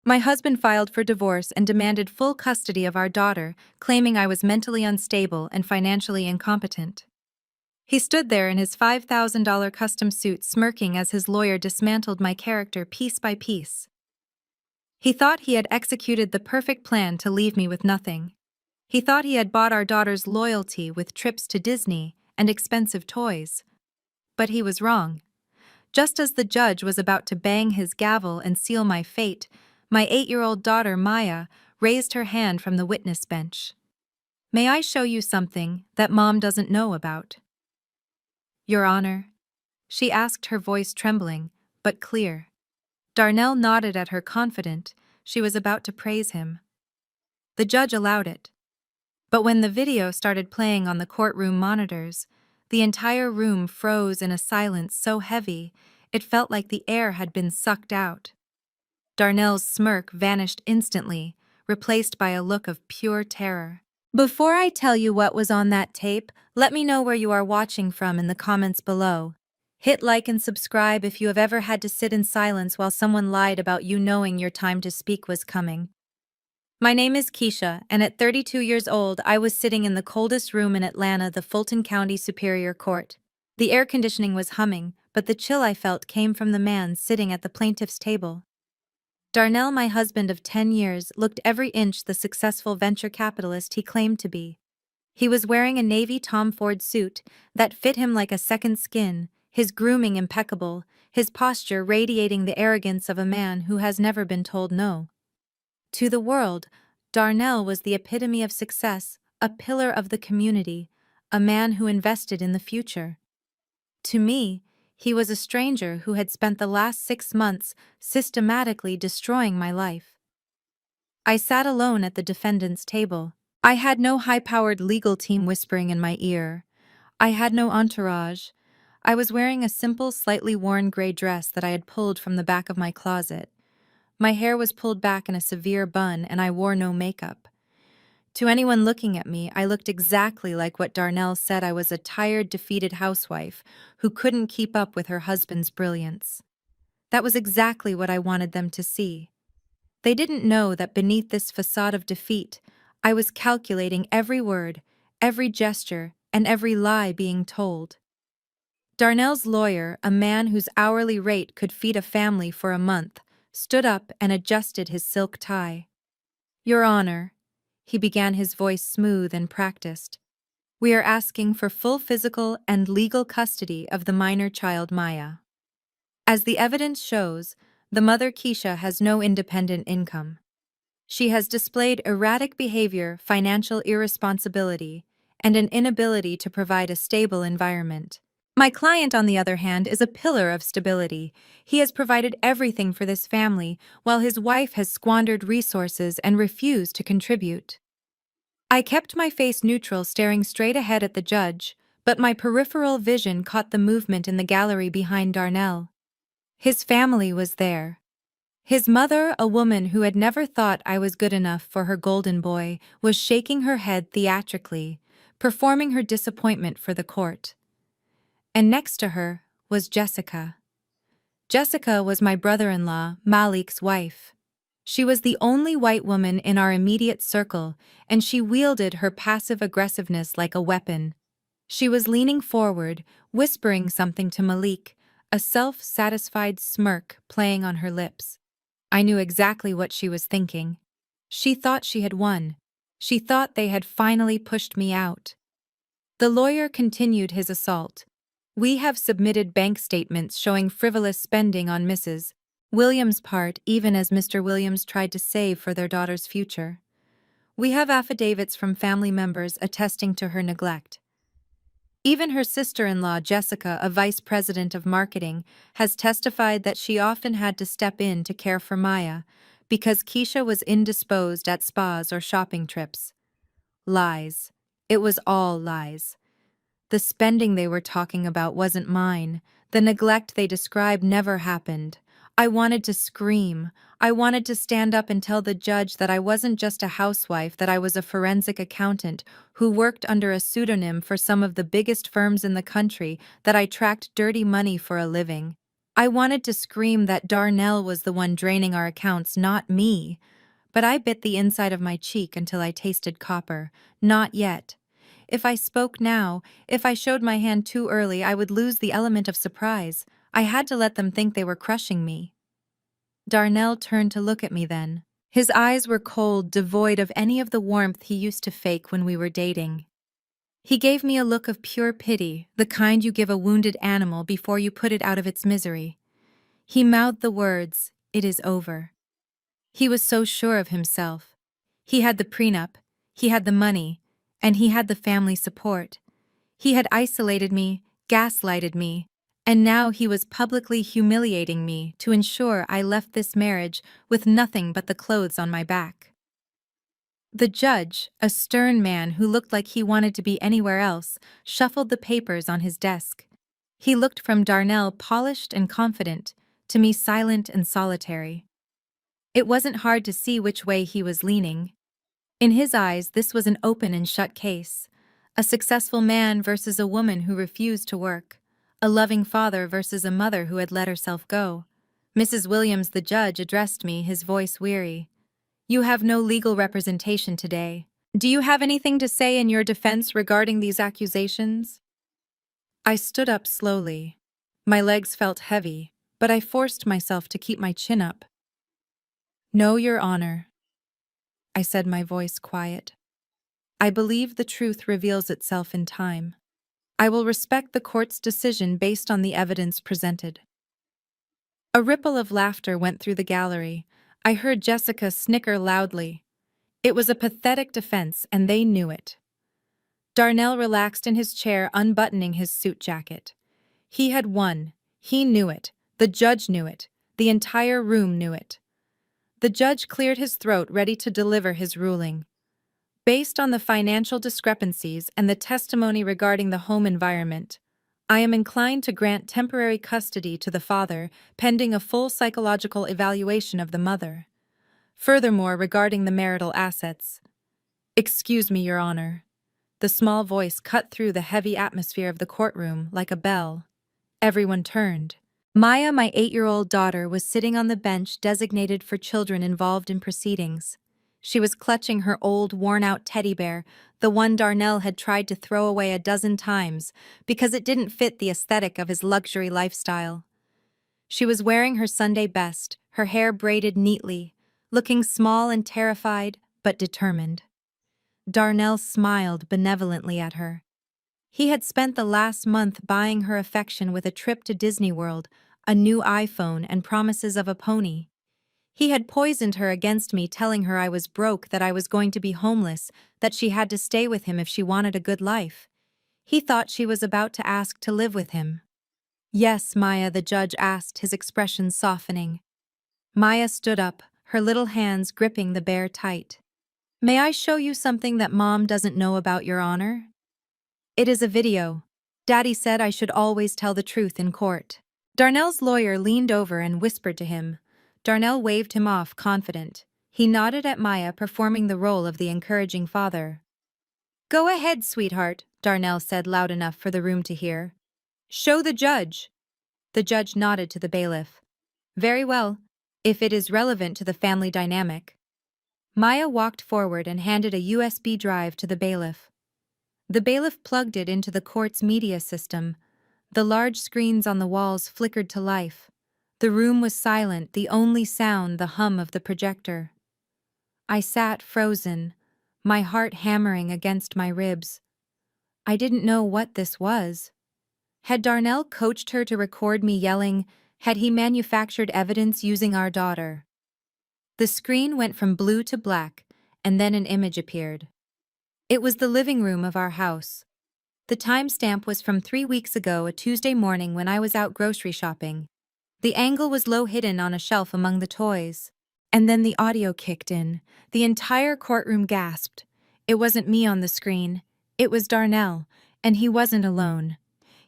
My husband filed for divorce and demanded full custody of our daughter, claiming I was mentally unstable and financially incompetent. He stood there in his $5,000 custom suit smirking as his lawyer dismantled my character piece by piece. He thought he had executed the perfect plan to leave me with nothing. He thought he had bought our daughter's loyalty with trips to Disney and expensive toys. But he was wrong. Just as the judge was about to bang his gavel and seal my fate, my 8-year-old daughter Maya raised her hand from the witness bench. "May I show you something that Mom doesn't know about?" "Your Honor," she asked, her voice trembling, but clear. Darnell nodded at her, confident she was about to praise him. The judge allowed it. But when the video started playing on the courtroom monitors, the entire room froze in a silence so heavy it felt like the air had been sucked out. Darnell's smirk vanished instantly, replaced by a look of pure terror. Before I tell you what was on that tape, let me know where you are watching from in the comments below. Hit like and subscribe if you have ever had to sit in silence while someone lied about you knowing your time to speak was coming. My name is Keisha, and at 32 years old, I was sitting in the coldest room in Atlanta, the Fulton County Superior Court. The air conditioning was humming, but the chill I felt came from the man sitting at the plaintiff's table. Darnell, my husband of 10 years, looked every inch the successful venture capitalist he claimed to be. He was wearing a navy Tom Ford suit that fit him like a second skin, his grooming impeccable, his posture radiating the arrogance of a man who has never been told no. To the world, Darnell was the epitome of success, a pillar of the community, a man who invested in the future. To me, he was a stranger who had spent the last 6 months systematically destroying my life. I sat alone at the defendant's table. I had no high-powered legal team whispering in my ear. I had no entourage. I was wearing a simple, slightly worn gray dress that I had pulled from the back of my closet. My hair was pulled back in a severe bun, and I wore no makeup. To anyone looking at me, I looked exactly like what Darnell said I was: a tired, defeated housewife who couldn't keep up with her husband's brilliance. That was exactly what I wanted them to see. They didn't know that beneath this facade of defeat, I was calculating every word, every gesture, and every lie being told. Darnell's lawyer, a man whose hourly rate could feed a family for a month, stood up and adjusted his silk tie. "Your Honor," he began, his voice smooth and practiced, "we are asking for full physical and legal custody of the minor child Maya. As the evidence shows, the mother Keisha has no independent income. She has displayed erratic behavior, financial irresponsibility, and an inability to provide a stable environment. My client, on the other hand, is a pillar of stability. He has provided everything for this family, while his wife has squandered resources and refused to contribute." I kept my face neutral, staring straight ahead at the judge, but my peripheral vision caught the movement in the gallery behind Darnell. His family was there. His mother, a woman who had never thought I was good enough for her golden boy, was shaking her head theatrically, performing her disappointment for the court. And next to her was Jessica. Jessica was my brother-in-law, Malik's wife. She was the only white woman in our immediate circle, and she wielded her passive aggressiveness like a weapon. She was leaning forward, whispering something to Malik, a self-satisfied smirk playing on her lips. I knew exactly what she was thinking. She thought she had won. She thought they had finally pushed me out. The lawyer continued his assault. "We have submitted bank statements showing frivolous spending on Mrs. Williams' part, even as Mr. Williams tried to save for their daughter's future. We have affidavits from family members attesting to her neglect. Even her sister-in-law, Jessica, a vice president of marketing, has testified that she often had to step in to care for Maya because Keisha was indisposed at spas or shopping trips." Lies. It was all lies. The spending they were talking about wasn't mine. The neglect they described never happened. I wanted to scream. I wanted to stand up and tell the judge that I wasn't just a housewife, that I was a forensic accountant who worked under a pseudonym for some of the biggest firms in the country, that I tracked dirty money for a living. I wanted to scream that Darnell was the one draining our accounts, not me, but I bit the inside of my cheek until I tasted copper. Not yet. If I spoke now, if I showed my hand too early, I would lose the element of surprise. I had to let them think they were crushing me. Darnell turned to look at me then. His eyes were cold, devoid of any of the warmth he used to fake when we were dating. He gave me a look of pure pity, the kind you give a wounded animal before you put it out of its misery. He mouthed the words, "It is over." He was so sure of himself. He had the prenup, he had the money, and he had the family support. He had isolated me, gaslighted me, and now he was publicly humiliating me to ensure I left this marriage with nothing but the clothes on my back. The judge, a stern man who looked like he wanted to be anywhere else, shuffled the papers on his desk. He looked from Darnell polished and confident, to me silent and solitary. It wasn't hard to see which way he was leaning. In his eyes, this was an open and shut case. A successful man versus a woman who refused to work. A loving father versus a mother who had let herself go. Mrs. Williams, the judge, addressed me, his voice weary. "You have no legal representation today. Do you have anything to say in your defense regarding these accusations?" I stood up slowly. My legs felt heavy, but I forced myself to keep my chin up. "No, Your Honor," I said, my voice quiet. "I believe the truth reveals itself in time. I will respect the court's decision based on the evidence presented." A ripple of laughter went through the gallery. I heard Jessica snicker loudly. It was a pathetic defense, and they knew it. Darnell relaxed in his chair, unbuttoning his suit jacket. He had won. He knew it. The judge knew it. The entire room knew it. The judge cleared his throat, ready to deliver his ruling. Based on the financial discrepancies and the testimony regarding the home environment, I am inclined to grant temporary custody to the father, pending a full psychological evaluation of the mother. Furthermore, regarding the marital assets. "Excuse me, Your Honor." The small voice cut through the heavy atmosphere of the courtroom like a bell. Everyone turned. Maya, my 8-year-old daughter, was sitting on the bench designated for children involved in proceedings. She was clutching her old, worn-out teddy bear, the one Darnell had tried to throw away a dozen times because it didn't fit the aesthetic of his luxury lifestyle. She was wearing her Sunday best, her hair braided neatly, looking small and terrified, but determined. Darnell smiled benevolently at her. He had spent the last month buying her affection with a trip to Disney World, a new iPhone, and promises of a pony. He had poisoned her against me, telling her I was broke, that I was going to be homeless, that she had to stay with him if she wanted a good life. He thought she was about to ask to live with him. "Yes, Maya," the judge asked, his expression softening. Maya stood up, her little hands gripping the bear tight. "May I show you something that Mom doesn't know about, Your Honor?" "It is a video. Daddy said I should always tell the truth in court." Darnell's lawyer leaned over and whispered to him. Darnell waved him off, confident. He nodded at Maya, performing the role of the encouraging father. "Go ahead, sweetheart," Darnell said loud enough for the room to hear. "Show the judge." The judge nodded to the bailiff. "Very well, if it is relevant to the family dynamic." Maya walked forward and handed a USB drive to the bailiff. The bailiff plugged it into the court's media system. The large screens on the walls flickered to life. The room was silent, the only sound the hum of the projector. I sat frozen, my heart hammering against my ribs. I didn't know what this was. Had Darnell coached her to record me yelling? Had he manufactured evidence using our daughter? The screen went from blue to black, and then an image appeared. It was the living room of our house. The timestamp was from 3 weeks ago, a Tuesday morning when I was out grocery shopping. The angle was low, hidden on a shelf among the toys. And then the audio kicked in. The entire courtroom gasped. It wasn't me on the screen. It was Darnell, and he wasn't alone.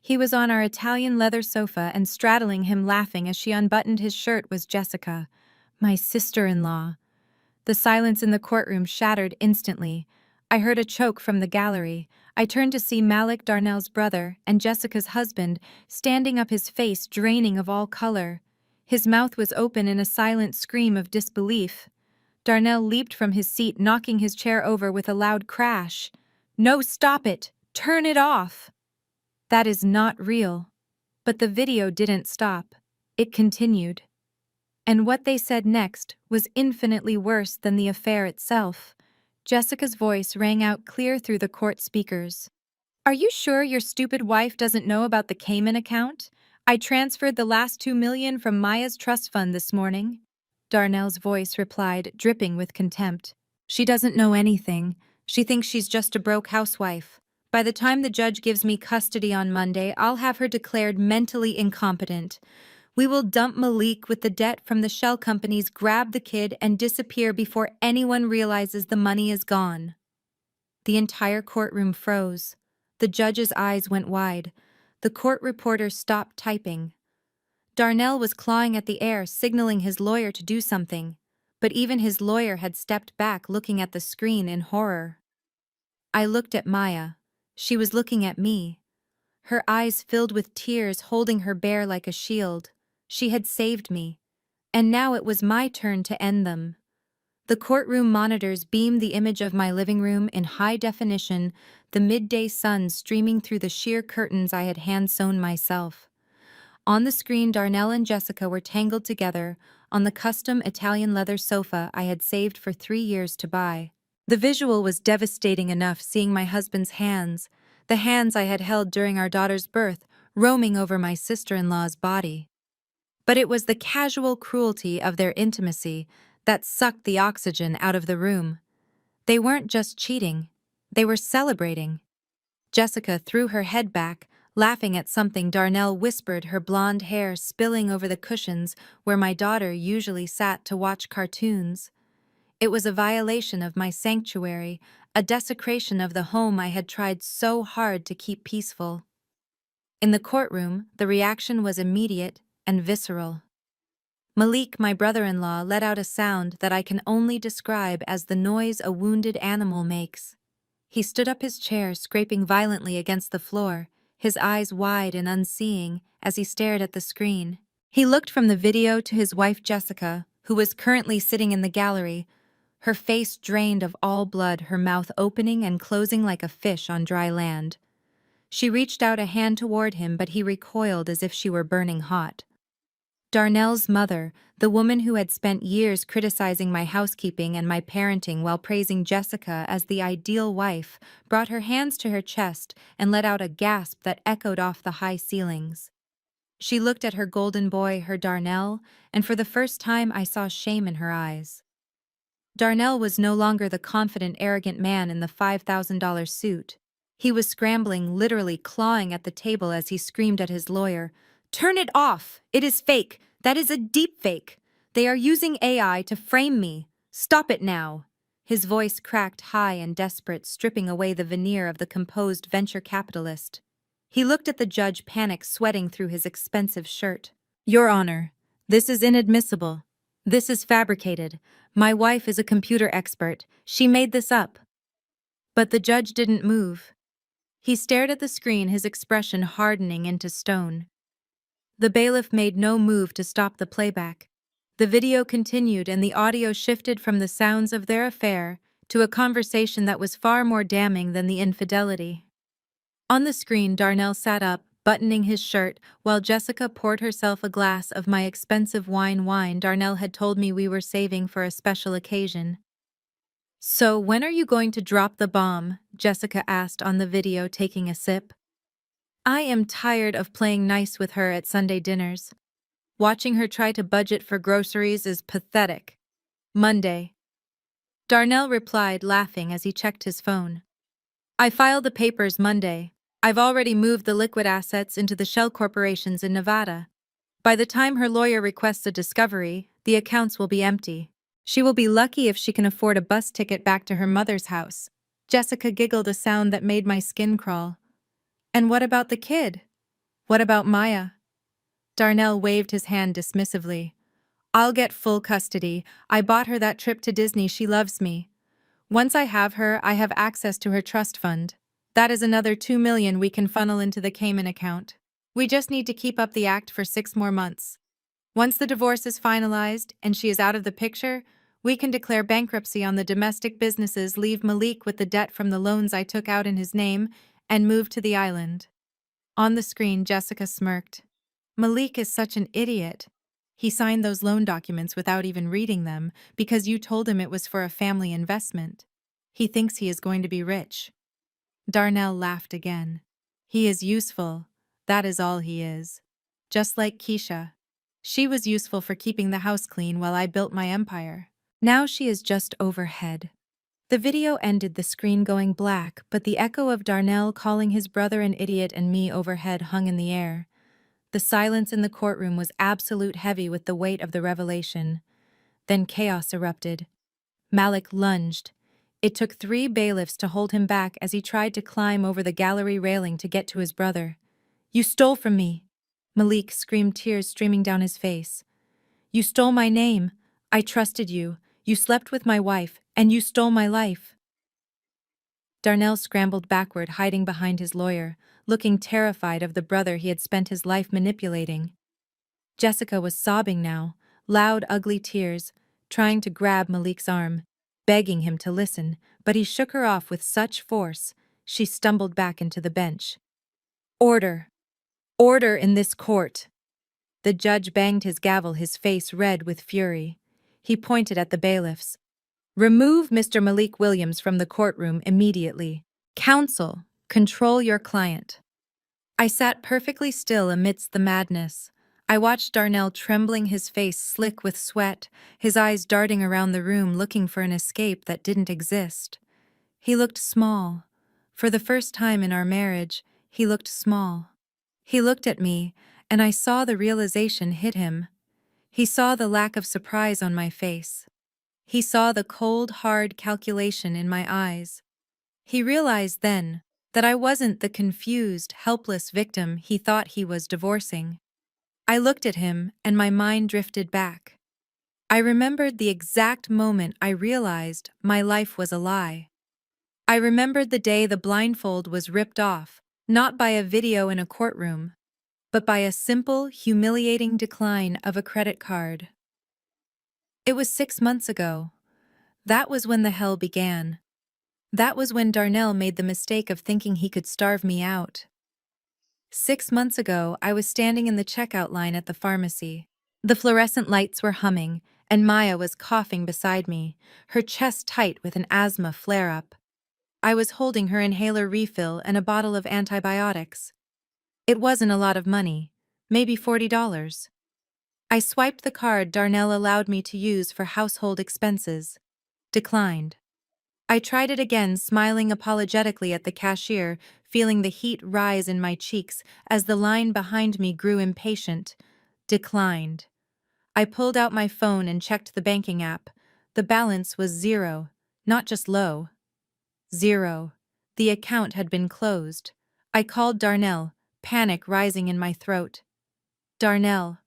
He was on our Italian leather sofa, and straddling him, laughing as she unbuttoned his shirt, was Jessica, my sister-in-law. The silence in the courtroom shattered instantly. I heard a choke from the gallery. I turned to see Malik Darnell's brother and Jessica's husband, standing up, his face draining of all color. His mouth was open in a silent scream of disbelief. Darnell leaped from his seat, knocking his chair over with a loud crash. "No, stop it! Turn it off!" "That is not real." But the video didn't stop. It continued. And what they said next was infinitely worse than the affair itself. Jessica's voice rang out clear through the court speakers. "Are you sure your stupid wife doesn't know about the Cayman account? I transferred the last $2 million from Maya's trust fund this morning." Darnell's voice replied, dripping with contempt. "She doesn't know anything. She thinks she's just a broke housewife. By the time the judge gives me custody on Monday, I'll have her declared mentally incompetent. We will dump Malik with the debt from the shell companies, grab the kid, and disappear before anyone realizes the money is gone." The entire courtroom froze. The judge's eyes went wide. The court reporter stopped typing. Darnell was clawing at the air, signaling his lawyer to do something. But even his lawyer had stepped back, looking at the screen in horror. I looked at Maya. She was looking at me. Her eyes filled with tears, holding her bare like a shield. She had saved me. And now it was my turn to end them. The courtroom monitors beamed the image of my living room in high definition, the midday sun streaming through the sheer curtains I had hand-sewn myself. On the screen, Darnell and Jessica were tangled together on the custom Italian leather sofa I had saved for 3 years to buy. The visual was devastating enough, seeing my husband's hands, the hands I had held during our daughter's birth, roaming over my sister-in-law's body. But it was the casual cruelty of their intimacy that sucked the oxygen out of the room. They weren't just cheating, they were celebrating. Jessica threw her head back, laughing at something Darnell whispered, her blonde hair spilling over the cushions where my daughter usually sat to watch cartoons. It was a violation of my sanctuary, a desecration of the home I had tried so hard to keep peaceful. In the courtroom, the reaction was immediate and visceral. Malik, my brother-in-law, let out a sound that I can only describe as the noise a wounded animal makes. He stood up his chair, scraping violently against the floor, his eyes wide and unseeing as he stared at the screen. He looked from the video to his wife Jessica, who was currently sitting in the gallery, her face drained of all blood, her mouth opening and closing like a fish on dry land. She reached out a hand toward him, but he recoiled as if she were burning hot. Darnell's mother, the woman who had spent years criticizing my housekeeping and my parenting while praising Jessica as the ideal wife, brought her hands to her chest and let out a gasp that echoed off the high ceilings. She looked at her golden boy, her Darnell, and for the first time I saw shame in her eyes. Darnell was no longer the confident, arrogant man in the $5,000 suit. He was scrambling, literally clawing at the table as he screamed at his lawyer, "Turn it off! It is fake! That is a deep fake! They are using AI to frame me! Stop it now!" His voice cracked high and desperate, stripping away the veneer of the composed venture capitalist. He looked at the judge, panic sweating through his expensive shirt. "Your Honor, this is inadmissible. This is fabricated. My wife is a computer expert. She made this up." But the judge didn't move. He stared at the screen, his expression hardening into stone. The bailiff made no move to stop the playback. The video continued, and the audio shifted from the sounds of their affair to a conversation that was far more damning than the infidelity. On the screen, Darnell sat up, buttoning his shirt, while Jessica poured herself a glass of my expensive wine Darnell had told me we were saving for a special occasion. "So when are you going to drop the bomb?" Jessica asked on the video, taking a sip. "I am tired of playing nice with her at Sunday dinners. Watching her try to budget for groceries is pathetic." "Monday," Darnell replied, laughing as he checked his phone. "I filed the papers Monday. I've already moved the liquid assets into the shell corporations in Nevada. By the time her lawyer requests a discovery, the accounts will be empty. She will be lucky if she can afford a bus ticket back to her mother's house." Jessica giggled, a sound that made my skin crawl. "And what about the kid? What about Maya?" Darnell waved his hand dismissively. "I'll get full custody. I bought her that trip to Disney. She loves me. Once I have her, I have access to her trust fund. That is another 2 million we can funnel into the Cayman account. We just need to keep up the act for 6 more months. Once the divorce is finalized and she is out of the picture, we can declare bankruptcy on the domestic businesses, leave Malik with the debt from the loans I took out in his name, and move to the island. On the screen, Jessica smirked. Malik is such an idiot. He signed those loan documents without even reading them because you told him it was for a family investment. He thinks he is going to be rich. Darnell laughed again. He is useful. That is all he is. Just like Keisha. She was useful for keeping the house clean while I built my empire. Now she is just overhead. The video ended, the screen going black, but the echo of Darnell calling his brother an idiot and me overhead hung in the air. The silence in the courtroom was absolute, heavy with the weight of the revelation. Then chaos erupted. Malik lunged. It took 3 bailiffs to hold him back as he tried to climb over the gallery railing to get to his brother. "You stole from me!" Malik screamed, tears streaming down his face. "You stole my name. I trusted you. You slept with my wife, and you stole my life." Darnell scrambled backward, hiding behind his lawyer, looking terrified of the brother he had spent his life manipulating. Jessica was sobbing now, loud, ugly tears, trying to grab Malik's arm, begging him to listen, but he shook her off with such force, she stumbled back into the bench. "Order! Order in this court!" The judge banged his gavel, his face red with fury. He pointed at the bailiffs. "Remove Mr. Malik Williams from the courtroom immediately. Counsel, control your client." I sat perfectly still amidst the madness. I watched Darnell trembling, his face slick with sweat, his eyes darting around the room looking for an escape that didn't exist. He looked small. For the first time in our marriage, he looked small. He looked at me, and I saw the realization hit him. He saw the lack of surprise on my face. He saw the cold, hard calculation in my eyes. He realized then that I wasn't the confused, helpless victim he thought he was divorcing. I looked at him, and my mind drifted back. I remembered the exact moment I realized my life was a lie. I remembered the day the blindfold was ripped off, not by a video in a courtroom, but by a simple, humiliating decline of a credit card. It was 6 months ago. That was when the hell began. That was when Darnell made the mistake of thinking he could starve me out. 6 months ago, I was standing in the checkout line at the pharmacy. The fluorescent lights were humming, and Maya was coughing beside me, her chest tight with an asthma flare-up. I was holding her inhaler refill and a bottle of antibiotics. It wasn't a lot of money, maybe $40. I swiped the card Darnell allowed me to use for household expenses. Declined. I tried it again, smiling apologetically at the cashier, feeling the heat rise in my cheeks as the line behind me grew impatient. Declined. I pulled out my phone and checked the banking app. The balance was 0, not just low. 0. The account had been closed. I called Darnell, panic rising in my throat. "Darnell,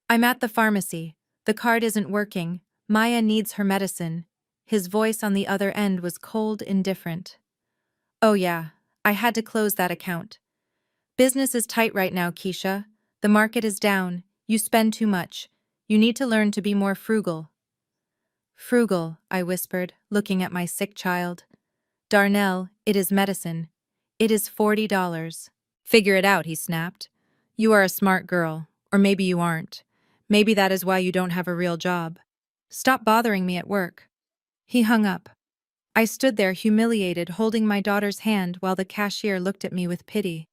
I'm at the pharmacy. The card isn't working. Maya needs her medicine." His voice on the other end was cold, indifferent. "Oh yeah, I had to close that account. Business is tight right now, Keisha. The market is down. You spend too much. You need to learn to be more frugal." "Frugal," I whispered, looking at my sick child. "Darnell, it is medicine. It is $40. "Figure it out," he snapped. "You are a smart girl. Or maybe you aren't. Maybe that is why you don't have a real job. Stop bothering me at work." He hung up. I stood there humiliated, holding my daughter's hand while the cashier looked at me with pity.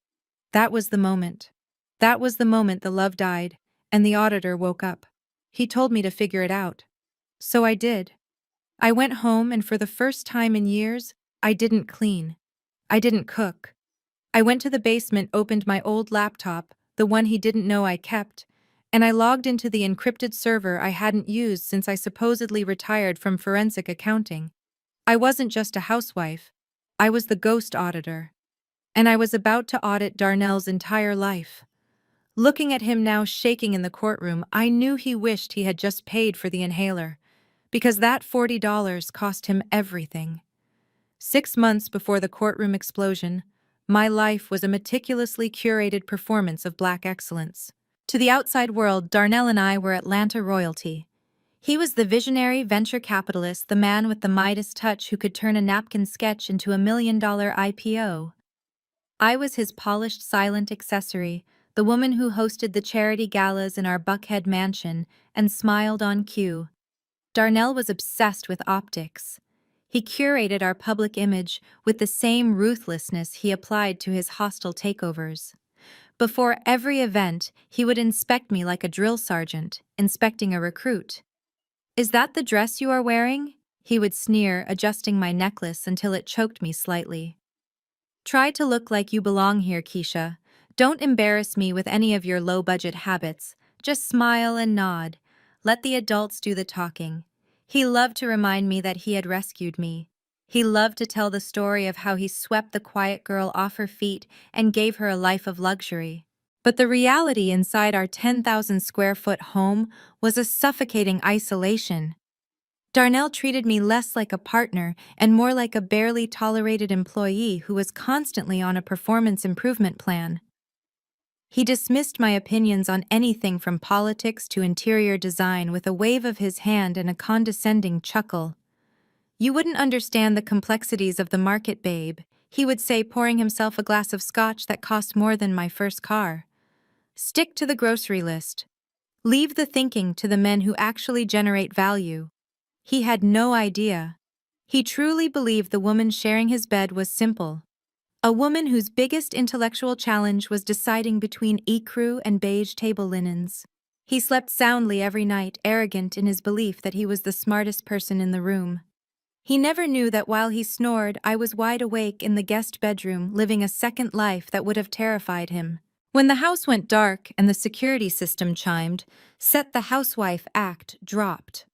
That was the moment. That was the moment the love died, and the auditor woke up. He told me to figure it out. So I did. I went home, and for the first time in years, I didn't clean. I didn't cook. I went to the basement, opened my old laptop, the one he didn't know I kept, and I logged into the encrypted server I hadn't used since I supposedly retired from forensic accounting. I wasn't just a housewife. I was the ghost auditor. And I was about to audit Darnell's entire life. Looking at him now shaking in the courtroom, I knew he wished he had just paid for the inhaler, because that $40 cost him everything. 6 months before the courtroom explosion, my life was a meticulously curated performance of black excellence. To the outside world, Darnell and I were Atlanta royalty. He was the visionary venture capitalist, the man with the Midas touch who could turn a napkin sketch into $1 million IPO. I was his polished silent accessory, the woman who hosted the charity galas in our Buckhead mansion and smiled on cue. Darnell was obsessed with optics. He curated our public image with the same ruthlessness he applied to his hostile takeovers. Before every event, he would inspect me like a drill sergeant, inspecting a recruit. "Is that the dress you are wearing?" he would sneer, adjusting my necklace until it choked me slightly. "Try to look like you belong here, Keisha. Don't embarrass me with any of your low-budget habits. Just smile and nod. Let the adults do the talking." He loved to remind me that he had rescued me. He loved to tell the story of how he swept the quiet girl off her feet and gave her a life of luxury. But the reality inside our 10,000 square foot home was a suffocating isolation. Darnell treated me less like a partner and more like a barely tolerated employee who was constantly on a performance improvement plan. He dismissed my opinions on anything from politics to interior design with a wave of his hand and a condescending chuckle. "You wouldn't understand the complexities of the market, babe," he would say, pouring himself a glass of scotch that cost more than my first car. "Stick to the grocery list. Leave the thinking to the men who actually generate value." He had no idea. He truly believed the woman sharing his bed was simple. A woman whose biggest intellectual challenge was deciding between ecru and beige table linens. He slept soundly every night, arrogant in his belief that he was the smartest person in the room. He never knew that while he snored, I was wide awake in the guest bedroom, living a second life that would have terrified him. When the house went dark and the security system chimed, "Set the housewife act" dropped.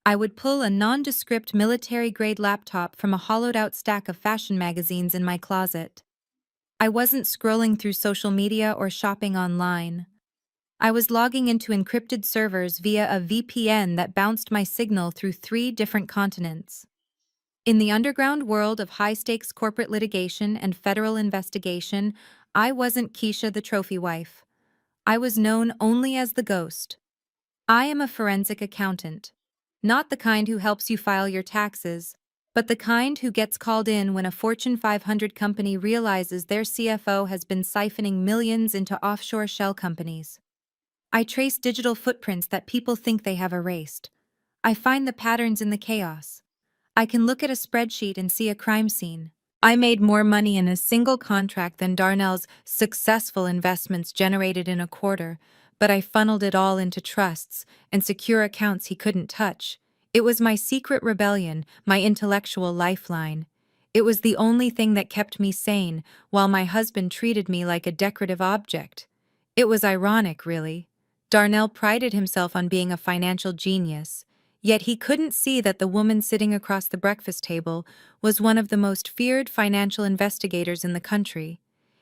I would pull a nondescript military-grade laptop from a hollowed-out stack of fashion magazines in my closet. I wasn't scrolling through social media or shopping online. I was logging into encrypted servers via a VPN that bounced my signal through 3 different continents. In the underground world of high-stakes corporate litigation and federal investigation, I wasn't Keisha the trophy wife. I was known only as the ghost. I am a forensic accountant. Not the kind who helps you file your taxes, but the kind who gets called in when a Fortune 500 company realizes their CFO has been siphoning millions into offshore shell companies. I trace digital footprints that people think they have erased. I find the patterns in the chaos. I can look at a spreadsheet and see a crime scene. I made more money in a single contract than Darnell's successful investments generated in a quarter, but I funneled it all into trusts and secure accounts he couldn't touch. It was my secret rebellion, my intellectual lifeline. It was the only thing that kept me sane, while my husband treated me like a decorative object. It was ironic, really. Darnell prided himself on being a financial genius, yet he couldn't see that the woman sitting across the breakfast table was one of the most feared financial investigators in the country.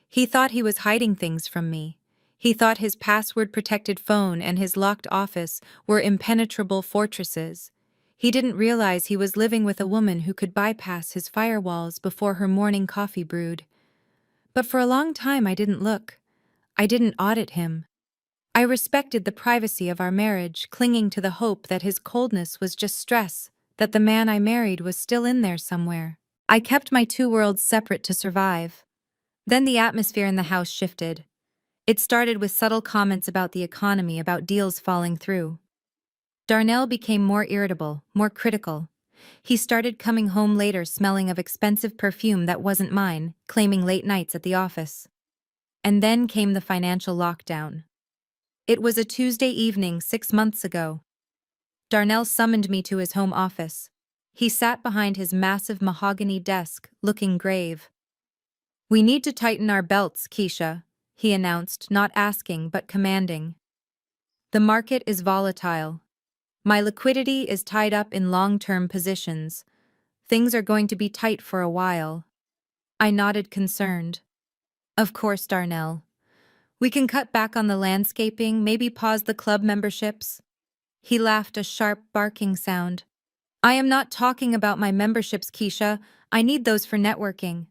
He thought he was hiding things from me. He thought his password-protected phone and his locked office were impenetrable fortresses. He didn't realize he was living with a woman who could bypass his firewalls before her morning coffee brewed. But for a long time I didn't look. I didn't audit him. I respected the privacy of our marriage, clinging to the hope that his coldness was just stress, that the man I married was still in there somewhere. I kept my 2 worlds separate to survive. Then the atmosphere in the house shifted. It started with subtle comments about the economy, about deals falling through. Darnell became more irritable, more critical. He started coming home later smelling of expensive perfume that wasn't mine, claiming late nights at the office. And then came the financial lockdown. It was a Tuesday evening 6 months ago. Darnell summoned me to his home office. He sat behind his massive mahogany desk, looking grave. "We need to tighten our belts, Keisha," he announced, not asking but commanding. "The market is volatile. My liquidity is tied up in long-term positions. Things are going to be tight for a while." I nodded, concerned. "Of course, Darnell. We can cut back on the landscaping, maybe pause the club memberships." He laughed, a sharp, barking sound. I am not talking about my memberships, Keisha. I need those for networking.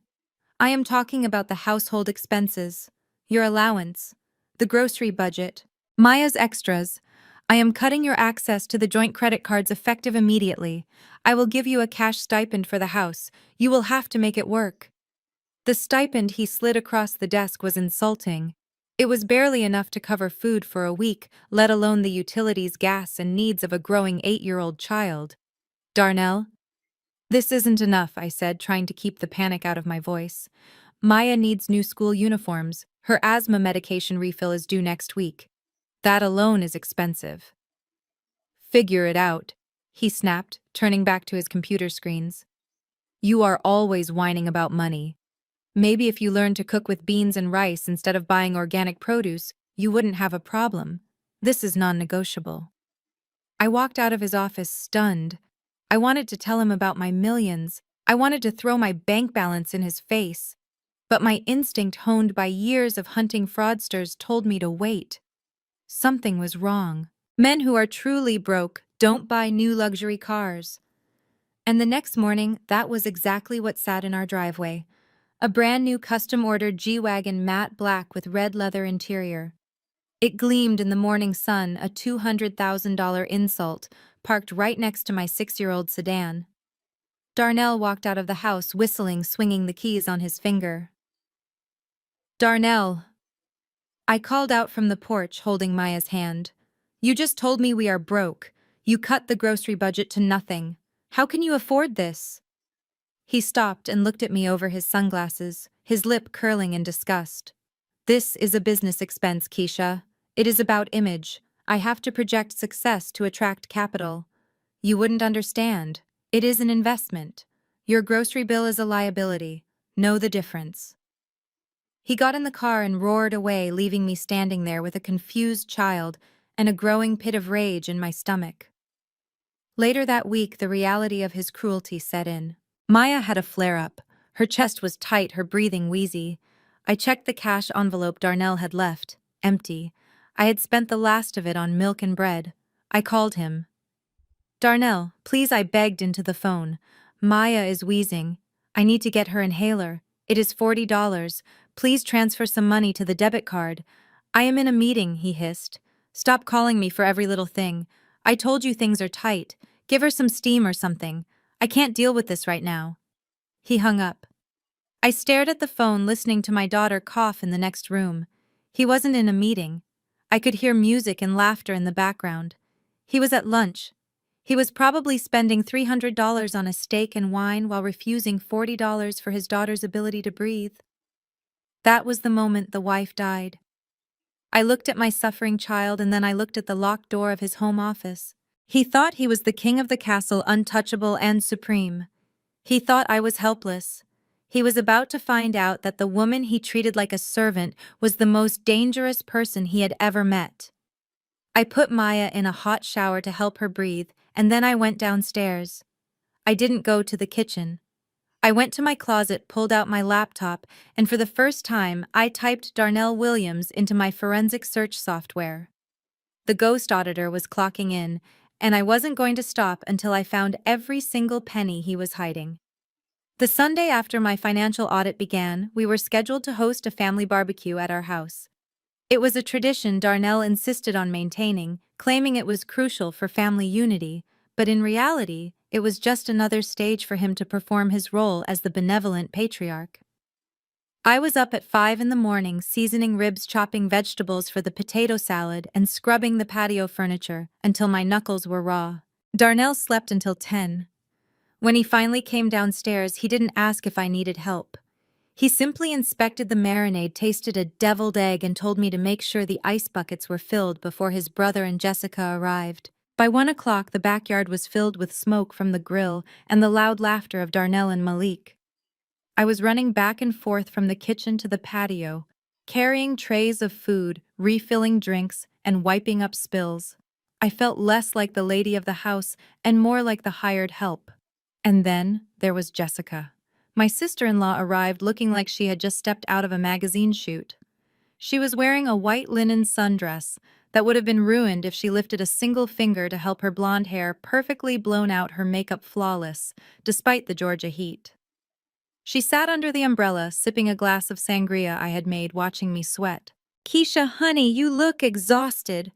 I am talking about the household expenses, your allowance, the grocery budget, Maya's extras. I am cutting your access to the joint credit cards effective immediately. I will give you a cash stipend for the house. You will have to make it work. The stipend he slid across the desk was insulting. It was barely enough to cover food for a week, let alone the utilities, gas, and needs of a growing 8-year-old child. Darnell? This isn't enough, I said, trying to keep the panic out of my voice. Maya needs new school uniforms. Her asthma medication refill is due next week. That alone is expensive. Figure it out, he snapped, turning back to his computer screens. You are always whining about money. Maybe if you learned to cook with beans and rice instead of buying organic produce, you wouldn't have a problem. This is non-negotiable. I walked out of his office stunned. I wanted to tell him about my millions. I wanted to throw my bank balance in his face. But my instinct, honed by years of hunting fraudsters, told me to wait. Something was wrong. Men who are truly broke don't buy new luxury cars. And the next morning, that was exactly what sat in our driveway. A brand new custom-ordered G-Wagon, matte black with red leather interior. It gleamed in the morning sun, a $200,000 insult, parked right next to my 6-year-old sedan. Darnell walked out of the house whistling, swinging the keys on his finger. Darnell! I called out from the porch, holding Maya's hand. You just told me we are broke. You cut the grocery budget to nothing. How can you afford this? He stopped and looked at me over his sunglasses, his lip curling in disgust. This is a business expense, Keisha. It is about image. I have to project success to attract capital. You wouldn't understand. It is an investment. Your grocery bill is a liability. Know the difference. He got in the car and roared away, leaving me standing there with a confused child and a growing pit of rage in my stomach. Later that week, the reality of his cruelty set in. Maya had a flare-up. Her chest was tight, her breathing wheezy. I checked the cash envelope Darnell had left. Empty. I had spent the last of it on milk and bread. I called him. Darnell, please, I begged into the phone. Maya is wheezing. I need to get her inhaler. It is $40. Please transfer some money to the debit card. I am in a meeting, he hissed. Stop calling me for every little thing. I told you things are tight. Give her some steam or something. I can't deal with this right now. He hung up. I stared at the phone, listening to my daughter cough in the next room. He wasn't in a meeting. I could hear music and laughter in the background. He was at lunch. He was probably spending $300 on a steak and wine while refusing $40 for his daughter's ability to breathe. That was the moment the wife died. I looked at my suffering child, and then I looked at the locked door of his home office. He thought he was the king of the castle, untouchable and supreme. He thought I was helpless. He was about to find out that the woman he treated like a servant was the most dangerous person he had ever met. I put Maya in a hot shower to help her breathe, and then I went downstairs. I didn't go to the kitchen. I went to my closet, pulled out my laptop, and for the first time, I typed Darnell Williams into my forensic search software. The ghost auditor was clocking in, and I wasn't going to stop until I found every single penny he was hiding. The Sunday after my financial audit began, we were scheduled to host a family barbecue at our house. It was a tradition Darnell insisted on maintaining, claiming it was crucial for family unity, but in reality, it was just another stage for him to perform his role as the benevolent patriarch. I was up at 5 in the morning, seasoning ribs, chopping vegetables for the potato salad, and scrubbing the patio furniture until my knuckles were raw. Darnell slept until 10. When he finally came downstairs, he didn't ask if I needed help. He simply inspected the marinade, tasted a deviled egg, and told me to make sure the ice buckets were filled before his brother and Jessica arrived. By 1 o'clock, the backyard was filled with smoke from the grill and the loud laughter of Darnell and Malik. I was running back and forth from the kitchen to the patio, carrying trays of food, refilling drinks, and wiping up spills. I felt less like the lady of the house and more like the hired help. And then there was Jessica. My sister-in-law arrived looking like she had just stepped out of a magazine shoot. She was wearing a white linen sundress that would have been ruined if she lifted a single finger to help her blonde hair perfectly blown out, her makeup flawless, despite the Georgia heat. She sat under the umbrella, sipping a glass of sangria I had made, watching me sweat. "Keisha, honey, you look exhausted,"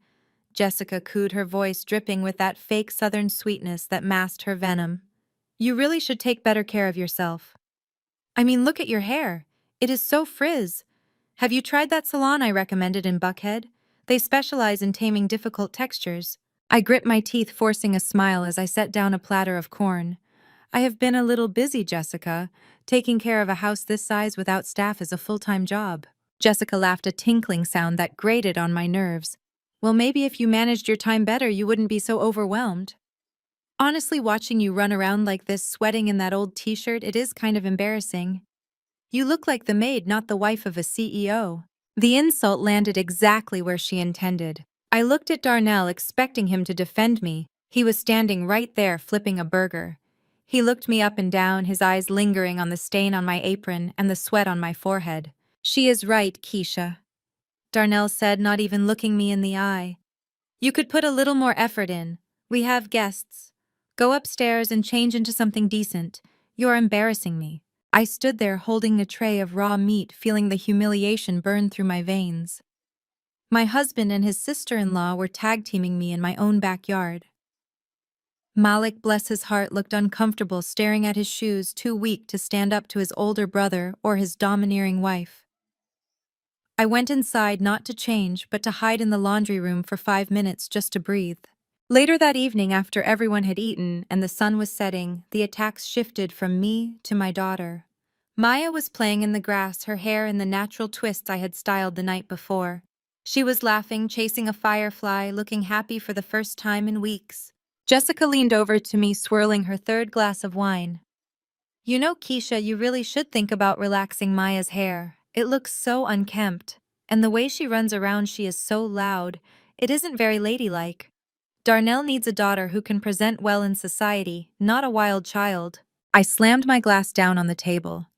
Jessica cooed, her voice dripping with that fake southern sweetness that masked her venom. "You really should take better care of yourself. I mean, look at your hair. It is so frizz. Have you tried that salon I recommended in Buckhead? They specialize in taming difficult textures." I grit my teeth, forcing a smile as I set down a platter of corn. "I have been a little busy, Jessica. Taking care of a house this size without staff is a full-time job." Jessica laughed, a tinkling sound that grated on my nerves. "Well, maybe if you managed your time better, you wouldn't be so overwhelmed. Honestly, watching you run around like this, sweating in that old t-shirt, it is kind of embarrassing. You look like the maid, not the wife of a CEO." The insult landed exactly where she intended. I looked at Darnell, expecting him to defend me. He was standing right there, flipping a burger. He looked me up and down, his eyes lingering on the stain on my apron and the sweat on my forehead. "She is right, Keisha," Darnell said, not even looking me in the eye. "You could put a little more effort in. We have guests. Go upstairs and change into something decent. You're embarrassing me." I stood there holding a tray of raw meat, feeling the humiliation burn through my veins. My husband and his sister-in-law were tag-teaming me in my own backyard. Malik, bless his heart, looked uncomfortable, staring at his shoes, too weak to stand up to his older brother or his domineering wife. I went inside, not to change, but to hide in the laundry room for 5 minutes just to breathe. Later that evening, after everyone had eaten and the sun was setting, the attacks shifted from me to my daughter. Maya was playing in the grass, her hair in the natural twists I had styled the night before. She was laughing, chasing a firefly, looking happy for the first time in weeks. Jessica leaned over to me, swirling her third glass of wine. "You know, Keisha, you really should think about relaxing Maya's hair. It looks so unkempt. And the way she runs around, she is so loud. It isn't very ladylike. Darnell needs a daughter who can present well in society, not a wild child." I slammed my glass down on the table.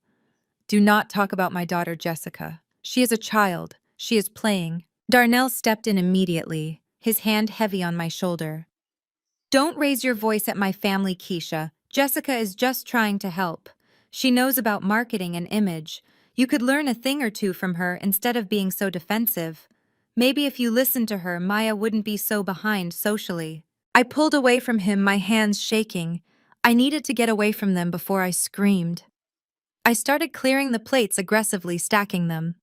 "Do not talk about my daughter, Jessica. She is a child. She is playing." Darnell stepped in immediately, his hand heavy on my shoulder. "Don't raise your voice at my family, Keisha. Jessica is just trying to help. She knows about marketing and image. You could learn a thing or two from her instead of being so defensive. Maybe if you listened to her, Maya wouldn't be so behind socially." I pulled away from him, my hands shaking. I needed to get away from them before I screamed. I started clearing the plates, aggressively stacking them.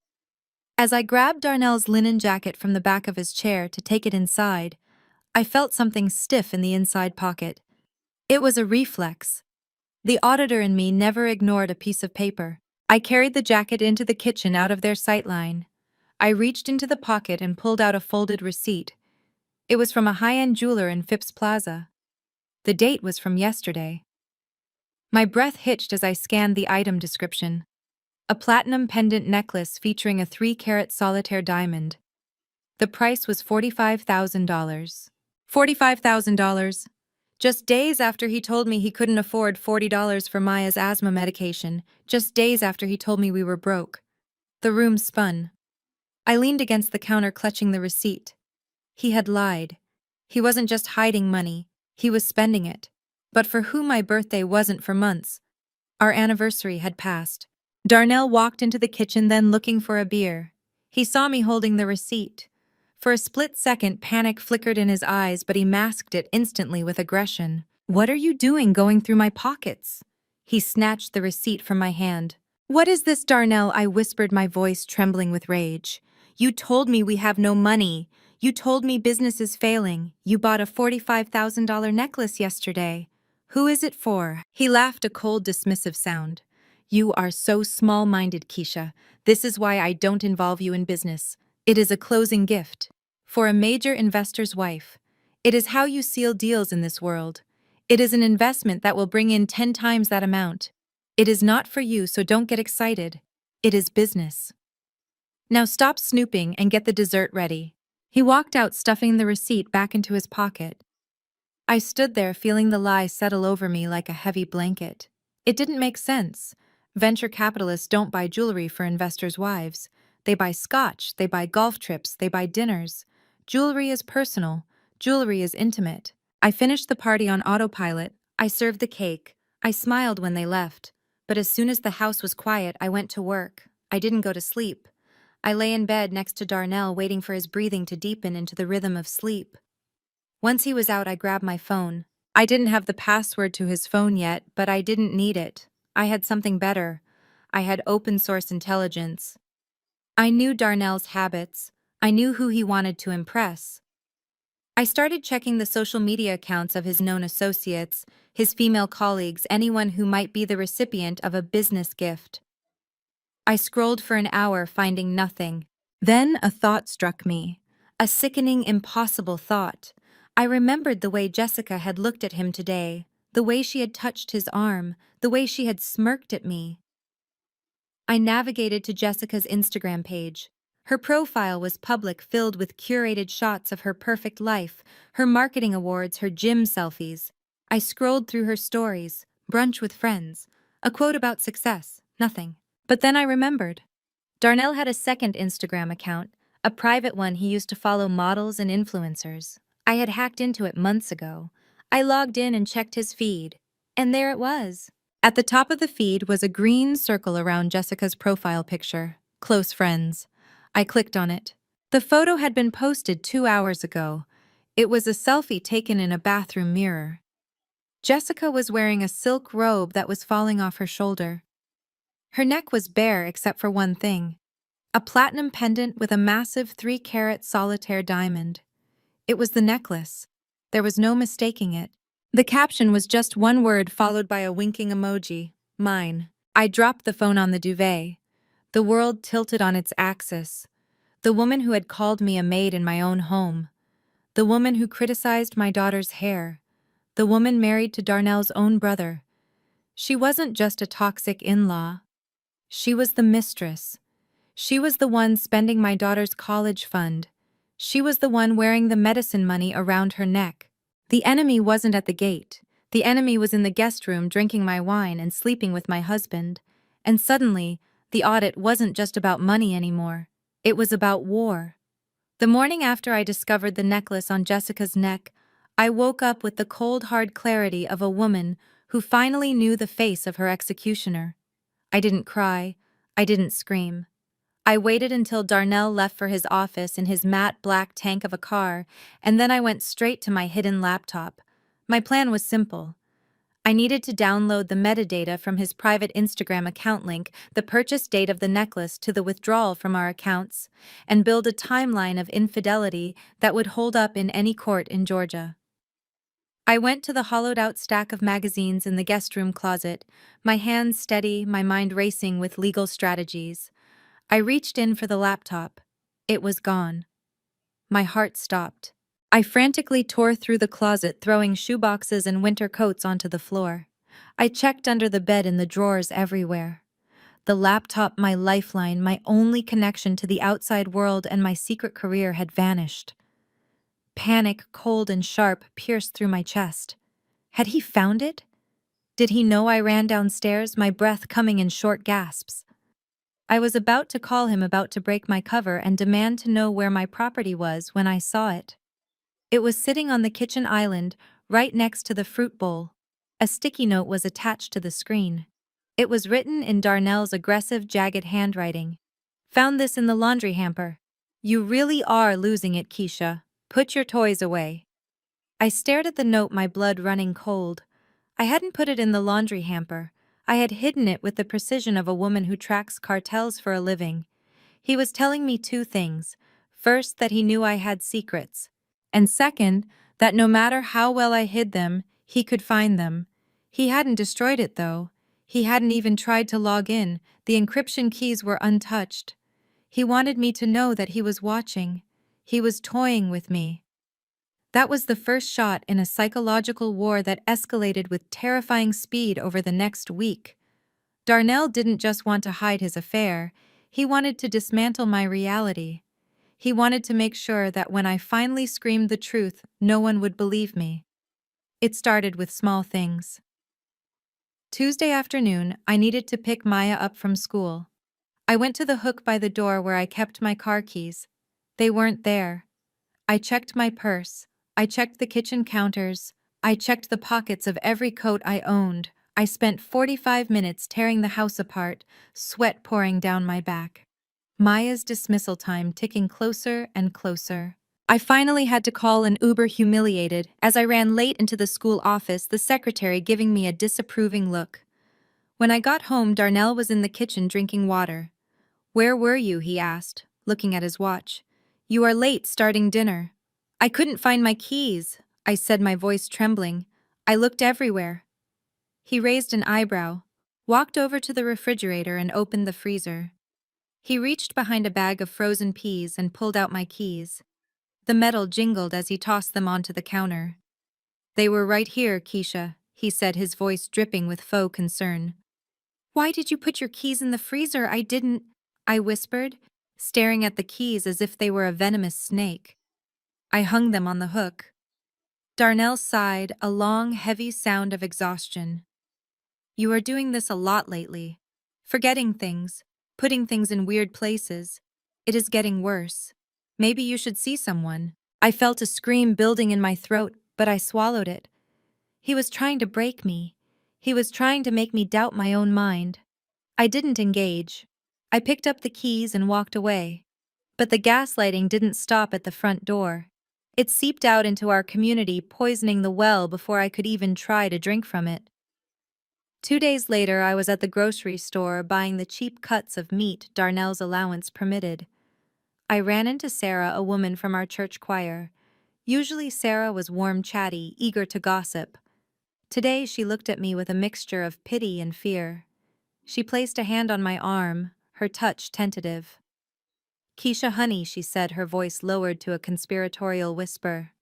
As I grabbed Darnell's linen jacket from the back of his chair to take it inside, I felt something stiff in the inside pocket. It was a reflex. The auditor in me never ignored a piece of paper. I carried the jacket into the kitchen, out of their sightline. I reached into the pocket and pulled out a folded receipt. It was from a high-end jeweler in Phipps Plaza. The date was from yesterday. My breath hitched as I scanned the item description. A platinum pendant necklace featuring a 3-carat solitaire diamond. The price was $45,000. $45,000. Just days after he told me he couldn't afford $40 for Maya's asthma medication, just days after he told me we were broke. The room spun. I leaned against the counter, clutching the receipt. He had lied. He wasn't just hiding money, he was spending it. But for who? My birthday wasn't for months. Our anniversary had passed. Darnell walked into the kitchen, then looking for a beer. He saw me holding the receipt. For a split second, panic flickered in his eyes, but he masked it instantly with aggression. "What are you doing going through my pockets?" He snatched the receipt from my hand. "What is this, Darnell?" I whispered, my voice trembling with rage. "You told me we have no money. You told me business is failing. You bought a $45,000 necklace yesterday. Who is it for?" He laughed, a cold, dismissive sound. "You are so small-minded, Keisha. This is why I don't involve you in business. It is a closing gift. For a major investor's wife. It is how you seal deals in this world. It is an investment that will bring in 10 times that amount. It is not for you, so don't get excited. It is business. Now stop snooping and get the dessert ready." He walked out, stuffing the receipt back into his pocket. I stood there, feeling the lie settle over me like a heavy blanket. It didn't make sense. Venture capitalists don't buy jewelry for investors' wives. They buy scotch, they buy golf trips, they buy dinners. Jewelry is personal, jewelry is intimate. I finished the party on autopilot. I served the cake. I smiled when they left. But as soon as the house was quiet, I went to work. I didn't go to sleep. I lay in bed next to Darnell, waiting for his breathing to deepen into the rhythm of sleep. Once he was out, I grabbed my phone. I didn't have the password to his phone yet, but I didn't need it. I had something better. I had open source intelligence. I knew Darnell's habits. I knew who he wanted to impress. I started checking the social media accounts of his known associates, his female colleagues, anyone who might be the recipient of a business gift. I scrolled for an hour, finding nothing. Then a thought struck me. A sickening, impossible thought. I remembered the way Jessica had looked at him today, the way she had touched his arm, the way she had smirked at me. I navigated to Jessica's Instagram page. Her profile was public, filled with curated shots of her perfect life, her marketing awards, her gym selfies. I scrolled through her stories, brunch with friends, a quote about success, nothing. But then I remembered. Darnell had a second Instagram account, a private one he used to follow models and influencers. I had hacked into it months ago. I logged in and checked his feed, and there it was. At the top of the feed was a green circle around Jessica's profile picture, close friends. I clicked on it. The photo had been posted 2 hours ago. It was a selfie taken in a bathroom mirror. Jessica was wearing a silk robe that was falling off her shoulder. Her neck was bare except for one thing. A platinum pendant with a massive 3-carat solitaire diamond. It was the necklace. There was no mistaking it. The caption was just one word followed by a winking emoji. Mine. I dropped the phone on the duvet. The world tilted on its axis. The woman who had called me a maid in my own home. The woman who criticized my daughter's hair. The woman married to Darnell's own brother. She wasn't just a toxic in-law. She was the mistress. She was the one spending my daughter's college fund. She was the one wearing the medicine money around her neck. The enemy wasn't at the gate. The enemy was in the guest room drinking my wine and sleeping with my husband. And suddenly, the audit wasn't just about money anymore. It was about war. The morning after I discovered the necklace on Jessica's neck, I woke up with the cold, hard clarity of a woman who finally knew the face of her executioner. I didn't cry. I didn't scream. I waited until Darnell left for his office in his matte black tank of a car, and then I went straight to my hidden laptop. My plan was simple. I needed to download the metadata from his private Instagram account link, the purchase date of the necklace to the withdrawal from our accounts, and build a timeline of infidelity that would hold up in any court in Georgia. I went to the hollowed-out stack of magazines in the guest room closet, my hands steady, my mind racing with legal strategies. I reached in for the laptop. It was gone. My heart stopped. I frantically tore through the closet, throwing shoeboxes and winter coats onto the floor. I checked under the bed, in the drawers, everywhere. The laptop, my lifeline, my only connection to the outside world and my secret career, had vanished. Panic, cold and sharp, pierced through my chest. Had he found it? Did he know I ran downstairs, my breath coming in short gasps? I was about to call him, about to break my cover and demand to know where my property was, when I saw it. It was sitting on the kitchen island, right next to the fruit bowl. A sticky note was attached to the screen. It was written in Darnell's aggressive, jagged handwriting. Found this in the laundry hamper. You really are losing it, Keisha. Put your toys away. I stared at the note, my blood running cold. I hadn't put it in the laundry hamper. I had hidden it with the precision of a woman who tracks cartels for a living. He was telling me 2 things. First, that he knew I had secrets. And second, that no matter how well I hid them, he could find them. He hadn't destroyed it, though. He hadn't even tried to log in. The encryption keys were untouched. He wanted me to know that he was watching. He was toying with me. That was the first shot in a psychological war that escalated with terrifying speed over the next week. Darnell didn't just want to hide his affair, he wanted to dismantle my reality. He wanted to make sure that when I finally screamed the truth, no one would believe me. It started with small things. Tuesday afternoon, I needed to pick Maya up from school. I went to the hook by the door where I kept my car keys. They weren't there. I checked my purse. I checked the kitchen counters. I checked the pockets of every coat I owned. I spent 45 minutes tearing the house apart, sweat pouring down my back. Maya's dismissal time ticking closer and closer. I finally had to call an Uber, humiliated as I ran late into the school office, the secretary giving me a disapproving look. When I got home, Darnell was in the kitchen drinking water. "Where were you?" he asked, looking at his watch. "You are late starting dinner." "I couldn't find my keys," I said, my voice trembling. "I looked everywhere." He raised an eyebrow, walked over to the refrigerator and opened the freezer. He reached behind a bag of frozen peas and pulled out my keys. The metal jingled as he tossed them onto the counter. "They were right here, Keisha," he said, his voice dripping with faux concern. "Why did you put your keys in the freezer? I didn't," I whispered, staring at the keys as if they were a venomous snake. "I hung them on the hook." Darnell sighed, a long, heavy sound of exhaustion. "You are doing this a lot lately. Forgetting things, putting things in weird places. It is getting worse. Maybe you should see someone." I felt a scream building in my throat, but I swallowed it. He was trying to break me. He was trying to make me doubt my own mind. I didn't engage. I picked up the keys and walked away. But the gaslighting didn't stop at the front door. It seeped out into our community, poisoning the well before I could even try to drink from it. 2 days later, I was at the grocery store buying the cheap cuts of meat Darnell's allowance permitted. I ran into Sarah, a woman from our church choir. Usually Sarah was warm, chatty, eager to gossip. Today she looked at me with a mixture of pity and fear. She placed a hand on my arm, her touch tentative. "Keisha, honey," she said, her voice lowered to a conspiratorial whisper.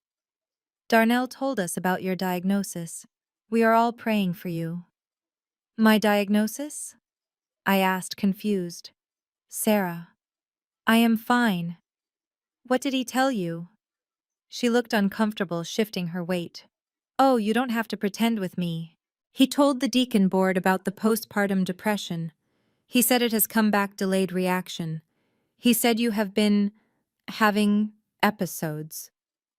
"Darnell told us about your diagnosis. We are all praying for you." "My diagnosis?" I asked, confused. "Sarah." "I am fine." "What did he tell you?" She looked uncomfortable, shifting her weight. "Oh, you don't have to pretend with me." "He told the deacon board about the postpartum depression. He said it has come back, delayed reaction. He said you have been having episodes,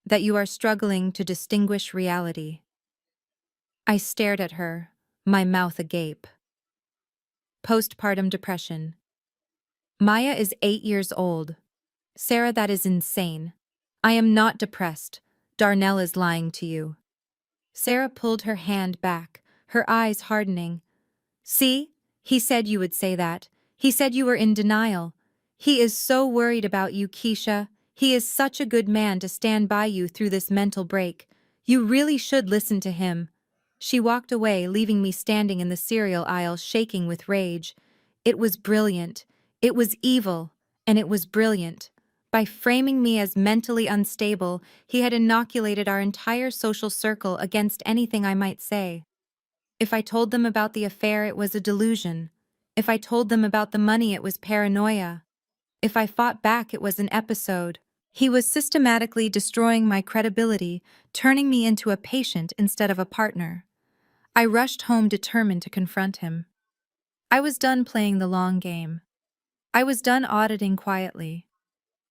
that you are struggling to distinguish reality." I stared at her, my mouth agape. Postpartum depression. Maya is 8 years old. Sarah, that is insane. I am not depressed. Darnell is lying to you. Sarah pulled her hand back, her eyes hardening. "See? He said you would say that. He said you were in denial. He is so worried about you, Keisha. He is such a good man to stand by you through this mental break. You really should listen to him." She walked away, leaving me standing in the cereal aisle, shaking with rage. It was brilliant. It was evil, and it was brilliant. By framing me as mentally unstable, he had inoculated our entire social circle against anything I might say. If I told them about the affair, it was a delusion. If I told them about the money, it was paranoia. If I fought back, it was an episode. He was systematically destroying my credibility, turning me into a patient instead of a partner. I rushed home, determined to confront him. I was done playing the long game. I was done auditing quietly.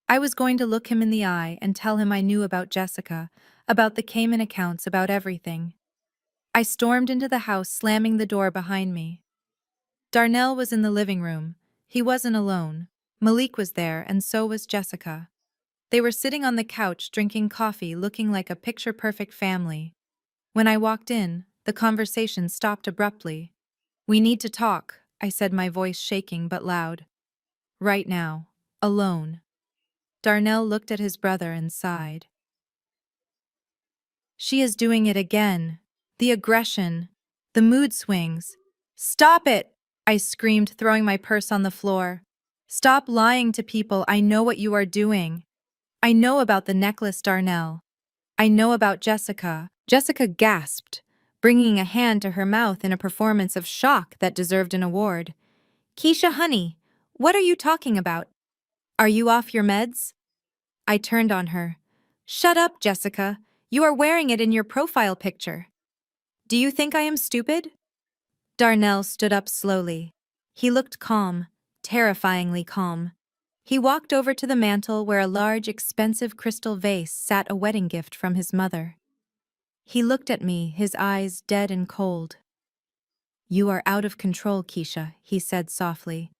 I was going to look him in the eye and tell him I knew about Jessica, about the Cayman accounts, about everything. I stormed into the house, slamming the door behind me. Darnell was in the living room. He wasn't alone. Malik was there, and so was Jessica. They were sitting on the couch, drinking coffee, looking like a picture-perfect family. When I walked in, the conversation stopped abruptly. "We need to talk," I said, my voice shaking but loud. "Right now. Alone." Darnell looked at his brother and sighed. "She is doing it again. The aggression. The mood swings." "Stop it!" I screamed, throwing my purse on the floor. "Stop lying to people. I know what you are doing. I know about the necklace, Darnell. I know about Jessica." Jessica gasped, bringing a hand to her mouth in a performance of shock that deserved an award. "Keisha, honey, what are you talking about? Are you off your meds?" I turned on her. "Shut up, Jessica. You are wearing it in your profile picture. Do you think I am stupid?" Darnell stood up slowly. He looked calm, terrifyingly calm. He walked over to the mantel where a large, expensive crystal vase sat, a wedding gift from his mother. He looked at me, his eyes dead and cold. "You are out of control, Keisha," he said softly.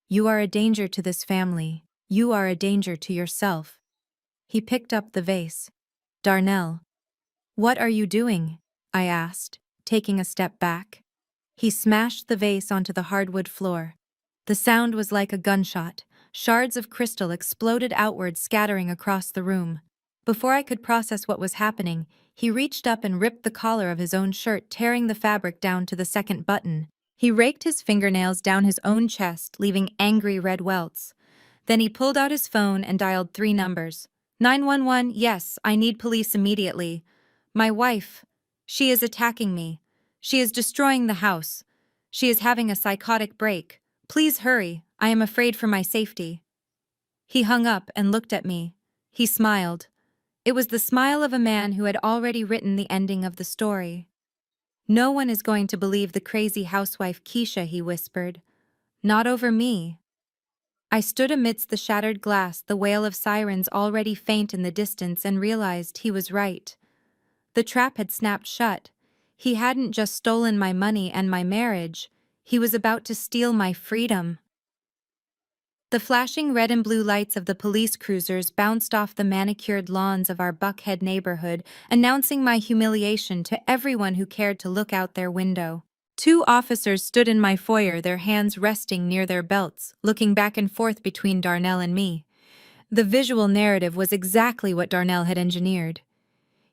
"You are a danger to this family. You are a danger to yourself." He picked up the vase. "Darnell, what are you doing?" I asked, taking a step back. He smashed the vase onto the hardwood floor. The sound was like a gunshot. Shards of crystal exploded outward, scattering across the room. Before I could process what was happening, he reached up and ripped the collar of his own shirt, tearing the fabric down to the second button. He raked his fingernails down his own chest, leaving angry red welts. Then he pulled out his phone and dialed 3 numbers. 911, yes, I need police immediately. My wife. She is attacking me. She is destroying the house. She is having a psychotic break. Please hurry, I am afraid for my safety. He hung up and looked at me. He smiled. It was the smile of a man who had already written the ending of the story. "No one is going to believe the crazy housewife Keisha," he whispered. "Not over me." I stood amidst the shattered glass, the wail of sirens already faint in the distance, and realized he was right. The trap had snapped shut. He hadn't just stolen my money and my marriage, he was about to steal my freedom. The flashing red and blue lights of the police cruisers bounced off the manicured lawns of our Buckhead neighborhood, announcing my humiliation to everyone who cared to look out their window. 2 officers stood in my foyer, their hands resting near their belts, looking back and forth between Darnell and me. The visual narrative was exactly what Darnell had engineered.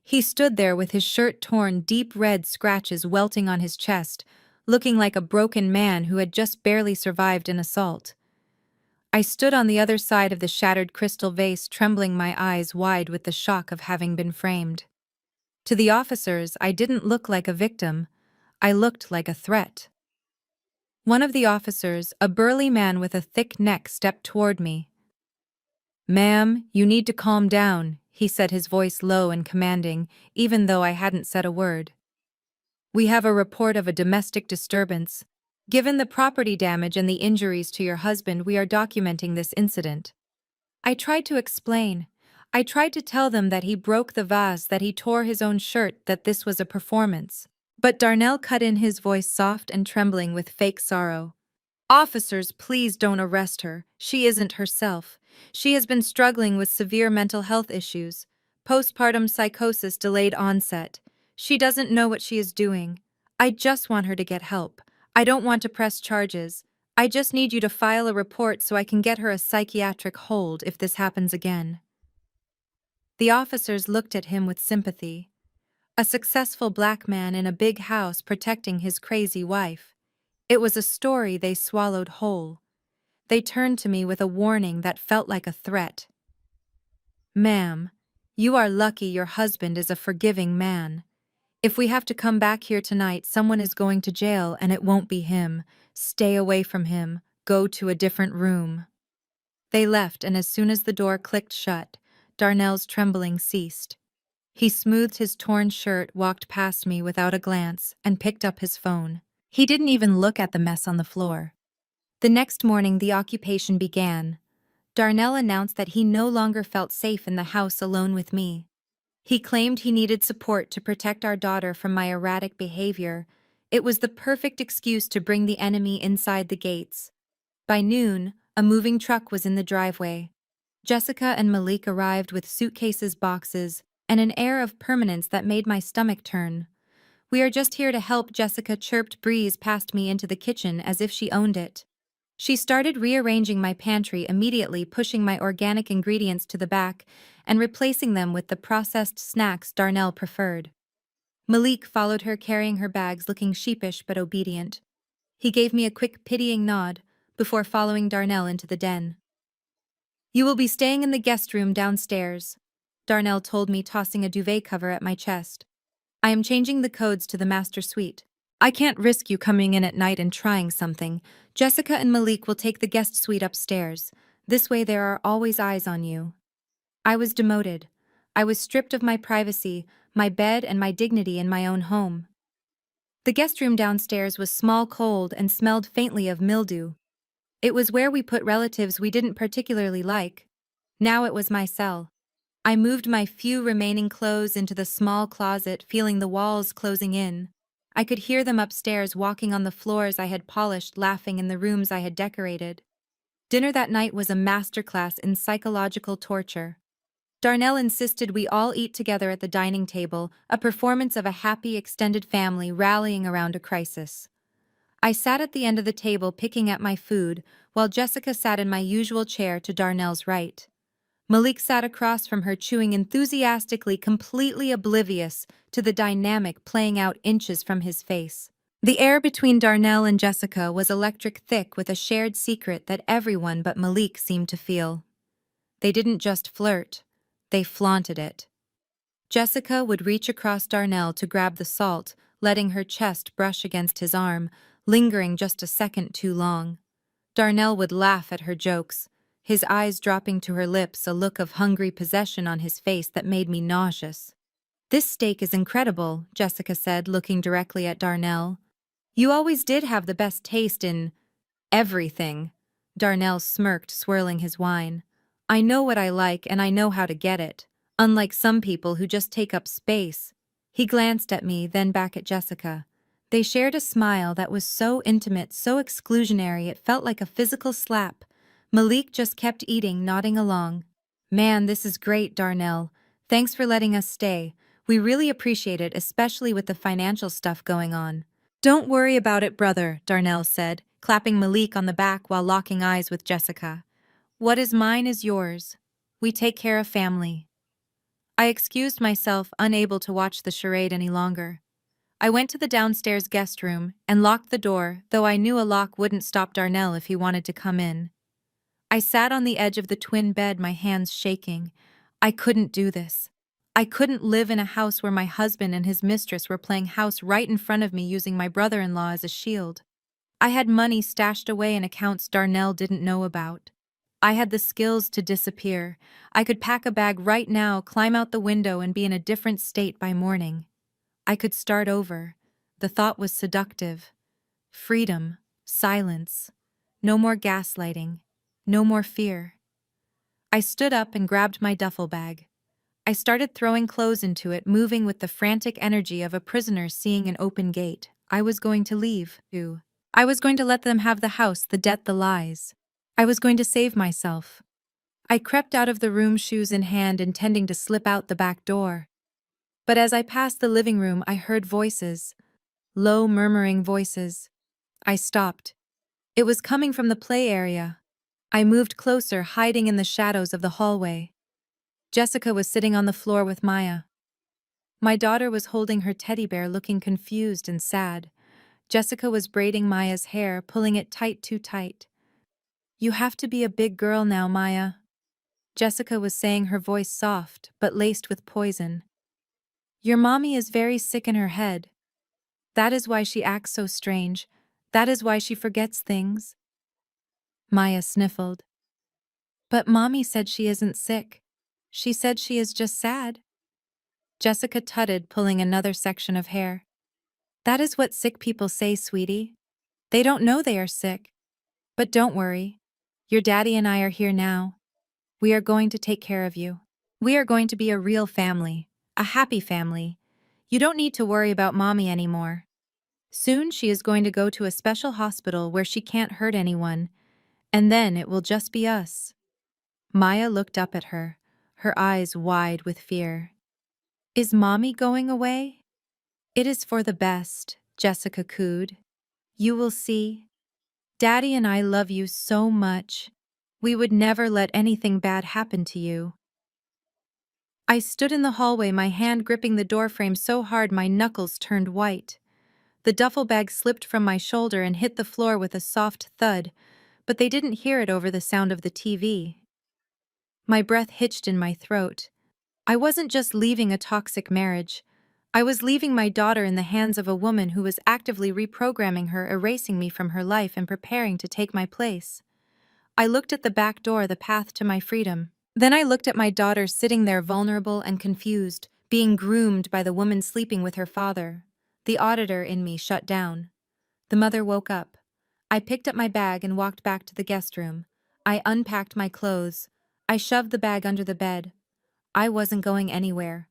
He stood there with his shirt torn, deep red scratches welting on his chest, looking like a broken man who had just barely survived an assault. I stood on the other side of the shattered crystal vase, trembling, my eyes wide with the shock of having been framed. To the officers, I didn't look like a victim. I looked like a threat. One of the officers, a burly man with a thick neck, stepped toward me. "Ma'am, you need to calm down," he said, his voice low and commanding, even though I hadn't said a word. "We have a report of a domestic disturbance. Given the property damage and the injuries to your husband, we are documenting this incident." I tried to explain. I tried to tell them that he broke the vase, that he tore his own shirt, that this was a performance. But Darnell cut in, his voice soft and trembling with fake sorrow. "Officers, please don't arrest her. She isn't herself. She has been struggling with severe mental health issues. Postpartum psychosis, delayed onset. She doesn't know what she is doing. I just want her to get help. I don't want to press charges. I just need you to file a report so I can get her a psychiatric hold if this happens again." The officers looked at him with sympathy. A successful black man in a big house protecting his crazy wife. It was a story they swallowed whole. They turned to me with a warning that felt like a threat. "Ma'am, you are lucky your husband is a forgiving man. If we have to come back here tonight, someone is going to jail and it won't be him. Stay away from him. Go to a different room." They left, and as soon as the door clicked shut, Darnell's trembling ceased. He smoothed his torn shirt, walked past me without a glance, and picked up his phone. He didn't even look at the mess on the floor. The next morning, the occupation began. Darnell announced that he no longer felt safe in the house alone with me. He claimed he needed support to protect our daughter from my erratic behavior. It was the perfect excuse to bring the enemy inside the gates. By noon, a moving truck was in the driveway. Jessica and Malik arrived with suitcases, boxes, and an air of permanence that made my stomach turn. "We are just here to help," Jessica chirped, breeze past me into the kitchen as if she owned it. She started rearranging my pantry immediately, pushing my organic ingredients to the back and replacing them with the processed snacks Darnell preferred. Malik followed her, carrying her bags, looking sheepish but obedient. He gave me a quick, pitying nod before following Darnell into the den. "You will be staying in the guest room downstairs," Darnell told me, tossing a duvet cover at my chest. "I am changing the codes to the master suite. I can't risk you coming in at night and trying something. Jessica and Malik will take the guest suite upstairs. This way there are always eyes on you." I was demoted. I was stripped of my privacy, my bed, and my dignity in my own home. The guest room downstairs was small, cold, and smelled faintly of mildew. It was where we put relatives we didn't particularly like. Now it was my cell. I moved my few remaining clothes into the small closet, feeling the walls closing in. I could hear them upstairs walking on the floors I had polished, laughing in the rooms I had decorated. Dinner that night was a masterclass in psychological torture. Darnell insisted we all eat together at the dining table, a performance of a happy extended family rallying around a crisis. I sat at the end of the table picking at my food, while Jessica sat in my usual chair to Darnell's right. Malik sat across from her chewing enthusiastically, completely oblivious to the dynamic playing out inches from his face. The air between Darnell and Jessica was electric thick with a shared secret that everyone but Malik seemed to feel. They didn't just flirt, they flaunted it. Jessica would reach across Darnell to grab the salt, letting her chest brush against his arm, lingering just a second too long. Darnell would laugh at her jokes, his eyes dropping to her lips, a look of hungry possession on his face that made me nauseous. "This steak is incredible," Jessica said, looking directly at Darnell. "You always did have the best taste in everything." Darnell smirked, swirling his wine. "I know what I like and I know how to get it, unlike some people who just take up space." He glanced at me, then back at Jessica. They shared a smile that was so intimate, so exclusionary, it felt like a physical slap. Malik just kept eating, nodding along. "Man, this is great, Darnell. Thanks for letting us stay. We really appreciate it, especially with the financial stuff going on." "Don't worry about it, brother," Darnell said, clapping Malik on the back while locking eyes with Jessica. "What is mine is yours. We take care of family." I excused myself, unable to watch the charade any longer. I went to the downstairs guest room and locked the door, though I knew a lock wouldn't stop Darnell if he wanted to come in. I sat on the edge of the twin bed, my hands shaking. I couldn't do this. I couldn't live in a house where my husband and his mistress were playing house right in front of me, using my brother-in-law as a shield. I had money stashed away in accounts Darnell didn't know about. I had the skills to disappear. I could pack a bag right now, climb out the window, and be in a different state by morning. I could start over. The thought was seductive. Freedom, silence, no more gaslighting, no more fear. I stood up and grabbed my duffel bag. I started throwing clothes into it, moving with the frantic energy of a prisoner seeing an open gate. I was going to leave, too. I was going to let them have the house, the debt, the lies. I was going to save myself. I crept out of the room, shoes in hand, intending to slip out the back door. But as I passed the living room, I heard voices. Low, murmuring voices. I stopped. It was coming from the play area. I moved closer, hiding in the shadows of the hallway. Jessica was sitting on the floor with Maya. My daughter was holding her teddy bear, looking confused and sad. Jessica was braiding Maya's hair, pulling it tight, too tight. "You have to be a big girl now, Maya," Jessica was saying, her voice soft but laced with poison. "Your mommy is very sick in her head. That is why she acts so strange. That is why she forgets things." Maya sniffled. "But mommy said she isn't sick. She said she is just sad." Jessica tutted, pulling another section of hair. "That is what sick people say, sweetie. They don't know they are sick. But don't worry. Your daddy and I are here now. We are going to take care of you. We are going to be a real family, a happy family. You don't need to worry about mommy anymore. Soon she is going to go to a special hospital where she can't hurt anyone, and then it will just be us." Maya looked up at her, her eyes wide with fear. "Is mommy going away?" "It is for the best," Jessica cooed. "You will see. Daddy and I love you so much. We would never let anything bad happen to you." I stood in the hallway, my hand gripping the doorframe so hard my knuckles turned white. The duffel bag slipped from my shoulder and hit the floor with a soft thud, but they didn't hear it over the sound of the TV. My breath hitched in my throat. I wasn't just leaving a toxic marriage. I was leaving my daughter in the hands of a woman who was actively reprogramming her, erasing me from her life and preparing to take my place. I looked at the back door, the path to my freedom. Then I looked at my daughter sitting there, vulnerable and confused, being groomed by the woman sleeping with her father. The auditor in me shut down. The mother woke up. I picked up my bag and walked back to the guest room. I unpacked my clothes. I shoved the bag under the bed. I wasn't going anywhere.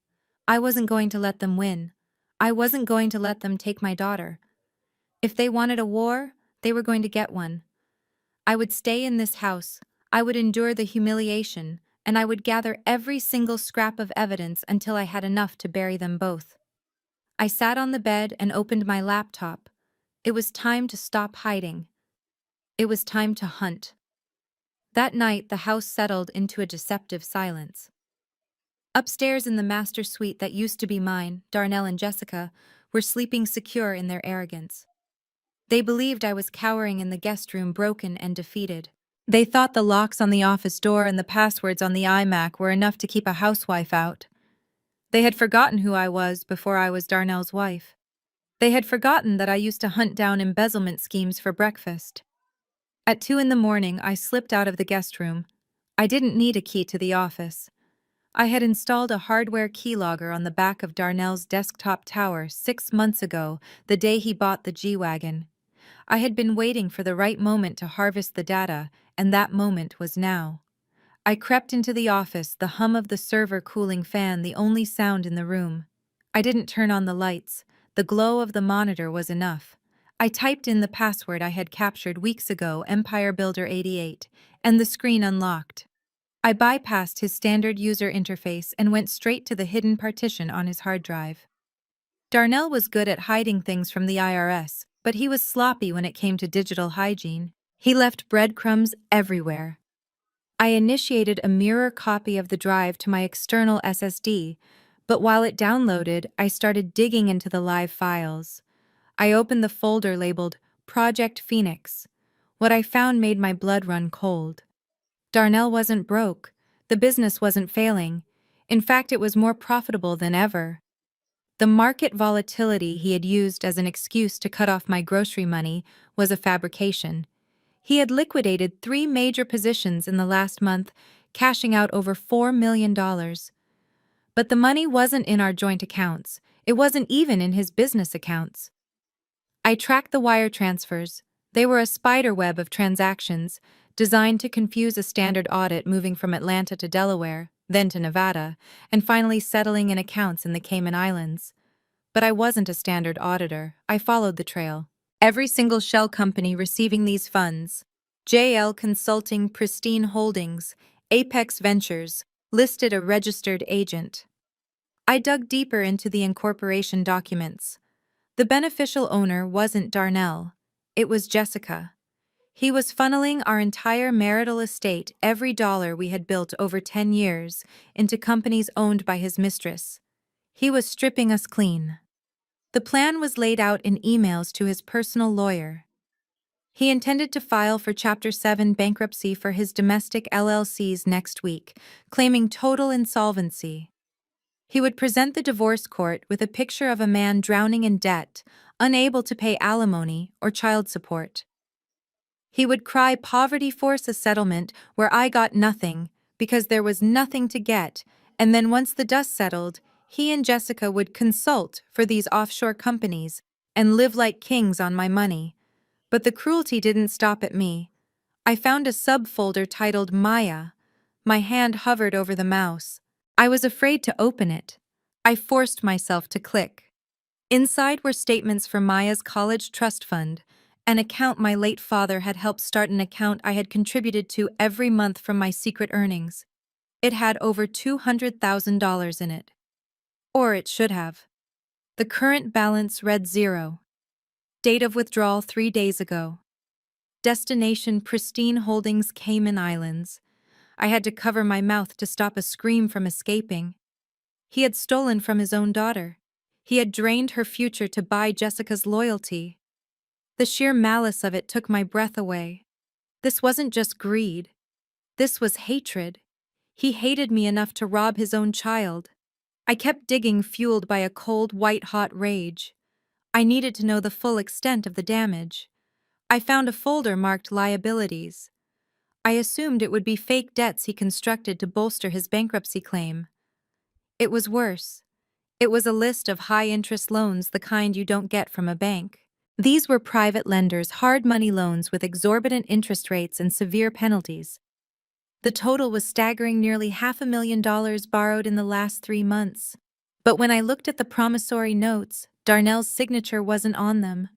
I wasn't going to let them win. I wasn't going to let them take my daughter. If they wanted a war, they were going to get one. I would stay in this house. I would endure the humiliation, and I would gather every single scrap of evidence until I had enough to bury them both. I sat on the bed and opened my laptop. It was time to stop hiding. It was time to hunt. That night, the house settled into a deceptive silence. Upstairs in the master suite that used to be mine, Darnell and Jessica were sleeping secure in their arrogance. They believed I was cowering in the guest room, broken and defeated. They thought the locks on the office door and the passwords on the iMac were enough to keep a housewife out. They had forgotten who I was before I was Darnell's wife. They had forgotten that I used to hunt down embezzlement schemes for breakfast. At 2 in the morning, I slipped out of the guest room. I didn't need a key to the office. I had installed a hardware keylogger on the back of Darnell's desktop tower 6 months ago, the day he bought the G-Wagon. I had been waiting for the right moment to harvest the data, and that moment was now. I crept into the office, the hum of the server cooling fan the only sound in the room. I didn't turn on the lights. The glow of the monitor was enough. I typed in the password I had captured weeks ago, Empire Builder 88, and the screen unlocked. I bypassed his standard user interface and went straight to the hidden partition on his hard drive. Darnell was good at hiding things from the IRS, but he was sloppy when it came to digital hygiene. He left breadcrumbs everywhere. I initiated a mirror copy of the drive to my external SSD, but while it downloaded, I started digging into the live files. I opened the folder labeled Project Phoenix. What I found made my blood run cold. Darnell wasn't broke. The business wasn't failing. In fact, it was more profitable than ever. The market volatility he had used as an excuse to cut off my grocery money was a fabrication. He had liquidated 3 major positions in the last month, cashing out over $4 million. But the money wasn't in our joint accounts. It wasn't even in his business accounts. I tracked the wire transfers. They were a spider web of transactions, designed to confuse a standard audit, moving from Atlanta to Delaware, then to Nevada, and finally settling in accounts in the Cayman Islands. But I wasn't a standard auditor. I followed the trail. Every single shell company receiving these funds, JL Consulting, Pristine Holdings, Apex Ventures, listed a registered agent. I dug deeper into the incorporation documents. The beneficial owner wasn't Darnell. It was Jessica. He was funneling our entire marital estate, every dollar we had built over 10 years, into companies owned by his mistress. He was stripping us clean. The plan was laid out in emails to his personal lawyer. He intended to file for Chapter 7 bankruptcy for his domestic LLCs next week, claiming total insolvency. He would present the divorce court with a picture of a man drowning in debt, unable to pay alimony or child support. He would cry poverty force a settlement where I got nothing because there was nothing to get, and then once the dust settled, he and Jessica would consult for these offshore companies and live like kings on my money. But the cruelty didn't stop at me. I found a subfolder titled Maya. My hand hovered over the mouse. I was afraid to open it. I forced myself to click. Inside were statements for Maya's college trust fund, an account my late father had helped start, an account I had contributed to every month from my secret earnings. It had over $200,000 in it. Or it should have. The current balance read 0. Date of withdrawal 3 days ago. Destination Pristine Holdings, Cayman Islands. I had to cover my mouth to stop a scream from escaping. He had stolen from his own daughter. He had drained her future to buy Jessica's loyalty. The sheer malice of it took my breath away. This wasn't just greed. This was hatred. He hated me enough to rob his own child. I kept digging, fueled by a cold, white-hot rage. I needed to know the full extent of the damage. I found a folder marked liabilities. I assumed it would be fake debts he constructed to bolster his bankruptcy claim. It was worse. It was a list of high-interest loans, the kind you don't get from a bank. These were private lenders' hard money loans with exorbitant interest rates and severe penalties. The total was staggering, nearly $500,000 borrowed in the last 3 months. But when I looked at the promissory notes, Darnell's signature wasn't on them.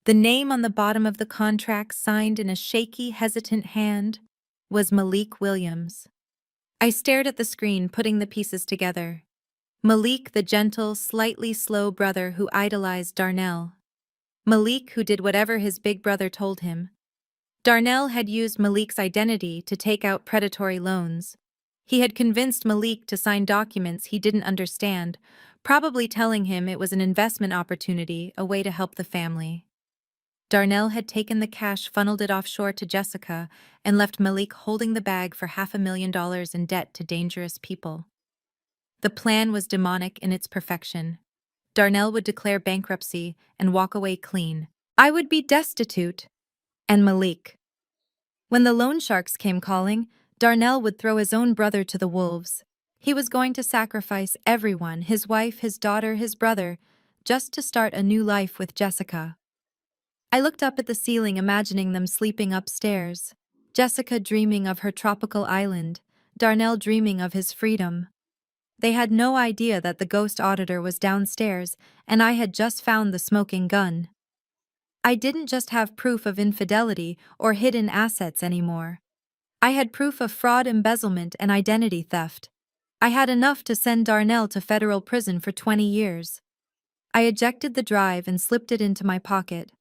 The name on the bottom of the contract, signed in a shaky, hesitant hand, was Malik Williams. I stared at the screen, putting the pieces together. Malik, the gentle, slightly slow brother who idolized Darnell. Malik, who did whatever his big brother told him. Darnell had used Malik's identity to take out predatory loans. He had convinced Malik to sign documents he didn't understand, probably telling him it was an investment opportunity, a way to help the family. Darnell had taken the cash, funneled it offshore to Jessica, and left Malik holding the bag for $500,000 in debt to dangerous people. The plan was demonic in its perfection. Darnell would declare bankruptcy and walk away clean. I would be destitute. And Malik. When the loan sharks came calling, Darnell would throw his own brother to the wolves. He was going to sacrifice everyone, his wife, his daughter, his brother, just to start a new life with Jessica. I looked up at the ceiling, imagining them sleeping upstairs. Jessica dreaming of her tropical island, Darnell dreaming of his freedom. They had no idea that the ghost auditor was downstairs, and I had just found the smoking gun. I didn't just have proof of infidelity or hidden assets anymore. I had proof of fraud, embezzlement, and identity theft. I had enough to send Darnell to federal prison for 20 years. I ejected the drive and slipped it into my pocket.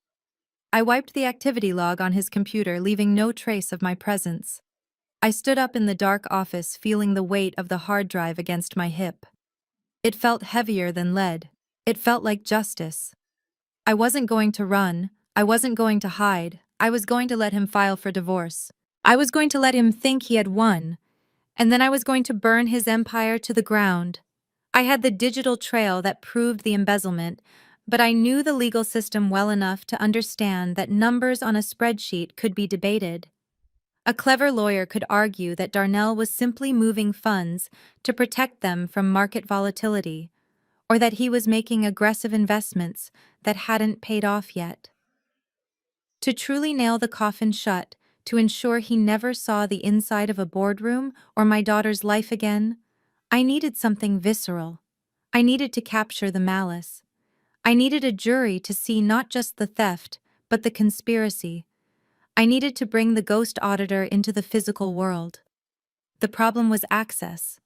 I wiped the activity log on his computer, leaving no trace of my presence. I stood up in the dark office, feeling the weight of the hard drive against my hip. It felt heavier than lead. It felt like justice. I wasn't going to run. I wasn't going to hide. I was going to let him file for divorce. I was going to let him think he had won. And then I was going to burn his empire to the ground. I had the digital trail that proved the embezzlement, but I knew the legal system well enough to understand that numbers on a spreadsheet could be debated. A clever lawyer could argue that Darnell was simply moving funds to protect them from market volatility, or that he was making aggressive investments that hadn't paid off yet. To truly nail the coffin shut, to ensure he never saw the inside of a boardroom or my daughter's life again, I needed something visceral. I needed to capture the malice. I needed a jury to see not just the theft, but the conspiracy. I needed to bring the ghost auditor into the physical world. The problem was access.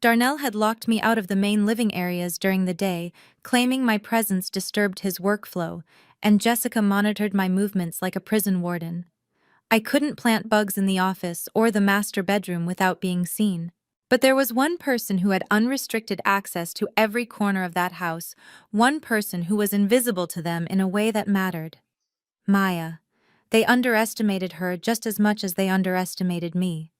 Darnell had locked me out of the main living areas during the day, claiming my presence disturbed his workflow, and Jessica monitored my movements like a prison warden. I couldn't plant bugs in the office or the master bedroom without being seen. But there was one person who had unrestricted access to every corner of that house, one person who was invisible to them in a way that mattered. Maya. They underestimated her just as much as they underestimated me.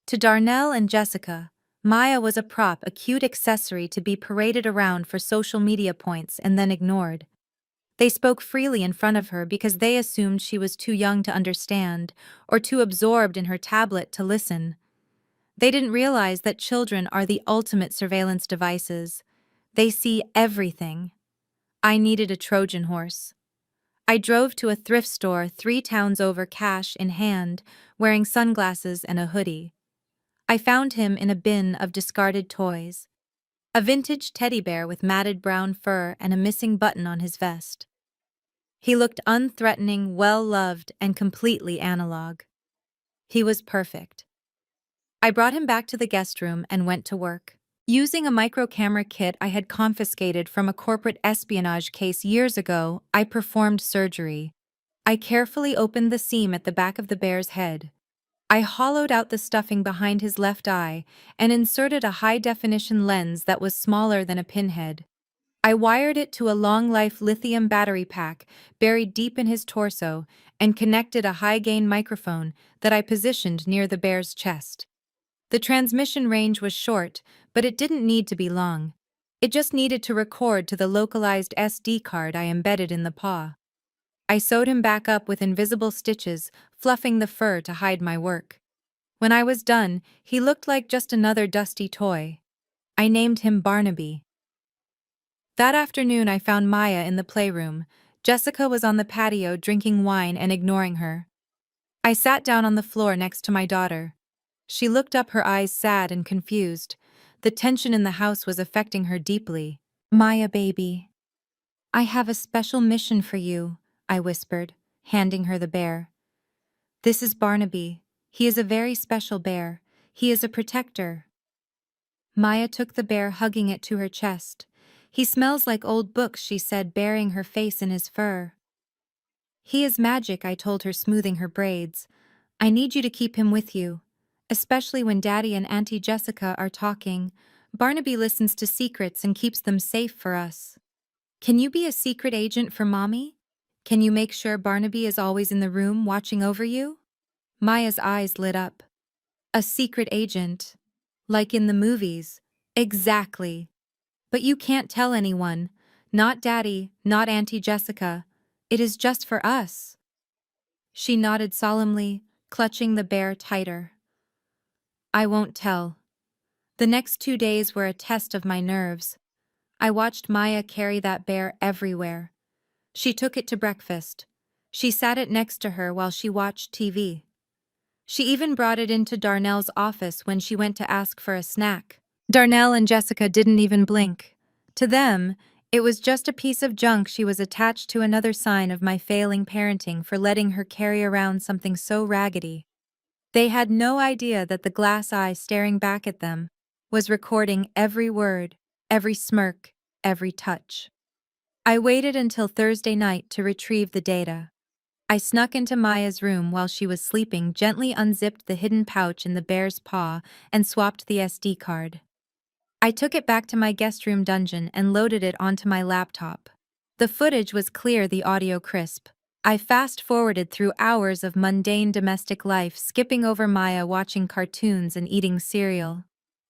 To Darnell and Jessica, Maya was a prop, a cute accessory to be paraded around for social media points and then ignored. They spoke freely in front of her because they assumed she was too young to understand or too absorbed in her tablet to listen. They didn't realize that children are the ultimate surveillance devices. They see everything. I needed a Trojan horse. I drove to a thrift store 3 towns over, cash in hand, wearing sunglasses and a hoodie. I found him in a bin of discarded toys. A vintage teddy bear with matted brown fur and a missing button on his vest. He looked unthreatening, well-loved, and completely analog. He was perfect. I brought him back to the guest room and went to work. Using a micro-camera kit I had confiscated from a corporate espionage case years ago, I performed surgery. I carefully opened the seam at the back of the bear's head. I hollowed out the stuffing behind his left eye and inserted a high-definition lens that was smaller than a pinhead. I wired it to a long-life lithium battery pack buried deep in his torso and connected a high-gain microphone that I positioned near the bear's chest. The transmission range was short, but it didn't need to be long. It just needed to record to the localized SD card I embedded in the paw. I sewed him back up with invisible stitches, fluffing the fur to hide my work. When I was done, he looked like just another dusty toy. I named him Barnaby. That afternoon I found Maya in the playroom, Jessica was on the patio drinking wine and ignoring her. I sat down on the floor next to my daughter. She looked up, her eyes sad and confused. The tension in the house was affecting her deeply. Maya, baby. I have a special mission for you, I whispered, handing her the bear. This is Barnaby. He is a very special bear. He is a protector. Maya took the bear, hugging it to her chest. He smells like old books, she said, burying her face in his fur. He is magic, I told her, smoothing her braids. I need you to keep him with you, especially when Daddy and Auntie Jessica are talking. Barnaby listens to secrets and keeps them safe for us. Can you be a secret agent for Mommy? Can you make sure Barnaby is always in the room watching over you? Maya's eyes lit up. A secret agent. Like in the movies. Exactly. But you can't tell anyone. Not Daddy, not Auntie Jessica. It is just for us. She nodded solemnly, clutching the bear tighter. I won't tell. The next 2 days were a test of my nerves. I watched Maya carry that bear everywhere. She took it to breakfast. She sat it next to her while she watched TV. She even brought it into Darnell's office when she went to ask for a snack. Darnell and Jessica didn't even blink. To them, it was just a piece of junk. She was attached to another sign of my failing parenting for letting her carry around something so raggedy. They had no idea that the glass eye staring back at them was recording every word, every smirk, every touch. I waited until Thursday night to retrieve the data. I snuck into Maya's room while she was sleeping, gently unzipped the hidden pouch in the bear's paw, and swapped the SD card. I took it back to my guest room dungeon and loaded it onto my laptop. The footage was clear, the audio crisp. I fast-forwarded through hours of mundane domestic life, skipping over Maya watching cartoons and eating cereal.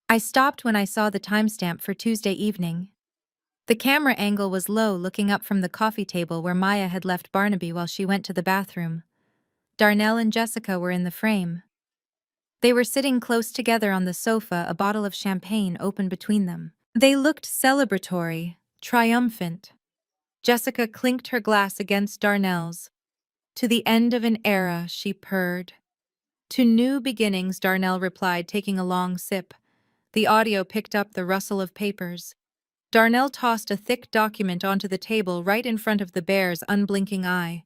I stopped when I saw the timestamp for Tuesday evening. The camera angle was low, looking up from the coffee table where Maya had left Barnaby while she went to the bathroom. Darnell and Jessica were in the frame. They were sitting close together on the sofa, a bottle of champagne open between them. They looked celebratory, triumphant. Jessica clinked her glass against Darnell's. To the end of an era, she purred. To new beginnings, Darnell replied, taking a long sip. The audio picked up the rustle of papers. Darnell tossed a thick document onto the table right in front of the bear's unblinking eye.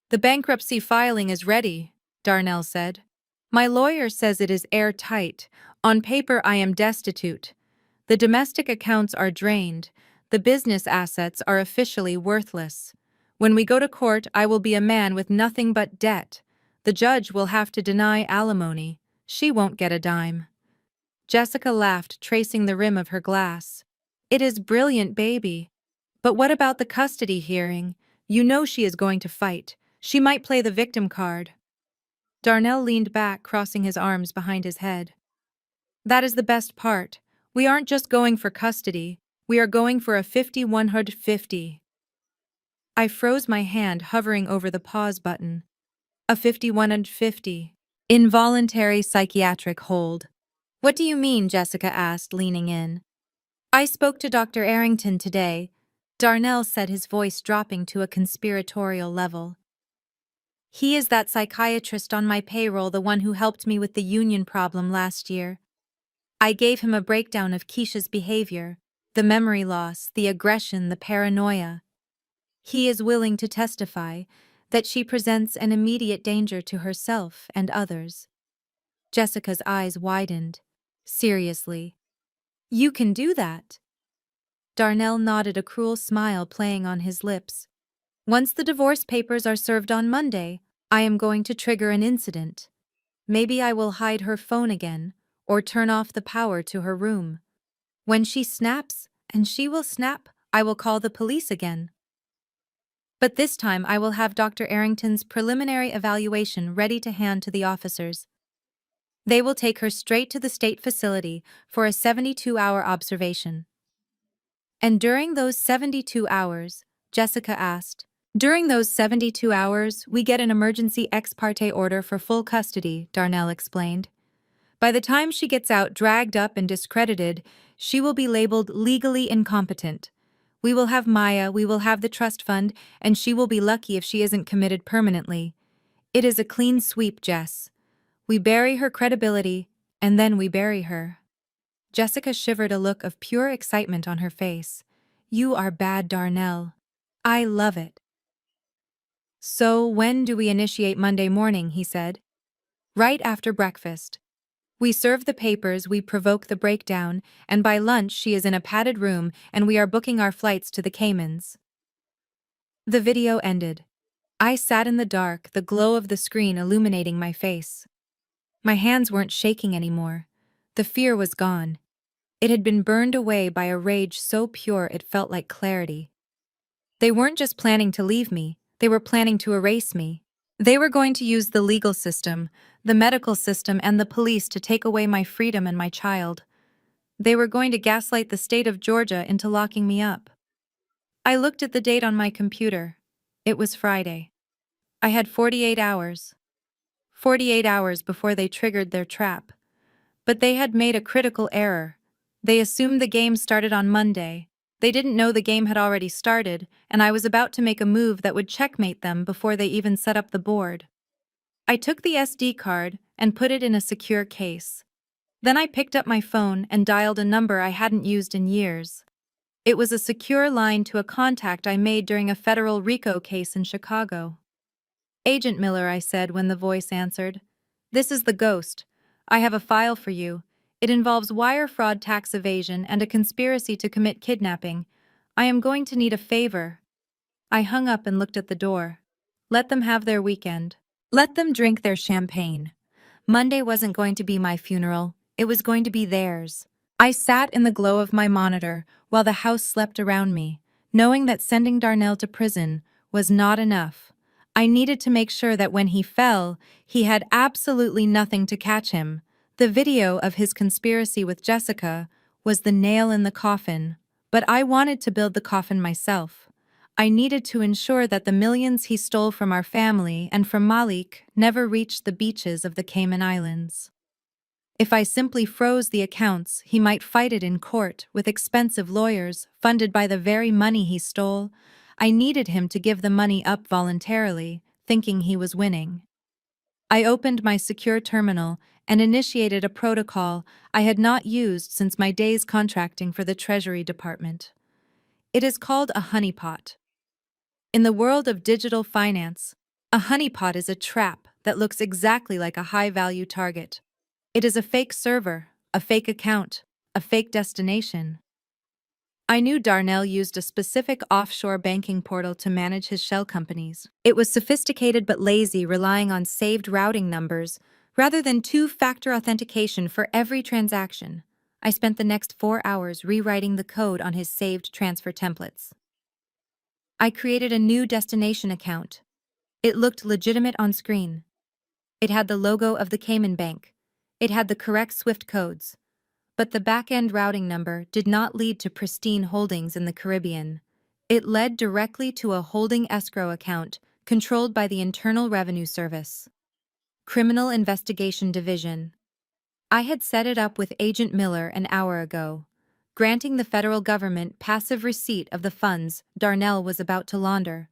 The bankruptcy filing is ready, Darnell said. My lawyer says it is airtight. On paper, I am destitute. The domestic accounts are drained. The business assets are officially worthless. When we go to court, I will be a man with nothing but debt. The judge will have to deny alimony. She won't get a dime. Jessica laughed, tracing the rim of her glass. It is brilliant, baby. But what about the custody hearing? You know she is going to fight. She might play the victim card. Darnell leaned back, crossing his arms behind his head. That is the best part. We aren't just going for custody. We are going for a 50-150. I froze, my hand hovering over the pause button. A 50-150. Involuntary psychiatric hold. What do you mean? Jessica asked, leaning in. I spoke to Dr. Arrington today. Darnell said, his voice dropping to a conspiratorial level. He is that psychiatrist on my payroll, the one who helped me with the union problem last year. I gave him a breakdown of Keisha's behavior, the memory loss, the aggression, the paranoia. He is willing to testify that she presents an immediate danger to herself and others. Jessica's eyes widened. Seriously. You can do that? Darnell nodded, a cruel smile playing on his lips. Once the divorce papers are served on Monday, I am going to trigger an incident. Maybe I will hide her phone again, or turn off the power to her room. When she snaps, and she will snap, I will call the police again. But this time I will have Dr. Arrington's preliminary evaluation ready to hand to the officers. They will take her straight to the state facility for a 72-hour observation. And during those 72 hours, Jessica asked, during those 72 hours, we get an emergency ex parte order for full custody, Darnell explained. By the time she gets out, dragged up and discredited, she will be labeled legally incompetent. We will have Maya, we will have the trust fund, and she will be lucky if she isn't committed permanently. It is a clean sweep, Jess. We bury her credibility, and then we bury her. Jessica shivered, a look of pure excitement on her face. You are bad, Darnell. I love it. So when do we initiate? Monday morning, he said. Right after breakfast. We serve the papers, we provoke the breakdown, and by lunch she is in a padded room and we are booking our flights to the Caymans. The video ended. I sat in the dark, the glow of the screen illuminating my face. My hands weren't shaking anymore. The fear was gone. It had been burned away by a rage so pure it felt like clarity. They weren't just planning to leave me, they were planning to erase me. They were going to use the legal system, the medical system, and the police to take away my freedom and my child. They were going to gaslight the state of Georgia into locking me up. I looked at the date on my computer. It was Friday. I had 48 hours. 48 hours before they triggered their trap. But they had made a critical error. They assumed the game started on Monday. They didn't know the game had already started, and I was about to make a move that would checkmate them before they even set up the board. I took the SD card and put it in a secure case. Then I picked up my phone and dialed a number I hadn't used in years. It was a secure line to a contact I made during a federal RICO case in Chicago. Agent Miller, I said when the voice answered. This is the Ghost. I have a file for you. It involves wire fraud, tax evasion, and a conspiracy to commit kidnapping. I am going to need a favor. I hung up and looked at the door. Let them have their weekend. Let them drink their champagne. Monday wasn't going to be my funeral. It was going to be theirs. I sat in the glow of my monitor while the house slept around me, knowing that sending Darnell to prison was not enough. I needed to make sure that when he fell, he had absolutely nothing to catch him. The video of his conspiracy with Jessica was the nail in the coffin, but I wanted to build the coffin myself. I needed to ensure that the millions he stole from our family and from Malik never reached the beaches of the Cayman Islands. If I simply froze the accounts, he might fight it in court with expensive lawyers funded by the very money he stole. I needed him to give the money up voluntarily, thinking he was winning. I opened my secure terminal and initiated a protocol I had not used since my days contracting for the Treasury Department. It is called a honeypot. In the world of digital finance, a honeypot is a trap that looks exactly like a high-value target. It is a fake server, a fake account, a fake destination. I knew Darnell used a specific offshore banking portal to manage his shell companies. It was sophisticated but lazy, relying on saved routing numbers rather than two-factor authentication for every transaction. I spent the next 4 hours rewriting the code on his saved transfer templates. I created a new destination account. It looked legitimate on screen. It had the logo of the Cayman Bank. It had the correct SWIFT codes. But the back-end routing number did not lead to pristine holdings in the Caribbean. It led directly to a holding escrow account controlled by the Internal Revenue Service. Criminal Investigation Division. I had set it up with Agent Miller an hour ago, granting the federal government passive receipt of the funds Darnell was about to launder.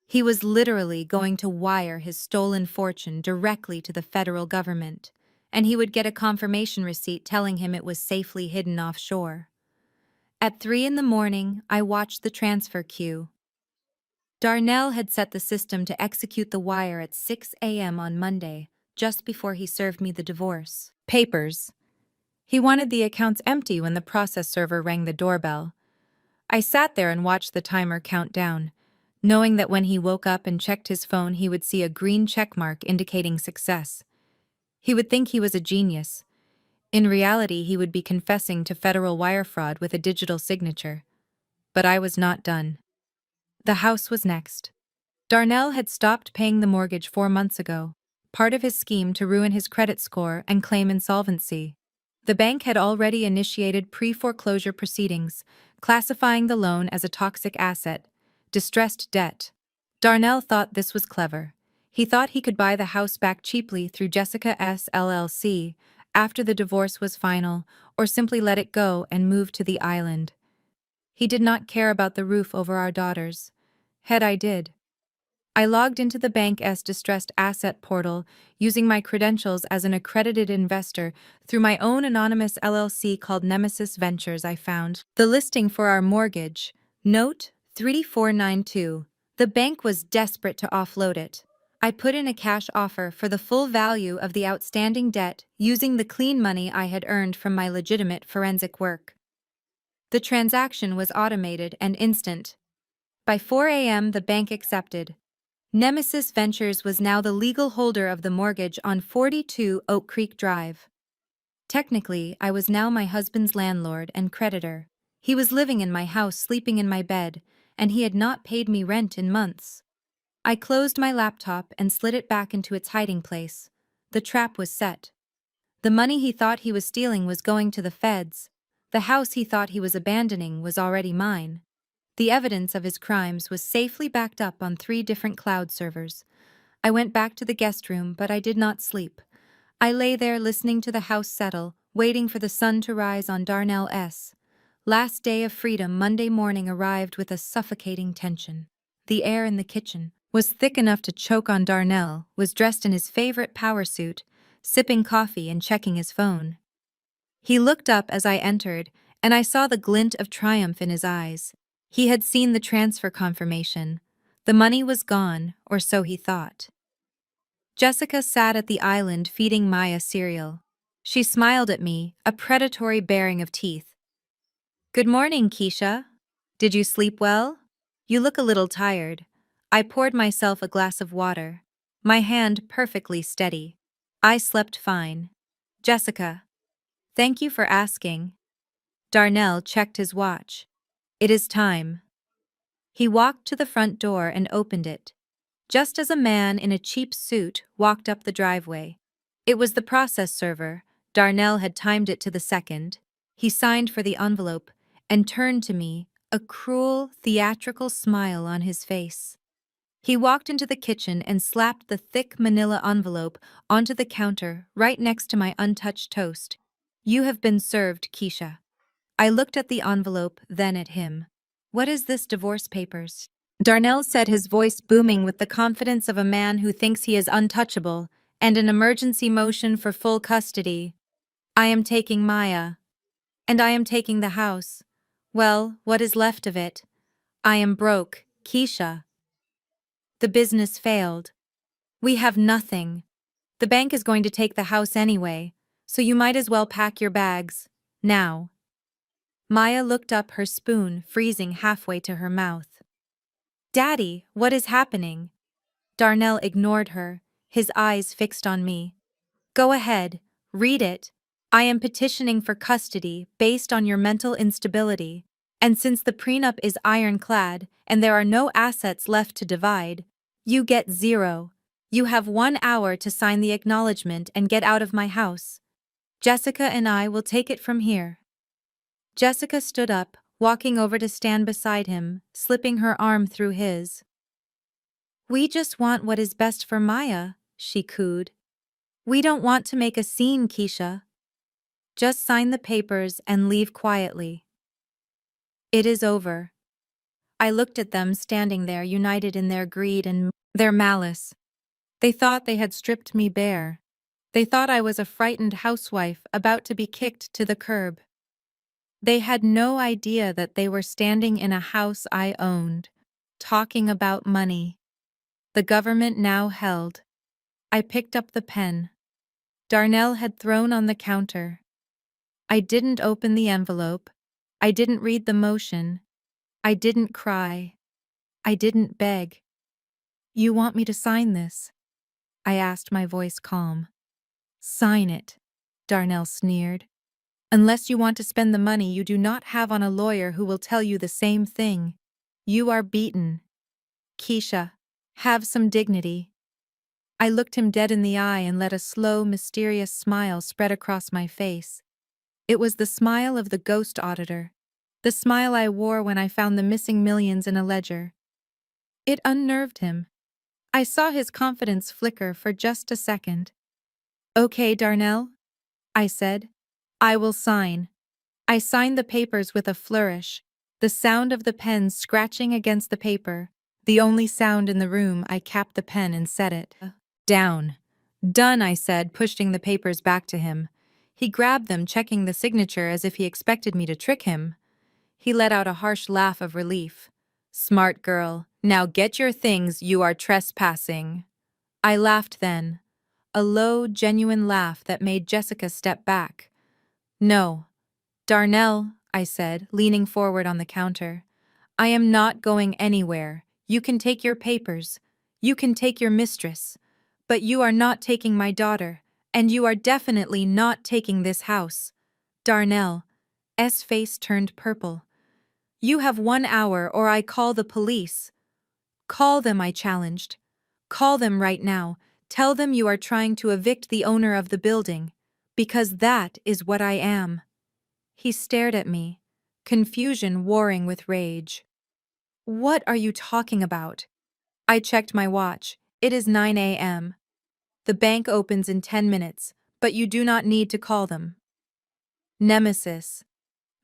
He was literally going to wire his stolen fortune directly to the federal government, and he would get a confirmation receipt telling him it was safely hidden offshore. At 3 in the morning, I watched the transfer queue. Darnell had set the system to execute the wire at 6 a.m. on Monday, just before he served me the divorce papers. He wanted the accounts empty when the process server rang the doorbell. I sat there and watched the timer count down, knowing that when he woke up and checked his phone he would see a green checkmark indicating success. He would think he was a genius. In reality, he would be confessing to federal wire fraud with a digital signature. But I was not done. The house was next. Darnell had stopped paying the mortgage 4 months ago, part of his scheme to ruin his credit score and claim insolvency. The bank had already initiated pre-foreclosure proceedings, classifying the loan as a toxic asset, distressed debt. Darnell thought this was clever. He thought he could buy the house back cheaply through Jessica S. LLC after the divorce was final, or simply let it go and move to the island. He did not care about the roof over our daughters' head. I did. I logged into the bank's distressed asset portal, using my credentials as an accredited investor through my own anonymous LLC called Nemesis Ventures. I found the listing for our mortgage, note 3492. The bank was desperate to offload it. I put in a cash offer for the full value of the outstanding debt using the clean money I had earned from my legitimate forensic work. The transaction was automated and instant. By 4 a.m., the bank accepted. Nemesis Ventures was now the legal holder of the mortgage on 42 Oak Creek Drive. Technically, I was now my husband's landlord and creditor. He was living in my house, sleeping in my bed, and he had not paid me rent in months. I closed my laptop and slid it back into its hiding place. The trap was set. The money he thought he was stealing was going to the feds. The house he thought he was abandoning was already mine. The evidence of his crimes was safely backed up on 3 different cloud servers. I went back to the guest room, but I did not sleep. I lay there listening to the house settle, waiting for the sun to rise on Darnell's last day of freedom. Monday morning arrived with a suffocating tension. The air in the kitchen was thick enough to choke on. Darnell was dressed in his favorite power suit, sipping coffee and checking his phone. He looked up as I entered, and I saw the glint of triumph in his eyes. He had seen the transfer confirmation. The money was gone, or so he thought. Jessica sat at the island feeding Maya cereal. She smiled at me, a predatory baring of teeth. "Good morning, Keisha. Did you sleep well? You look a little tired." I poured myself a glass of water, my hand perfectly steady. I slept fine. "Jessica, thank you for asking." Darnell checked his watch. "It is time." He walked to the front door and opened it, just as a man in a cheap suit walked up the driveway. It was the process server. Darnell had timed it to the second. He signed for the envelope and turned to me, a cruel, theatrical smile on his face. He walked into the kitchen and slapped the thick manila envelope onto the counter right next to my untouched toast. "You have been served, Keisha." I looked at the envelope, then at him. "What is this, divorce papers?" Darnell said, his voice booming with the confidence of a man who thinks he is untouchable, "and an emergency motion for full custody. I am taking Maya. And I am taking the house. Well, what is left of it. I am broke, Keisha. The business failed. We have nothing. The bank is going to take the house anyway, so you might as well pack your bags. Now." Maya looked up, her spoon freezing halfway to her mouth. "Daddy, what is happening?" Darnell ignored her, his eyes fixed on me. "Go ahead, read it. I am petitioning for custody based on your mental instability, and since the prenup is ironclad and there are no assets left to divide, you get 0. You have 1 hour to sign the acknowledgement and get out of my house. Jessica and I will take it from here." Jessica stood up, walking over to stand beside him, slipping her arm through his. "We just want what is best for Maya," she cooed. "We don't want to make a scene, Keisha. Just sign the papers and leave quietly." "It is over." I looked at them standing there, united in their greed and their malice. They thought they had stripped me bare. They thought I was a frightened housewife about to be kicked to the curb. They had no idea that they were standing in a house I owned, talking about money. The government now held. I picked up the pen. Darnell had thrown on the counter. I didn't open the envelope. I didn't read the motion. I didn't cry. I didn't beg. "You want me to sign this?" I asked, my voice calm. "Sign it," Darnell sneered. "Unless you want to spend the money you do not have on a lawyer who will tell you the same thing. You are beaten. Keisha, have some dignity." I looked him dead in the eye and let a slow, mysterious smile spread across my face. It was the smile of the ghost auditor, the smile I wore when I found the missing millions in a ledger. It unnerved him. I saw his confidence flicker for just a second. "Okay, Darnell," I said. "I will sign." I signed the papers with a flourish. The sound of the pen scratching against the paper. The only sound in the room. I capped the pen and set it down. Done, I said, pushing the papers back to him. He grabbed them, checking the signature as if he expected me to trick him. He let out a harsh laugh of relief. Smart girl. Now get your things, you are trespassing. I laughed then. A low, genuine laugh that made Jessica step back. No. Darnell, I said, leaning forward on the counter. I am not going anywhere. You can take your papers. You can take your mistress. But you are not taking my daughter, and you are definitely not taking this house. Darnell's face turned purple. You have 1 hour or I call the police. Call them, I challenged. Call them right now. Tell them you are trying to evict the owner of the building. Because that is what I am. He stared at me, confusion warring with rage. What are you talking about? I checked my watch. It is 9 a.m. The bank opens in 10 minutes, but you do not need to call them. Nemesis.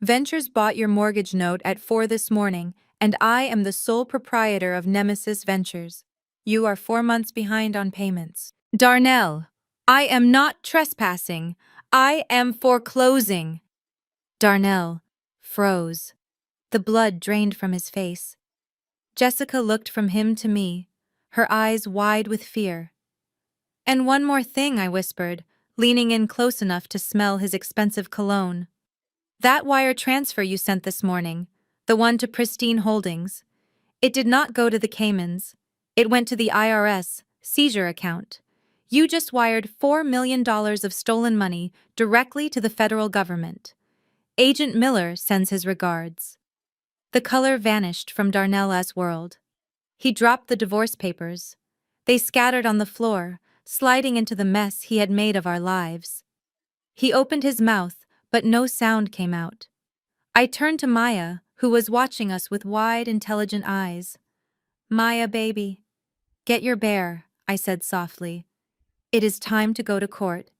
Ventures bought your mortgage note at 4 this morning, and I am the sole proprietor of Nemesis Ventures. You are 4 months behind on payments. Darnell, I am not trespassing. I am foreclosing. Darnell froze. The blood drained from his face. Jessica looked from him to me, her eyes wide with fear. And one more thing, I whispered, leaning in close enough to smell his expensive cologne. That wire transfer you sent this morning, the one to Pristine Holdings, it did not go to the Caymans. It went to the IRS seizure account. You just wired $4 million of stolen money directly to the federal government. Agent Miller sends his regards. The color vanished from Darnell's world. He dropped the divorce papers. They scattered on the floor, sliding into the mess he had made of our lives. He opened his mouth, but no sound came out. I turned to Maya, who was watching us with wide, intelligent eyes. Maya, baby. Get your bear, I said softly. It is time to go to court.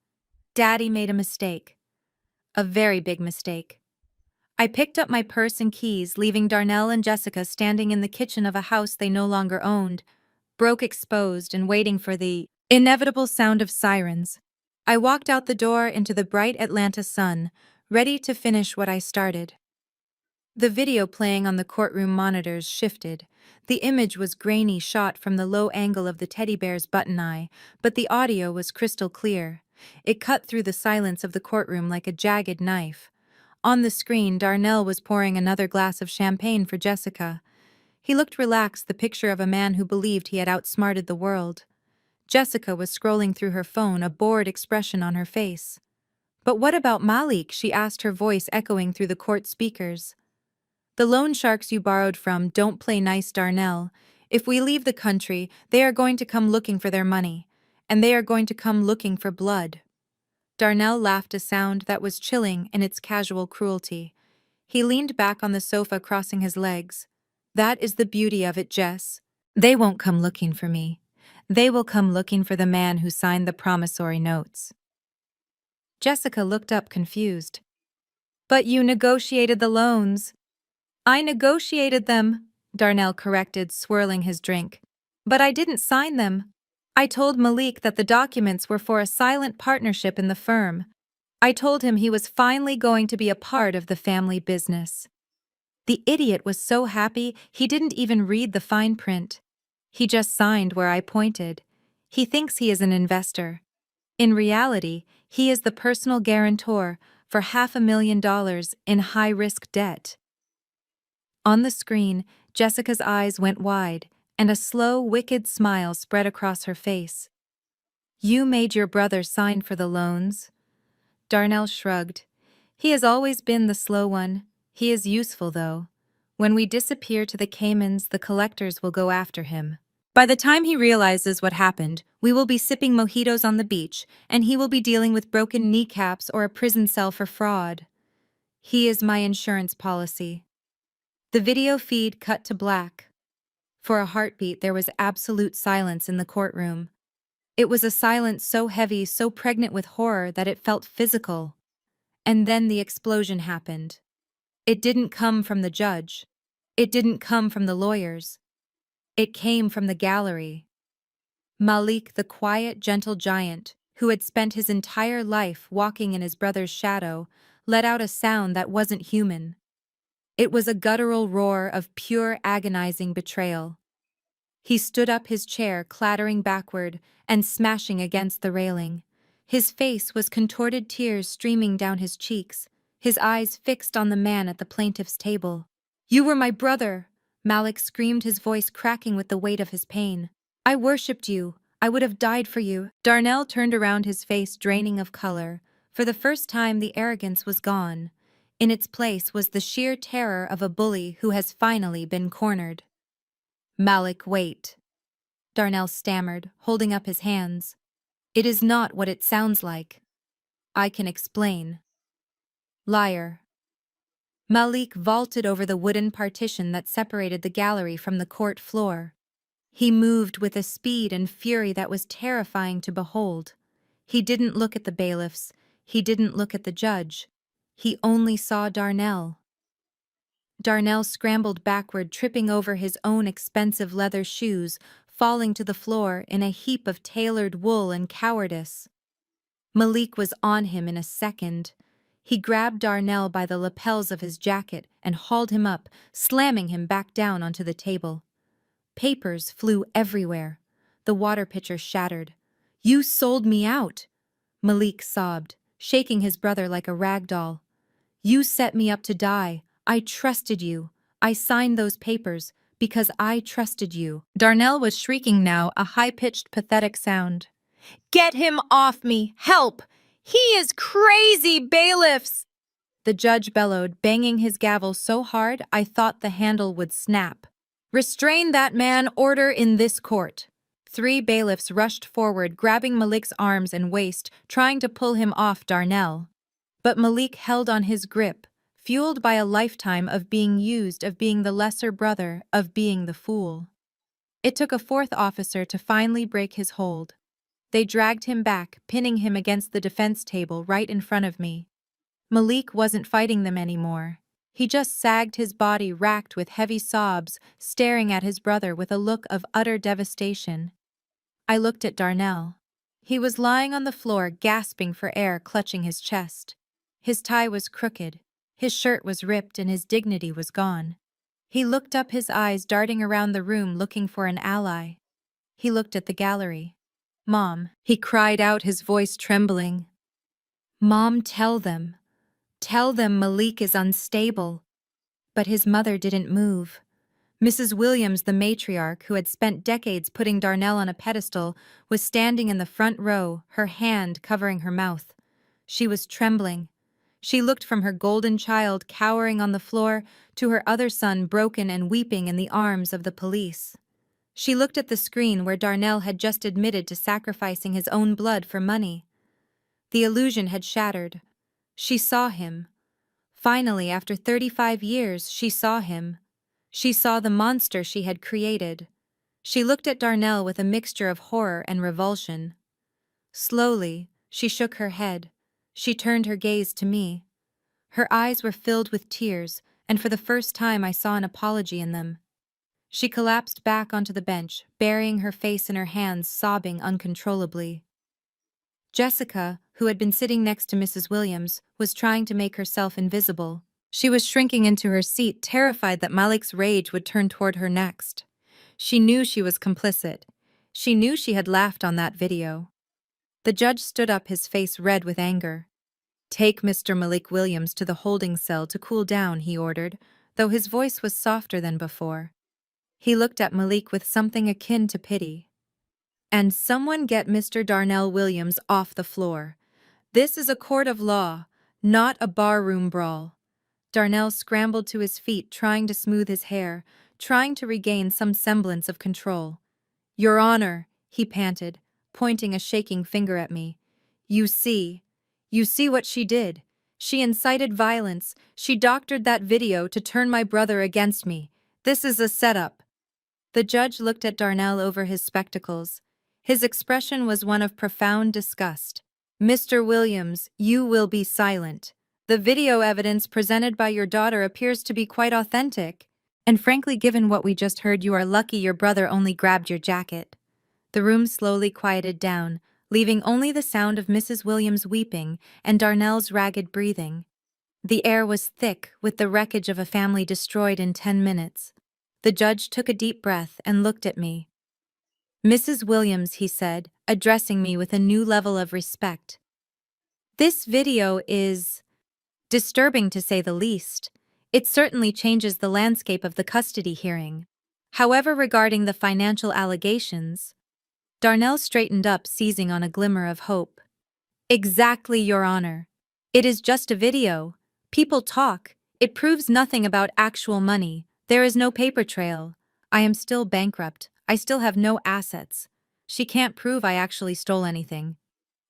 Daddy made a mistake. A very big mistake. I picked up my purse and keys, leaving Darnell and Jessica standing in the kitchen of a house they no longer owned, broke exposed and waiting for the inevitable sound of sirens. I walked out the door into the bright Atlanta sun, ready to finish what I started. The video playing on the courtroom monitors shifted. The image was grainy, shot from the low angle of the teddy bear's button eye, but the audio was crystal clear. It cut through the silence of the courtroom like a jagged knife. On the screen, Darnell was pouring another glass of champagne for Jessica. He looked relaxed, the picture of a man who believed he had outsmarted the world. Jessica was scrolling through her phone, a bored expression on her face. But what about Malik? She asked, her voice echoing through the court speakers. The loan sharks you borrowed from don't play nice, Darnell. If we leave the country, they are going to come looking for their money, and they are going to come looking for blood. Darnell laughed, a sound that was chilling in its casual cruelty. He leaned back on the sofa, crossing his legs. That is the beauty of it, Jess. They won't come looking for me. They will come looking for the man who signed the promissory notes. Jessica looked up confused. But you negotiated the loans. I negotiated them, Darnell corrected, swirling his drink. But I didn't sign them. I told Malik that the documents were for a silent partnership in the firm. I told him he was finally going to be a part of the family business. The idiot was so happy he didn't even read the fine print. He just signed where I pointed. He thinks he is an investor. In reality, he is the personal guarantor for $500,000 in high-risk debt. On the screen, Jessica's eyes went wide, and a slow, wicked smile spread across her face. You made your brother sign for the loans? Darnell shrugged. He has always been the slow one. He is useful, though. When we disappear to the Caymans, the collectors will go after him. By the time he realizes what happened, we will be sipping mojitos on the beach, and he will be dealing with broken kneecaps or a prison cell for fraud. He is my insurance policy. The video feed cut to black. For a heartbeat, there was absolute silence in the courtroom. It was a silence so heavy, so pregnant with horror that it felt physical. And then the explosion happened. It didn't come from the judge. It didn't come from the lawyers. It came from the gallery. Malik, the quiet, gentle giant, who had spent his entire life walking in his brother's shadow, let out a sound that wasn't human. It was a guttural roar of pure, agonizing betrayal. He stood up, his chair clattering backward and smashing against the railing. His face was contorted, tears streaming down his cheeks, his eyes fixed on the man at the plaintiff's table. "You were my brother!" Malik screamed, his voice cracking with the weight of his pain. "I worshipped you. I would have died for you." Darnell turned around, his face draining of color. For the first time, the arrogance was gone. In its place was the sheer terror of a bully who has finally been cornered. "Malik, wait," Darnell stammered, holding up his hands. "It is not what it sounds like. I can explain." "Liar." Malik vaulted over the wooden partition that separated the gallery from the court floor. He moved with a speed and fury that was terrifying to behold. He didn't look at the bailiffs. He didn't look at the judge. He only saw Darnell. Darnell scrambled backward, tripping over his own expensive leather shoes, falling to the floor in a heap of tailored wool and cowardice. Malik was on him in a second. He grabbed Darnell by the lapels of his jacket and hauled him up, slamming him back down onto the table. Papers flew everywhere. The water pitcher shattered. "You sold me out," Malik sobbed, shaking his brother like a rag doll. "You set me up to die. I trusted you. I signed those papers because I trusted you." Darnell was shrieking now, a high-pitched, pathetic sound. "Get him off me! Help! He is crazy, bailiffs!" The judge bellowed, banging his gavel so hard I thought the handle would snap. "Restrain that man! Order in this court!" 3 bailiffs rushed forward, grabbing Malik's arms and waist, trying to pull him off Darnell. But Malik held on his grip, fueled by a lifetime of being used, of being the lesser brother, of being the fool. It took a 4th officer to finally break his hold. They dragged him back, pinning him against the defense table right in front of me. Malik wasn't fighting them anymore. He just sagged, his body racked with heavy sobs, staring at his brother with a look of utter devastation. I looked at Darnell. He was lying on the floor, gasping for air, clutching his chest. His tie was crooked, his shirt was ripped, and his dignity was gone. He looked up, his eyes darting around the room, looking for an ally. He looked at the gallery. "Mom," he cried out, his voice trembling. "Mom, tell them. Tell them Malik is unstable." But his mother didn't move. Mrs. Williams, the matriarch, who had spent decades putting Darnell on a pedestal, was standing in the front row, her hand covering her mouth. She was trembling. She looked from her golden child cowering on the floor to her other son broken and weeping in the arms of the police. She looked at the screen where Darnell had just admitted to sacrificing his own blood for money. The illusion had shattered. She saw him. Finally, after 35 years, she saw him. She saw the monster she had created. She looked at Darnell with a mixture of horror and revulsion. Slowly, she shook her head. She turned her gaze to me. Her eyes were filled with tears, and for the first time I saw an apology in them. She collapsed back onto the bench, burying her face in her hands, sobbing uncontrollably. Jessica, who had been sitting next to Mrs. Williams, was trying to make herself invisible. She was shrinking into her seat, terrified that Malik's rage would turn toward her next. She knew she was complicit. She knew she had laughed on that video. The judge stood up, his face red with anger. "Take Mr. Malik Williams to the holding cell to cool down," he ordered, though his voice was softer than before. He looked at Malik with something akin to pity. "And someone get Mr. Darnell Williams off the floor. This is a court of law, not a barroom brawl." Darnell scrambled to his feet, trying to smooth his hair, trying to regain some semblance of control. "Your Honor," he panted, pointing a shaking finger at me. You see what she did. She incited violence. She doctored that video to turn my brother against me. This is a setup." The judge looked at Darnell over his spectacles. His expression was one of profound disgust. "Mr. Williams, you will be silent." The video evidence presented by your daughter appears to be quite authentic. And frankly, given what we just heard, you are lucky your brother only grabbed your jacket. The room slowly quieted down, leaving only the sound of Mrs. Williams weeping and Darnell's ragged breathing. The air was thick with the wreckage of a family destroyed in 10 minutes. The judge took a deep breath and looked at me. "Mrs. Williams," he said, addressing me with a new level of respect. "This video is disturbing, to say the least. It certainly changes the landscape of the custody hearing. However, regarding the financial allegations..." Darnell straightened up, seizing on a glimmer of hope. "Exactly, Your Honor. It is just a video. People talk. It proves nothing about actual money. There is no paper trail. I am still bankrupt. I still have no assets. She can't prove I actually stole anything."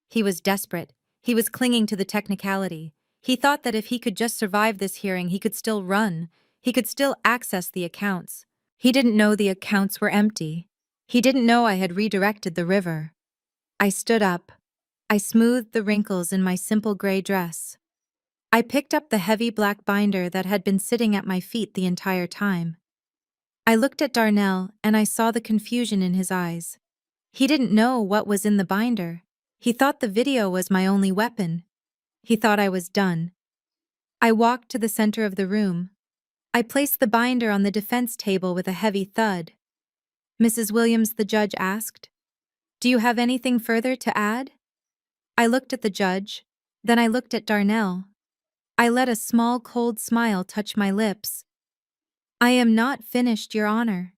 He was desperate. He was clinging to the technicality. He thought that if he could just survive this hearing, he could still run. He could still access the accounts. He didn't know the accounts were empty. He didn't know I had redirected the river. I stood up. I smoothed the wrinkles in my simple gray dress. I picked up the heavy black binder that had been sitting at my feet the entire time. I looked at Darnell and I saw the confusion in his eyes. He didn't know what was in the binder. He thought the video was my only weapon. He thought I was done. I walked to the center of the room. I placed the binder on the defense table with a heavy thud. "Mrs. Williams," the judge asked, "do you have anything further to add?" I looked at the judge, then I looked at Darnell. I let a small cold smile touch my lips. "I am not finished, Your Honor,"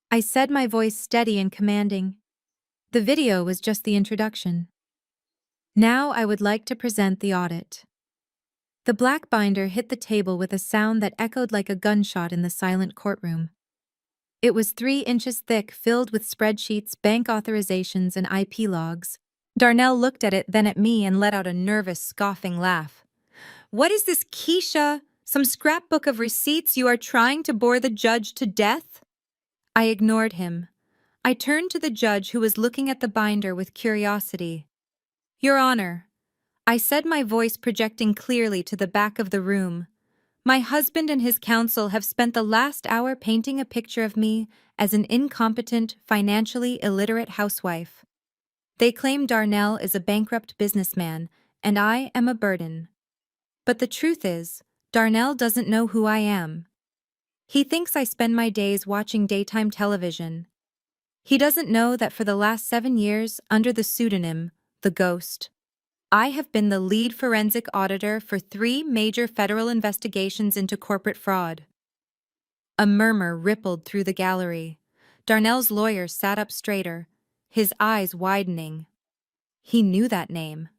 I said, my voice steady and commanding. The video was just the introduction. Now I would like to present the audit. The black binder hit the table with a sound that echoed like a gunshot in the silent courtroom. It was 3 inches thick, filled with spreadsheets, bank authorizations, and IP logs. Darnell looked at it, then at me, and let out a nervous, scoffing laugh. "What is this, Keisha? Some scrapbook of receipts? You are trying to bore the judge to death?" I ignored him. I turned to the judge, who was looking at the binder with curiosity. "Your Honor," I said, my voice projecting clearly to the back of the room, "my husband and his counsel have spent the last hour painting a picture of me as an incompetent, financially illiterate housewife. They claim Darnell is a bankrupt businessman, and I am a burden. But the truth is, Darnell doesn't know who I am. He thinks I spend my days watching daytime television. He doesn't know that for the last 7 years, under the pseudonym, The Ghost, I have been the lead forensic auditor for 3 major federal investigations into corporate fraud." A murmur rippled through the gallery. Darnell's lawyer sat up straighter, his eyes widening. He knew that name.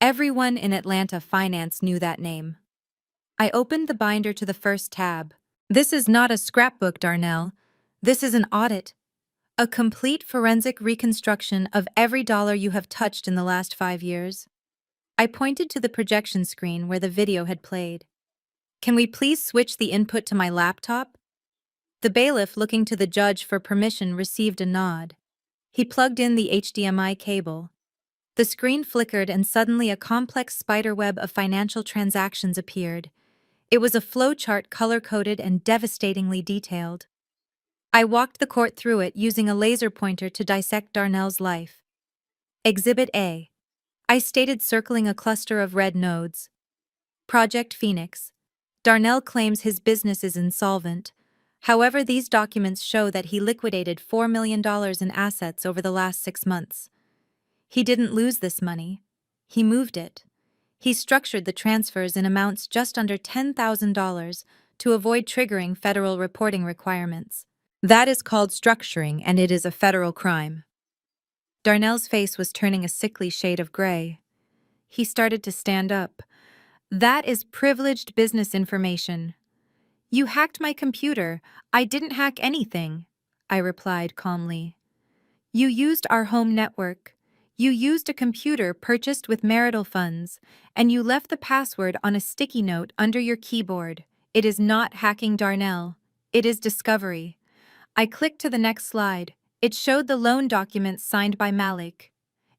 Everyone in Atlanta finance knew that name. I opened the binder to the first tab. "This is not a scrapbook, Darnell. This is an audit. A complete forensic reconstruction of every dollar you have touched in the last 5 years. I pointed to the projection screen where the video had played. "Can we please switch the input to my laptop?" The bailiff, looking to the judge for permission, received a nod. He plugged in the HDMI cable. The screen flickered and suddenly a complex spiderweb of financial transactions appeared. It was a flowchart, color-coded and devastatingly detailed. I walked the court through it, using a laser pointer to dissect Darnell's life. "Exhibit A," I stated, circling a cluster of red nodes. "Project Phoenix. Darnell claims his business is insolvent. However, these documents show that he liquidated $4 million in assets over the last 6 months. He didn't lose this money. He moved it. He structured the transfers in amounts just under $10,000 to avoid triggering federal reporting requirements. That is called structuring, and it is a federal crime." Darnell's face was turning a sickly shade of gray. He started to stand up. "That is privileged business information." "You hacked my computer. I didn't hack anything," I replied calmly. "You used our home network. You used a computer purchased with marital funds, and you left the password on a sticky note under your keyboard. It is not hacking, Darnell. It is discovery." I clicked to the next slide. It showed the loan documents signed by Malik.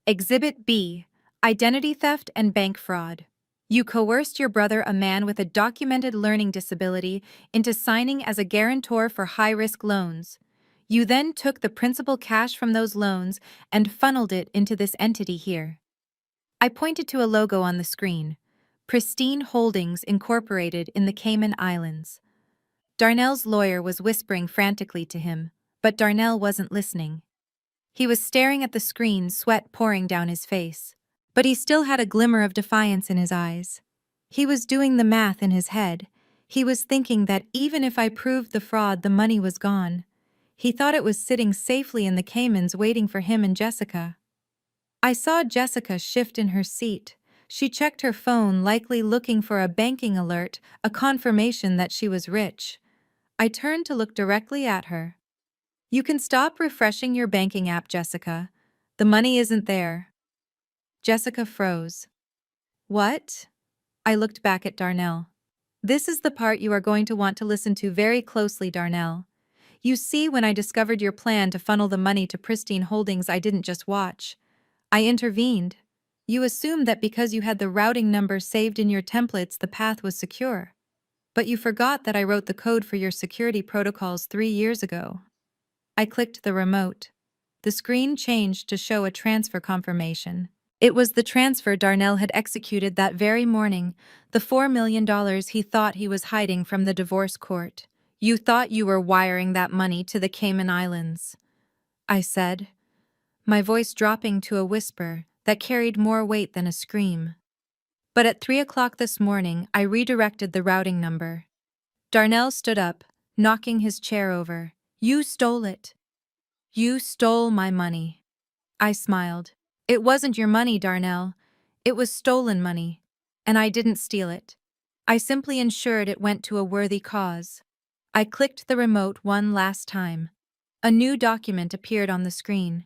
"Exhibit B, Identity Theft and Bank Fraud. You coerced your brother, a man with a documented learning disability, into signing as a guarantor for high-risk loans. You then took the principal cash from those loans and funneled it into this entity here. I pointed to a logo on the screen. Pristine Holdings Incorporated in the Cayman Islands. Darnell's lawyer was whispering frantically to him, but Darnell wasn't listening. He was staring at the screen, sweat pouring down his face. But he still had a glimmer of defiance in his eyes. He was doing the math in his head. He was thinking that even if I proved the fraud, the money was gone. He thought it was sitting safely in the Caymans waiting for him and Jessica. I saw Jessica shift in her seat. She checked her phone, likely looking for a banking alert, a confirmation that she was rich. I turned to look directly at her. You can stop refreshing your banking app, Jessica. The money isn't there. Jessica froze. What? I looked back at Darnell. This is the part you are going to want to listen to very closely, Darnell. You see, when I discovered your plan to funnel the money to Pristine Holdings, I didn't just watch. I intervened. You assumed that because you had the routing number saved in your templates, the path was secure. But you forgot that I wrote the code for your security protocols 3 years ago. I clicked the remote. The screen changed to show a transfer confirmation. It was the transfer Darnell had executed that very morning, the $4 million he thought he was hiding from the divorce court. You thought you were wiring that money to the Cayman Islands, I said, my voice dropping to a whisper that carried more weight than a scream. But at 3 o'clock this morning, I redirected the routing number. Darnell stood up, knocking his chair over. You stole it. You stole my money. I smiled. It wasn't your money, Darnell. It was stolen money. And I didn't steal it. I simply ensured it went to a worthy cause. I clicked the remote one last time. A new document appeared on the screen.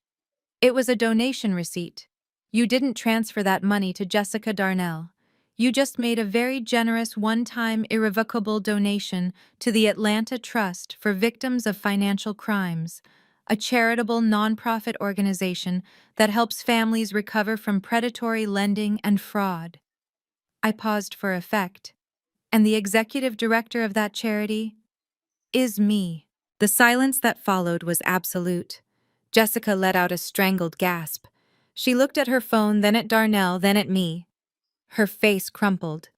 It was a donation receipt. You didn't transfer that money to Jessica Darnell. You just made a very generous one-time irrevocable donation to the Atlanta Trust for Victims of Financial Crimes, a charitable nonprofit organization that helps families recover from predatory lending and fraud. I paused for effect. And the executive director of that charity is me. The silence that followed was absolute. Jessica let out a strangled gasp. She looked at her phone, then at Darnell, then at me. Her face crumpled.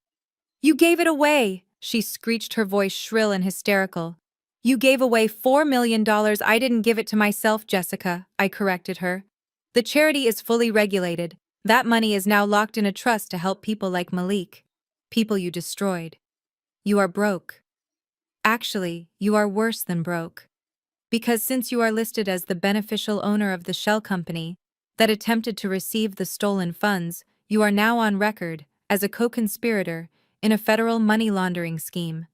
You gave it away, she screeched, her voice shrill and hysterical. You gave away $4 million. I didn't give it to myself, Jessica, I corrected her. The charity is fully regulated. That money is now locked in a trust to help people like Malik. People you destroyed. You are broke. Actually, you are worse than broke. Because since you are listed as the beneficial owner of the shell company that attempted to receive the stolen funds, you are now on record as a co-conspirator in a federal money laundering scheme.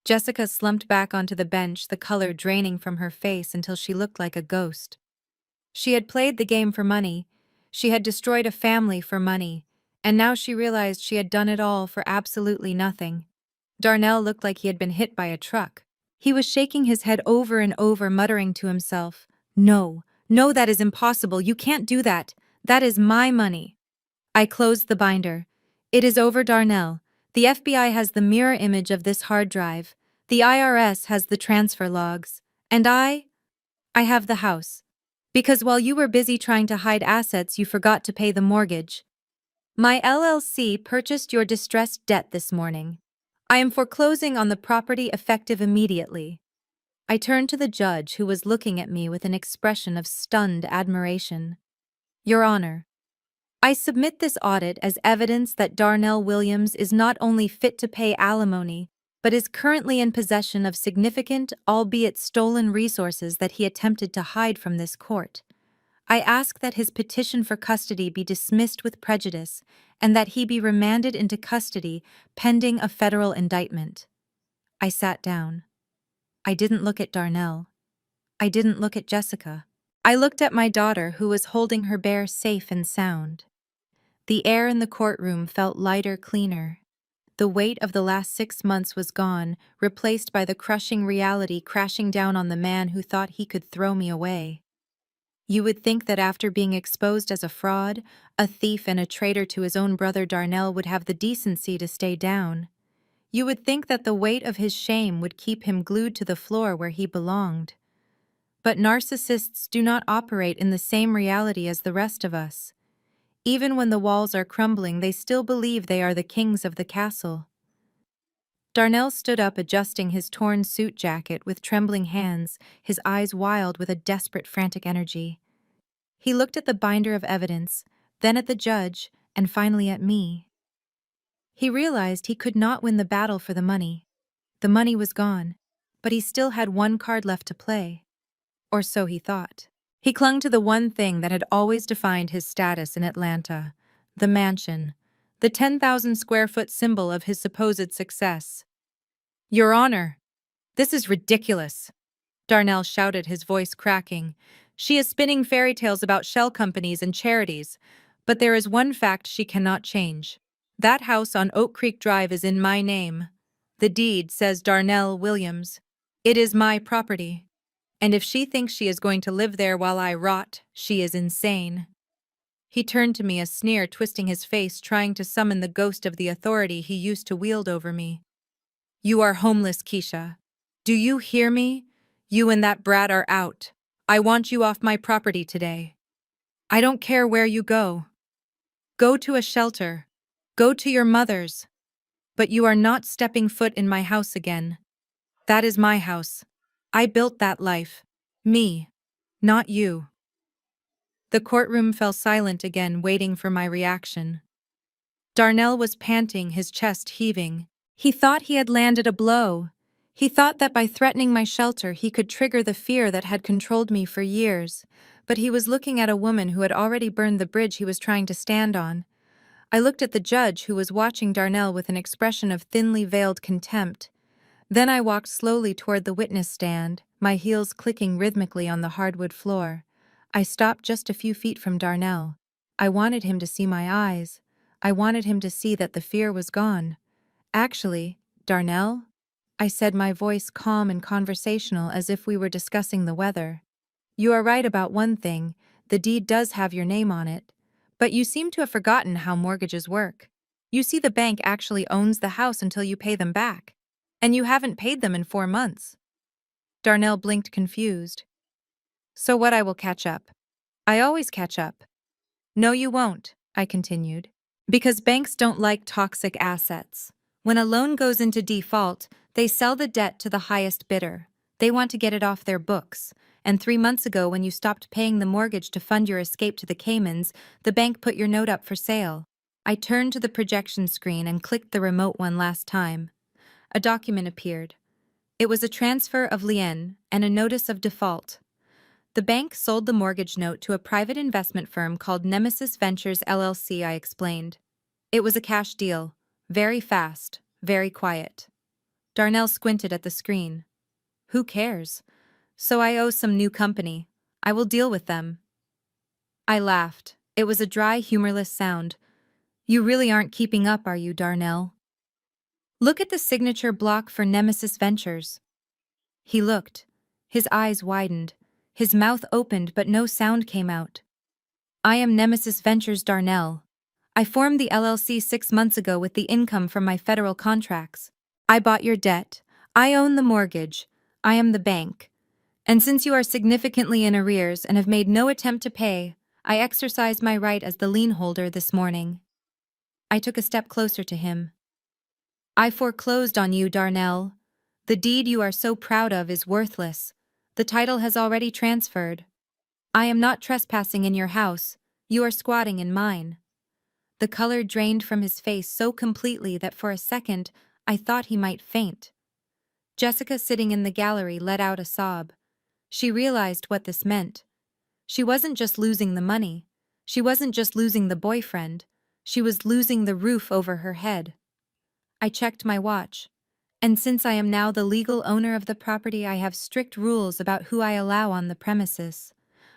Jessica slumped back onto the bench, the color draining from her face until she looked like a ghost. She had played the game for money. She had destroyed a family for money. And now she realized she had done it all for absolutely nothing. Darnell looked like he had been hit by a truck. He was shaking his head over and over, muttering to himself, No, no, that is impossible. You can't do that. That is my money. I closed the binder. It is over, Darnell. The FBI has the mirror image of this hard drive. The IRS has the transfer logs. And I have the house. Because while you were busy trying to hide assets, you forgot to pay the mortgage. My LLC purchased your distressed debt this morning. I am foreclosing on the property effective immediately. I turned to the judge, who was looking at me with an expression of stunned admiration. Your Honor, I submit this audit as evidence that Darnell Williams is not only fit to pay alimony, but is currently in possession of significant, albeit stolen resources that he attempted to hide from this court. I ask that his petition for custody be dismissed with prejudice and that he be remanded into custody pending a federal indictment. I sat down. I didn't look at Darnell. I didn't look at Jessica. I looked at my daughter, who was holding her bear safe and sound. The air in the courtroom felt lighter, cleaner. The weight of the last 6 months was gone, replaced by the crushing reality crashing down on the man who thought he could throw me away. You would think that after being exposed as a fraud, a thief, and a traitor to his own brother Darnell would have the decency to stay down. You would think that the weight of his shame would keep him glued to the floor where he belonged. But narcissists do not operate in the same reality as the rest of us. Even when the walls are crumbling, they still believe they are the kings of the castle. Darnell stood up, adjusting his torn suit jacket with trembling hands, his eyes wild with a desperate, frantic energy. He looked at the binder of evidence, then at the judge, and finally at me. He realized he could not win the battle for the money. The money was gone, but he still had one card left to play. Or so he thought. He clung to the one thing that had always defined his status in Atlanta: the mansion, the 10,000 square foot symbol of his supposed success. "Your Honor, this is ridiculous," Darnell shouted, his voice cracking. "She is spinning fairy tales about shell companies and charities, but there is one fact she cannot change. That house on Oak Creek Drive is in my name. The deed says Darnell Williams. It is my property. And if she thinks she is going to live there while I rot, she is insane." He turned to me, a sneer twisting his face, trying to summon the ghost of the authority he used to wield over me. "You are homeless, Keisha. Do you hear me? You and that brat are out. I want you off my property today. I don't care where you go. Go to a shelter. Go to your mother's. But you are not stepping foot in my house again. That is my house. I built that life. Me. Not you." The courtroom fell silent again, waiting for my reaction. Darnell was panting, his chest heaving. He thought he had landed a blow. He thought that by threatening my shelter he could trigger the fear that had controlled me for years. But he was looking at a woman who had already burned the bridge he was trying to stand on. I looked at the judge, who was watching Darnell with an expression of thinly veiled contempt. Then I walked slowly toward the witness stand, my heels clicking rhythmically on the hardwood floor. I stopped just a few feet from Darnell. I wanted him to see my eyes. I wanted him to see that the fear was gone. "Actually, Darnell," I said, my voice calm and conversational, as if we were discussing the weather. "You are right about one thing. The deed does have your name on it. But you seem to have forgotten how mortgages work. You see, the bank actually owns the house until you pay them back. And you haven't paid them in 4 months." Darnell blinked, confused. "So what? I will catch up. I always catch up." "No, you won't," I continued. "Because banks don't like toxic assets. When a loan goes into default, they sell the debt to the highest bidder. They want to get it off their books. And 3 months ago, when you stopped paying the mortgage to fund your escape to the Caymans, the bank put your note up for sale." I turned to the projection screen and clicked the remote one last time. A document appeared. It was a transfer of lien and a notice of default. The bank sold the mortgage note to a private investment firm called Nemesis Ventures LLC, I explained. It was a cash deal. Very fast, very quiet. Darnell squinted at the screen. "Who cares? So I owe some new company. I will deal with them." I laughed. It was a dry, humorless sound. "You really aren't keeping up, are you, Darnell? Look at the signature block for Nemesis Ventures." He looked. His eyes widened. His mouth opened, but no sound came out. "I am Nemesis Ventures, Darnell. I formed the LLC 6 months ago with the income from my federal contracts. I bought your debt. I own the mortgage. I am the bank. And since you are significantly in arrears and have made no attempt to pay, I exercised my right as the lien holder this morning." I took a step closer to him. "I foreclosed on you, Darnell. The deed you are so proud of is worthless. The title has already transferred. I am not trespassing in your house. You are squatting in mine." The color drained from his face so completely that for a second I thought he might faint. Jessica, sitting in the gallery, let out a sob. She realized what this meant. She wasn't just losing the money. She wasn't just losing the boyfriend. She was losing the roof over her head. I checked my watch. And since I am now the legal owner of the property, I have strict rules about who I allow on the premises.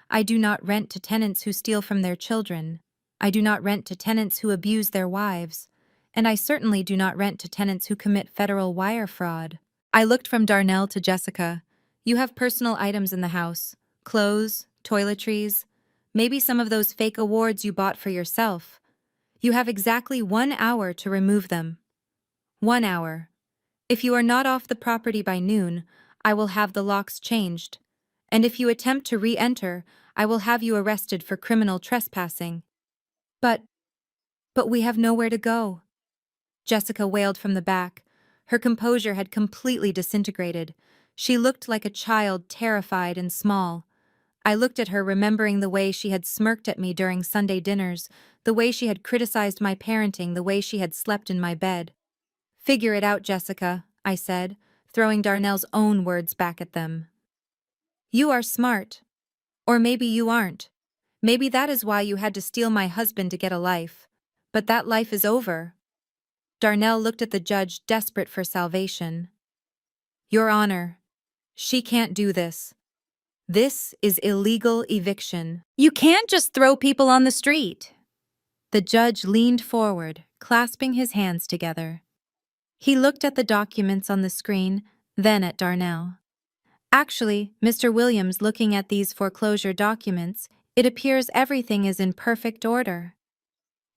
I do not rent to tenants who steal from their children. I do not rent to tenants who abuse their wives. And I certainly do not rent to tenants who commit federal wire fraud. I looked from Darnell to Jessica. "You have personal items in the house: clothes, toiletries, maybe some of those fake awards you bought for yourself. You have exactly 1 hour to remove them. 1 hour. If you are not off the property by noon, I will have the locks changed. And if you attempt to re-enter, I will have you arrested for criminal trespassing. But we have nowhere to go. Jessica wailed from the back. Her composure had completely disintegrated. She looked like a child, terrified and small. I looked at her, remembering the way she had smirked at me during Sunday dinners, the way she had criticized my parenting, the way she had slept in my bed. "Figure it out, Jessica," I said, throwing Darnell's own words back at them. "You are smart. Or maybe you aren't. Maybe that is why you had to steal my husband to get a life. But that life is over." Darnell looked at the judge, desperate for salvation. "Your Honor, she can't do this. This is illegal eviction. You can't just throw people on the street." The judge leaned forward, clasping his hands together. He looked at the documents on the screen, then at Darnell. "Actually, Mr. Williams, looking at these foreclosure documents, it appears everything is in perfect order."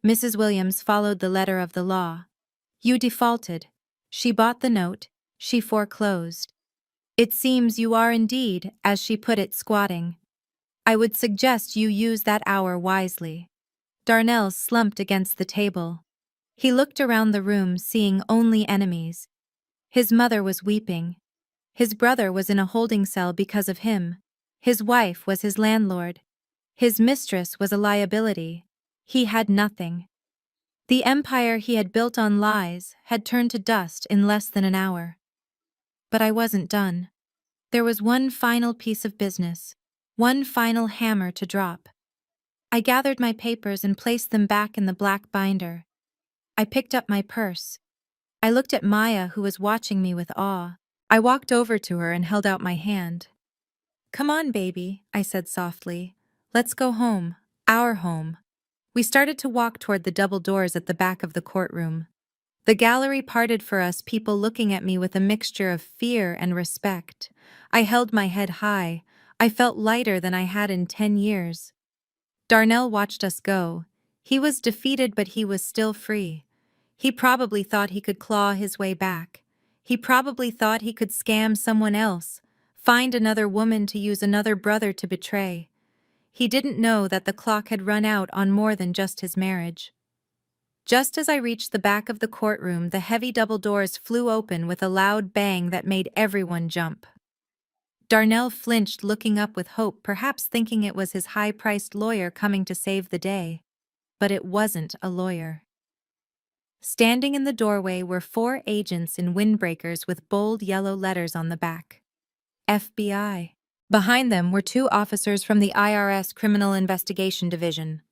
Mrs. Williams followed the letter of the law. "You defaulted. She bought the note. She foreclosed. It seems you are indeed, as she put it, squatting. I would suggest you use that hour wisely." Darnell slumped against the table. He looked around the room, seeing only enemies. His mother was weeping. His brother was in a holding cell because of him. His wife was his landlord. His mistress was a liability. He had nothing. The empire he had built on lies had turned to dust in less than an hour. But I wasn't done. There was one final piece of business, one final hammer to drop. I gathered my papers and placed them back in the black binder. I picked up my purse. I looked at Maya, who was watching me with awe. I walked over to her and held out my hand. "Come on, baby," I said softly. "Let's go home. Our home." We started to walk toward the double doors at the back of the courtroom. The gallery parted for us, people looking at me with a mixture of fear and respect. I held my head high. I felt lighter than I had in 10 years. Darnell watched us go. He was defeated, but he was still free. He probably thought he could claw his way back. He probably thought he could scam someone else, find another woman to use, another brother to betray. He didn't know that the clock had run out on more than just his marriage. Just as I reached the back of the courtroom, the heavy double doors flew open with a loud bang that made everyone jump. Darnell flinched, looking up with hope, perhaps thinking it was his high-priced lawyer coming to save the day. But it wasn't a lawyer. Standing in the doorway were 4 agents in windbreakers with bold yellow letters on the back. FBI. Behind them were 2 officers from the IRS Criminal Investigation Division.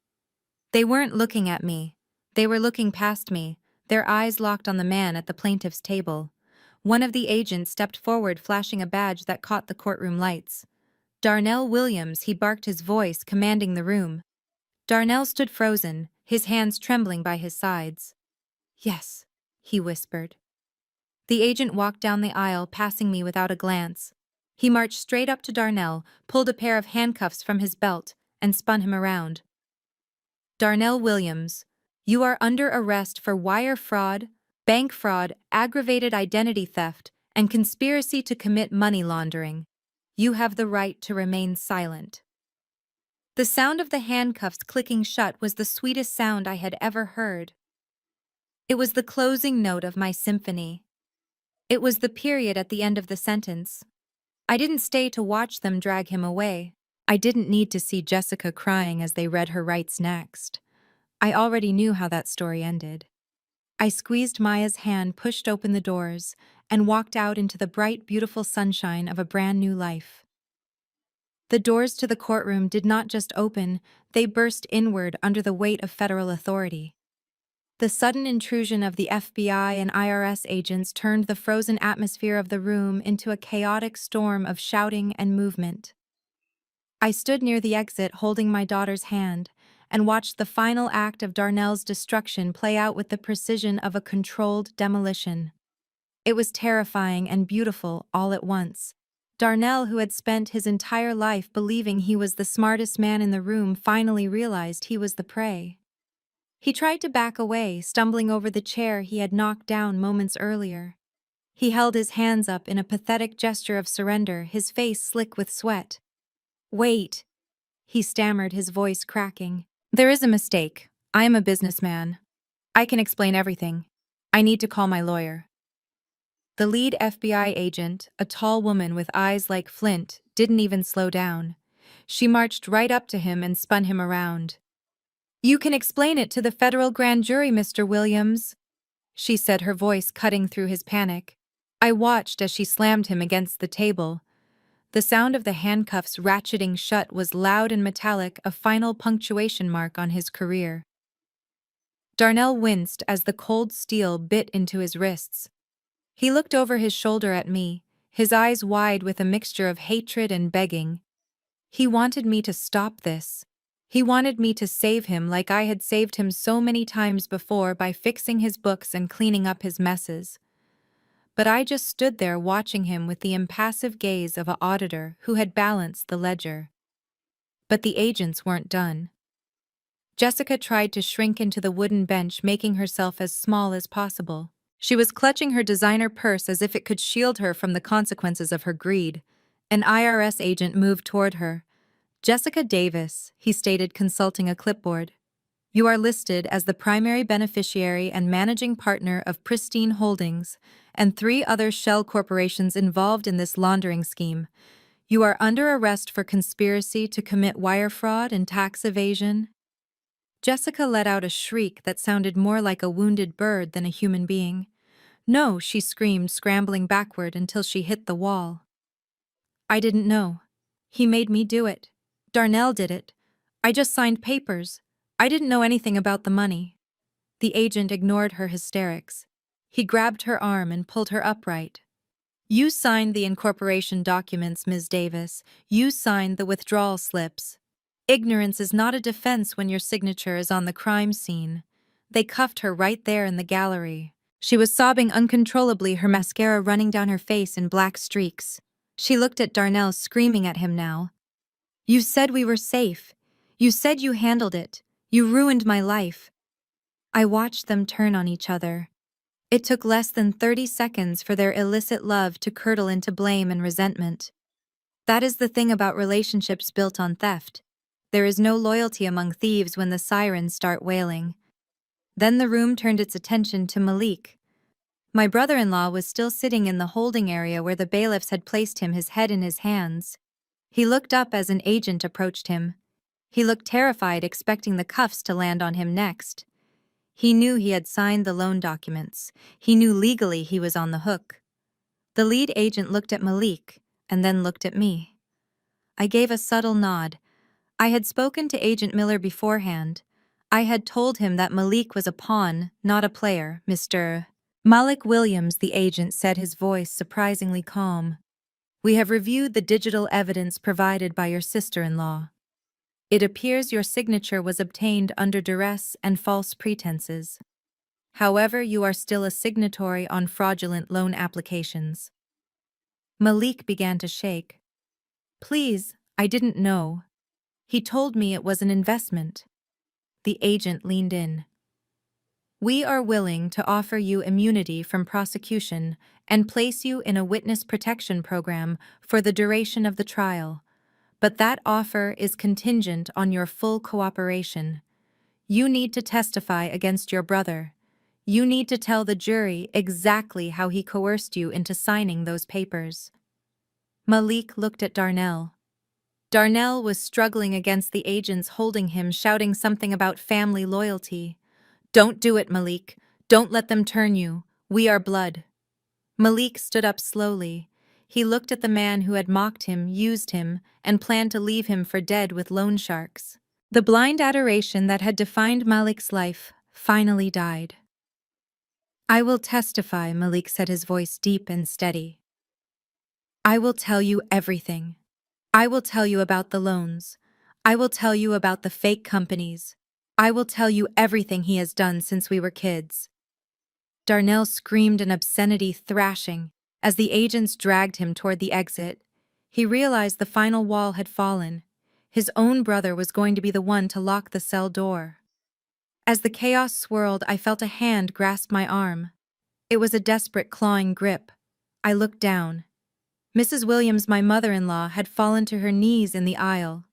They weren't looking at me. They were looking past me, their eyes locked on the man at the plaintiff's table. One of the agents stepped forward, flashing a badge that caught the courtroom lights. "Darnell Williams," he barked, his voice commanding the room. Darnell stood frozen, his hands trembling by his sides. "Yes," he whispered. The agent walked down the aisle, passing me without a glance. He marched straight up to Darnell, pulled a pair of handcuffs from his belt, and spun him around. "Darnell Williams, you are under arrest for wire fraud, bank fraud, aggravated identity theft, and conspiracy to commit money laundering. You have the right to remain silent." The sound of the handcuffs clicking shut was the sweetest sound I had ever heard. It was the closing note of my symphony. It was the period at the end of the sentence. I didn't stay to watch them drag him away. I didn't need to see Jessica crying as they read her rights next. I already knew how that story ended. I squeezed Maya's hand, pushed open the doors, and walked out into the bright, beautiful sunshine of a brand new life. The doors to the courtroom did not just open, they burst inward under the weight of federal authority. The sudden intrusion of the FBI and IRS agents turned the frozen atmosphere of the room into a chaotic storm of shouting and movement. I stood near the exit, holding my daughter's hand, and watched the final act of Darnell's destruction play out with the precision of a controlled demolition. It was terrifying and beautiful all at once. Darnell, who had spent his entire life believing he was the smartest man in the room, finally realized he was the prey. He tried to back away, stumbling over the chair he had knocked down moments earlier. He held his hands up in a pathetic gesture of surrender, his face slick with sweat. "Wait," he stammered, his voice cracking. "There is a mistake. I am a businessman. I can explain everything. I need to call my lawyer." The lead FBI agent, a tall woman with eyes like flint, didn't even slow down. She marched right up to him and spun him around. "You can explain it to the federal grand jury, Mr. Williams," she said, her voice cutting through his panic. I watched as she slammed him against the table. The sound of the handcuffs ratcheting shut was loud and metallic, a final punctuation mark on his career. Darnell winced as the cold steel bit into his wrists. He looked over his shoulder at me, his eyes wide with a mixture of hatred and begging. He wanted me to stop this. He wanted me to save him like I had saved him so many times before by fixing his books and cleaning up his messes. But I just stood there watching him with the impassive gaze of an auditor who had balanced the ledger. But the agents weren't done. Jessica tried to shrink into the wooden bench, making herself as small as possible. She was clutching her designer purse as if it could shield her from the consequences of her greed. An IRS agent moved toward her. "Jessica Davis," he stated, consulting a clipboard. "You are listed as the primary beneficiary and managing partner of Pristine Holdings and 3 other shell corporations involved in this laundering scheme. You are under arrest for conspiracy to commit wire fraud and tax evasion." Jessica let out a shriek that sounded more like a wounded bird than a human being. "No," she screamed, scrambling backward until she hit the wall. "I didn't know. He made me do it. Darnell did it. I just signed papers. I didn't know anything about the money." The agent ignored her hysterics. He grabbed her arm and pulled her upright. "You signed the incorporation documents, Ms. Davis. You signed the withdrawal slips. Ignorance is not a defense when your signature is on the crime scene." They cuffed her right there in the gallery. She was sobbing uncontrollably, her mascara running down her face in black streaks. She looked at Darnell, screaming at him now. "You said we were safe. You said you handled it. You ruined my life." I watched them turn on each other. It took less than 30 seconds for their illicit love to curdle into blame and resentment. That is the thing about relationships built on theft. There is no loyalty among thieves when the sirens start wailing. Then the room turned its attention to Malik. My brother-in-law was still sitting in the holding area where the bailiffs had placed him, his head in his hands. He looked up as an agent approached him. He looked terrified, expecting the cuffs to land on him next. He knew he had signed the loan documents. He knew legally he was on the hook. The lead agent looked at Malik, and then looked at me. I gave a subtle nod. I had spoken to Agent Miller beforehand. I had told him that Malik was a pawn, not a player, Mr. Malik Williams, the agent said, his voice surprisingly calm. "We have reviewed the digital evidence provided by your sister-in-law. It appears your signature was obtained under duress and false pretenses. However, you are still a signatory on fraudulent loan applications." Malik began to shake. "Please, I didn't know. He told me it was an investment." The agent leaned in. "We are willing to offer you immunity from prosecution and place you in a witness protection program for the duration of the trial. But that offer is contingent on your full cooperation. You need to testify against your brother. You need to tell the jury exactly how he coerced you into signing those papers." Malik looked at Darnell. Darnell was struggling against the agents holding him, shouting something about family loyalty. "Don't do it, Malik. Don't let them turn you. We are blood." Malik stood up slowly. He looked at the man who had mocked him, used him, and planned to leave him for dead with loan sharks. The blind adoration that had defined Malik's life finally died. "I will testify," Malik said, his voice deep and steady. "I will tell you everything. I will tell you about the loans. I will tell you about the fake companies. I will tell you everything he has done since we were kids." Darnell screamed an obscenity, thrashing, as the agents dragged him toward the exit. He realized the final wall had fallen. His own brother was going to be the one to lock the cell door. As the chaos swirled, I felt a hand grasp my arm. It was a desperate, clawing grip. I looked down. Mrs. Williams, my mother-in-law, had fallen to her knees in the aisle.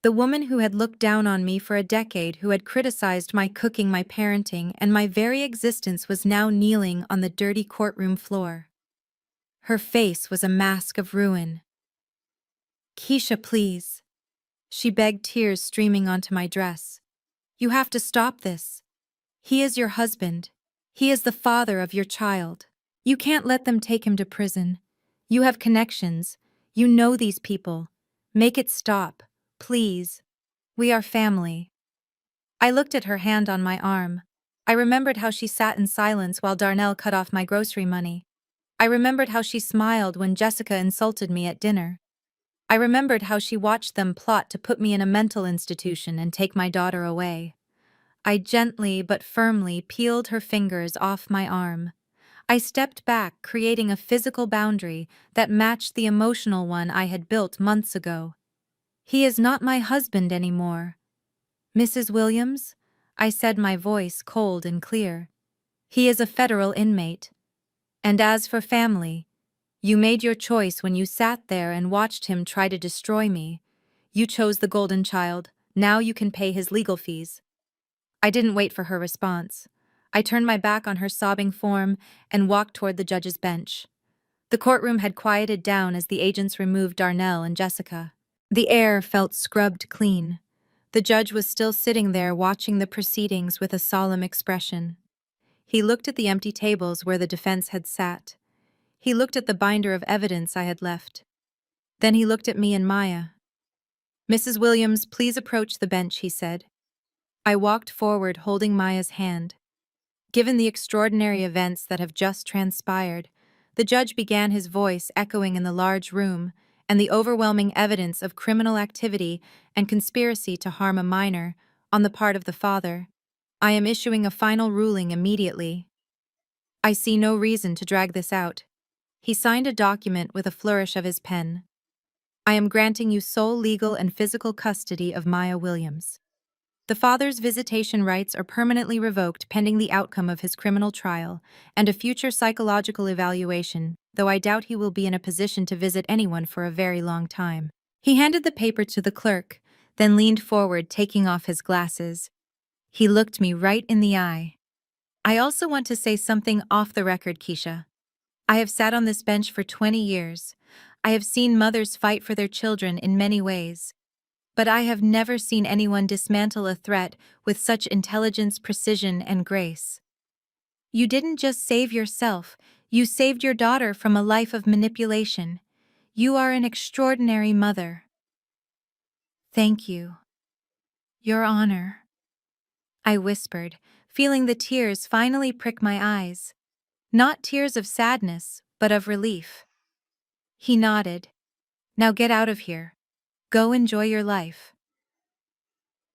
The woman who had looked down on me for a decade, who had criticized my cooking, my parenting, and my very existence, was now kneeling on the dirty courtroom floor. Her face was a mask of ruin. "Keisha, please," she begged, tears streaming onto my dress. "You have to stop this. He is your husband. He is the father of your child. You can't let them take him to prison. You have connections. You know these people. Make it stop, please. We are family." I looked at her hand on my arm. I remembered how she sat in silence while Darnell cut off my grocery money. I remembered how she smiled when Jessica insulted me at dinner. I remembered how she watched them plot to put me in a mental institution and take my daughter away. I gently but firmly peeled her fingers off my arm. I stepped back, creating a physical boundary that matched the emotional one I had built months ago. "He is not my husband anymore. Mrs. Williams," I said, my voice cold and clear. "He is a federal inmate. And as for family, you made your choice when you sat there and watched him try to destroy me. You chose the golden child. Now you can pay his legal fees." I didn't wait for her response. I turned my back on her sobbing form and walked toward the judge's bench. The courtroom had quieted down as the agents removed Darnell and Jessica. The air felt scrubbed clean. The judge was still sitting there watching the proceedings with a solemn expression. He looked at the empty tables where the defense had sat. He looked at the binder of evidence I had left. Then he looked at me and Maya. "Mrs. Williams, please approach the bench," he said. I walked forward, holding Maya's hand. Given the extraordinary events that have just transpired, the judge began, his voice echoing in the large room, and the overwhelming evidence of criminal activity and conspiracy to harm a minor on the part of the father. "I am issuing a final ruling immediately. I see no reason to drag this out." He signed a document with a flourish of his pen. "I am granting you sole legal and physical custody of Maya Williams. The father's visitation rights are permanently revoked pending the outcome of his criminal trial and a future psychological evaluation, though I doubt he will be in a position to visit anyone for a very long time." He handed the paper to the clerk, then leaned forward, taking off his glasses. He looked me right in the eye. "I also want to say something off the record, Keisha. I have sat on this bench for 20 years. I have seen mothers fight for their children in many ways. But I have never seen anyone dismantle a threat with such intelligence, precision, and grace. You didn't just save yourself, you saved your daughter from a life of manipulation. You are an extraordinary mother." "Thank you, Your Honor," I whispered, feeling the tears finally prick my eyes. Not tears of sadness, but of relief. He nodded. "Now get out of here. Go enjoy your life."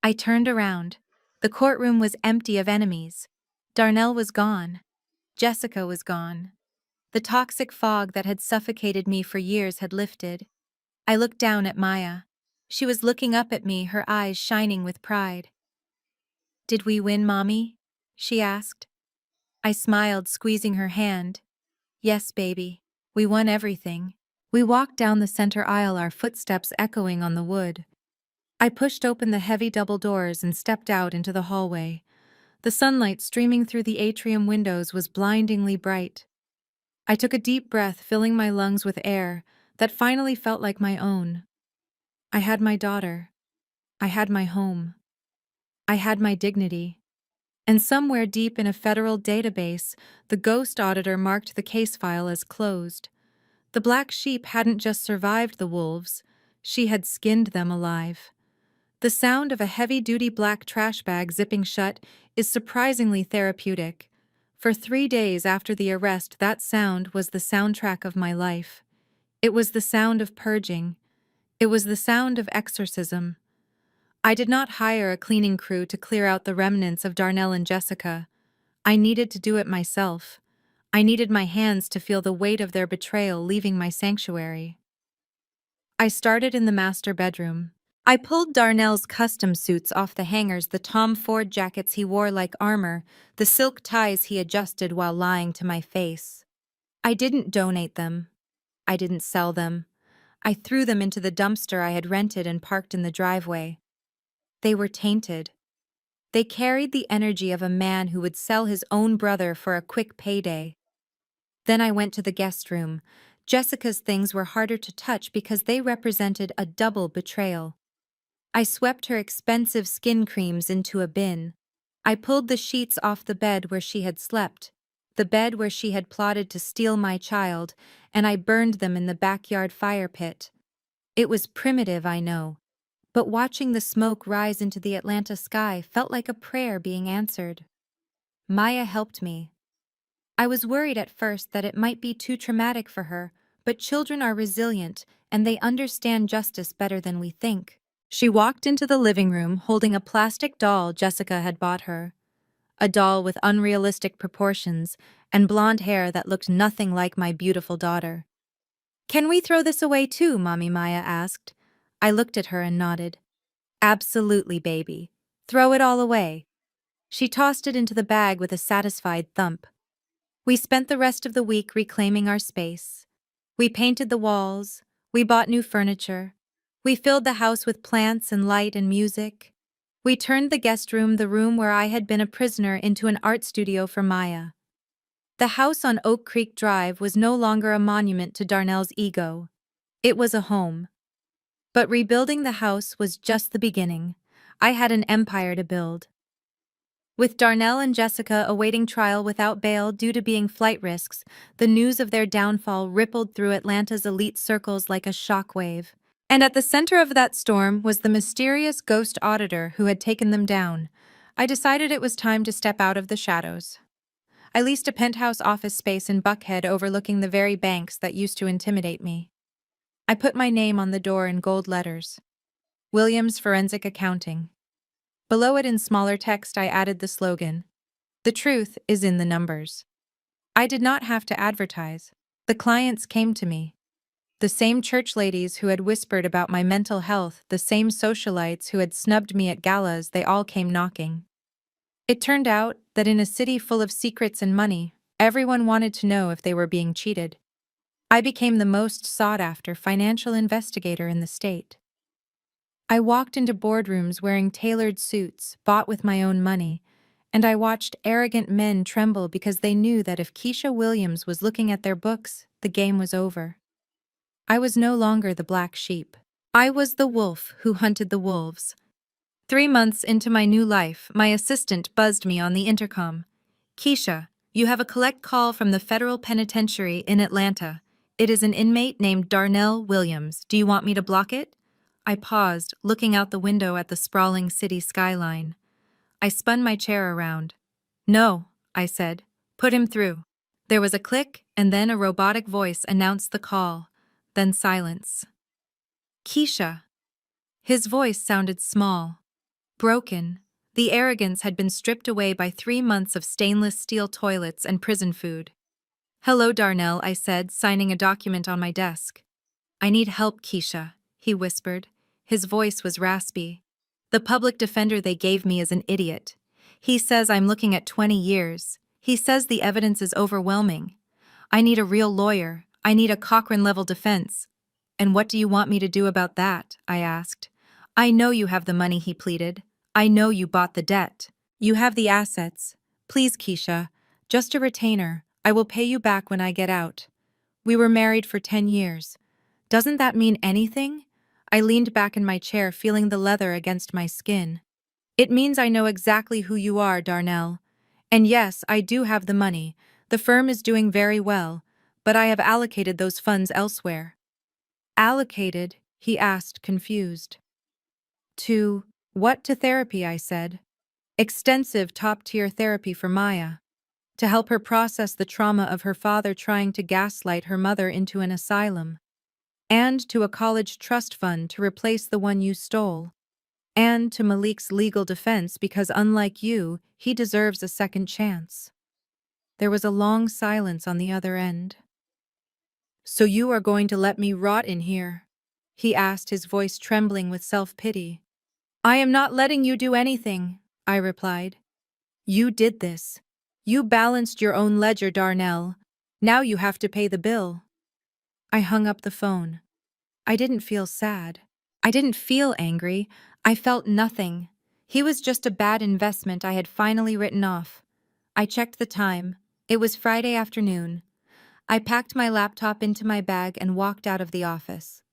I turned around. The courtroom was empty of enemies. Darnell was gone. Jessica was gone. The toxic fog that had suffocated me for years had lifted. I looked down at Maya. She was looking up at me, her eyes shining with pride. "Did we win, Mommy?" she asked. I smiled, squeezing her hand. "Yes, baby. We won everything." We walked down the center aisle, our footsteps echoing on the wood. I pushed open the heavy double doors and stepped out into the hallway. The sunlight streaming through the atrium windows was blindingly bright. I took a deep breath, filling my lungs with air that finally felt like my own. I had my daughter. I had my home. I had my dignity. And somewhere deep in a federal database, the ghost auditor marked the case file as closed. The black sheep hadn't just survived the wolves, she had skinned them alive. The sound of a heavy-duty black trash bag zipping shut is surprisingly therapeutic. For 3 days after the arrest, that sound was the soundtrack of my life. It was the sound of purging. It was the sound of exorcism. I did not hire a cleaning crew to clear out the remnants of Darnell and Jessica. I needed to do it myself. I needed my hands to feel the weight of their betrayal leaving my sanctuary. I started in the master bedroom. I pulled Darnell's custom suits off the hangers, the Tom Ford jackets he wore like armor, the silk ties he adjusted while lying to my face. I didn't donate them. I didn't sell them. I threw them into the dumpster I had rented and parked in the driveway. They were tainted. They carried the energy of a man who would sell his own brother for a quick payday. Then I went to the guest room. Jessica's things were harder to touch because they represented a double betrayal. I swept her expensive skin creams into a bin. I pulled the sheets off the bed where she had slept, the bed where she had plotted to steal my child, and I burned them in the backyard fire pit. It was primitive, I know, but watching the smoke rise into the Atlanta sky felt like a prayer being answered. Maya helped me. I was worried at first that it might be too traumatic for her, but children are resilient and they understand justice better than we think. She walked into the living room holding a plastic doll Jessica had bought her. A doll with unrealistic proportions and blonde hair that looked nothing like my beautiful daughter. "Can we throw this away too?" Mommy Maya asked. I looked at her and nodded. "Absolutely, baby. Throw it all away." She tossed it into the bag with a satisfied thump. We spent the rest of the week reclaiming our space. We painted the walls. We bought new furniture. We filled the house with plants and light and music. We turned the guest room, the room where I had been a prisoner, into an art studio for Maya. The house on Oak Creek Drive was no longer a monument to Darnell's ego. It was a home. But rebuilding the house was just the beginning. I had an empire to build. With Darnell and Jessica awaiting trial without bail due to being flight risks, the news of their downfall rippled through Atlanta's elite circles like a shockwave. And at the center of that storm was the mysterious ghost auditor who had taken them down. I decided it was time to step out of the shadows. I leased a penthouse office space in Buckhead overlooking the very banks that used to intimidate me. I put my name on the door in gold letters. Williams Forensic Accounting. Below it in smaller text I added the slogan, "The truth is in the numbers." I did not have to advertise. The clients came to me. The same church ladies who had whispered about my mental health, the same socialites who had snubbed me at galas, they all came knocking. It turned out that in a city full of secrets and money, everyone wanted to know if they were being cheated. I became the most sought-after financial investigator in the state. I walked into boardrooms wearing tailored suits, bought with my own money, and I watched arrogant men tremble because they knew that if Keisha Williams was looking at their books, the game was over. I was no longer the black sheep. I was the wolf who hunted the wolves. 3 months into my new life, my assistant buzzed me on the intercom. "Keisha, you have a collect call from the federal penitentiary in Atlanta. It is an inmate named Darnell Williams. Do you want me to block it?" I paused, looking out the window at the sprawling city skyline. I spun my chair around. "No," I said. "Put him through." There was a click, and then a robotic voice announced the call. Then silence. "Keisha." His voice sounded small, broken. The arrogance had been stripped away by 3 months of stainless steel toilets and prison food. "Hello, Darnell," I said, signing a document on my desk. "I need help, Keisha," he whispered. His voice was raspy. "The public defender they gave me is an idiot. He says I'm looking at 20 years. He says the evidence is overwhelming. I need a real lawyer. I need a Cochrane-level defense." "And what do you want me to do about that?" I asked. "I know you have the money," he pleaded. "I know you bought the debt. You have the assets. Please, Keisha, just a retainer. I will pay you back when I get out. We were married for 10 years. Doesn't that mean anything?" I leaned back in my chair, feeling the leather against my skin. "It means I know exactly who you are, Darnell. And yes, I do have the money. The firm is doing very well, but I have allocated those funds elsewhere." "Allocated?" he asked, confused. "To what?" "To therapy," I said. "Extensive top-tier therapy for Maya. To help her process the trauma of her father trying to gaslight her mother into an asylum. And to a college trust fund to replace the one you stole. And to Malik's legal defense because, unlike you, he deserves a second chance." There was a long silence on the other end. "So you are going to let me rot in here?" he asked, his voice trembling with self-pity. I am not letting you do anything, I replied. You did this. You balanced your own ledger, Darnell. Now you have to pay the bill. I hung up the phone. I didn't feel sad. I didn't feel angry. I felt nothing. He was just a bad investment I had finally written off. I checked the time. It was Friday afternoon. I packed my laptop into my bag and walked out of the office.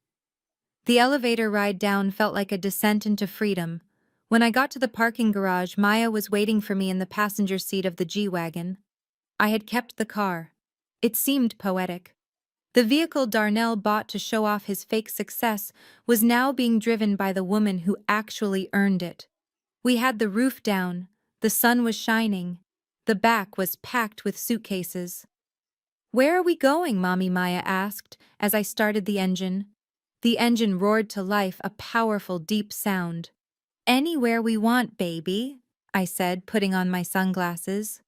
The elevator ride down felt like a descent into freedom. When I got to the parking garage, Maya was waiting for me in the passenger seat of the G-Wagon. I had kept the car. It seemed poetic. The vehicle Darnell bought to show off his fake success was now being driven by the woman who actually earned it. We had the roof down, the sun was shining, the back was packed with suitcases. Where are we going, Mommy? Maya asked as I started the engine. The engine roared to life, a powerful, deep sound. Anywhere we want, baby, I said, putting on my sunglasses.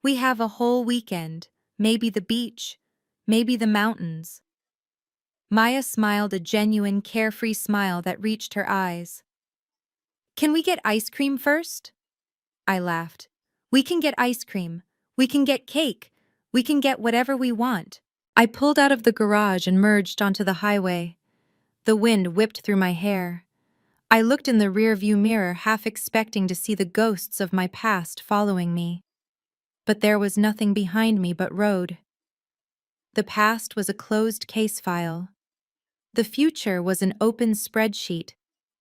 We have a whole weekend, maybe the beach, maybe the mountains. Maya smiled, a genuine, carefree smile that reached her eyes. Can we get ice cream first? I laughed. We can get ice cream. We can get cake. We can get whatever we want. I pulled out of the garage and merged onto the highway. The wind whipped through my hair. I looked in the rearview mirror, half expecting to see the ghosts of my past following me. But there was nothing behind me but road. The past was a closed case file. The future was an open spreadsheet,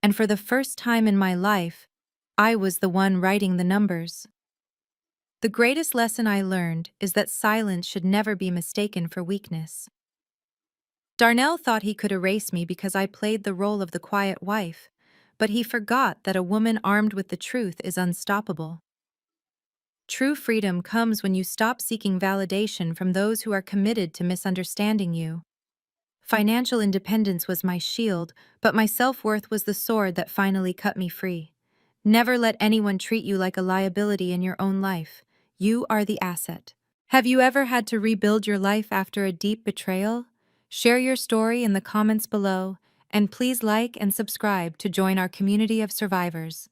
and for the first time in my life, I was the one writing the numbers. The greatest lesson I learned is that silence should never be mistaken for weakness. Darnell thought he could erase me because I played the role of the quiet wife, but he forgot that a woman armed with the truth is unstoppable. True freedom comes when you stop seeking validation from those who are committed to misunderstanding you. Financial independence was my shield, but my self-worth was the sword that finally cut me free. Never let anyone treat you like a liability in your own life. You are the asset. Have you ever had to rebuild your life after a deep betrayal? Share your story in the comments below, and please like and subscribe to join our community of survivors.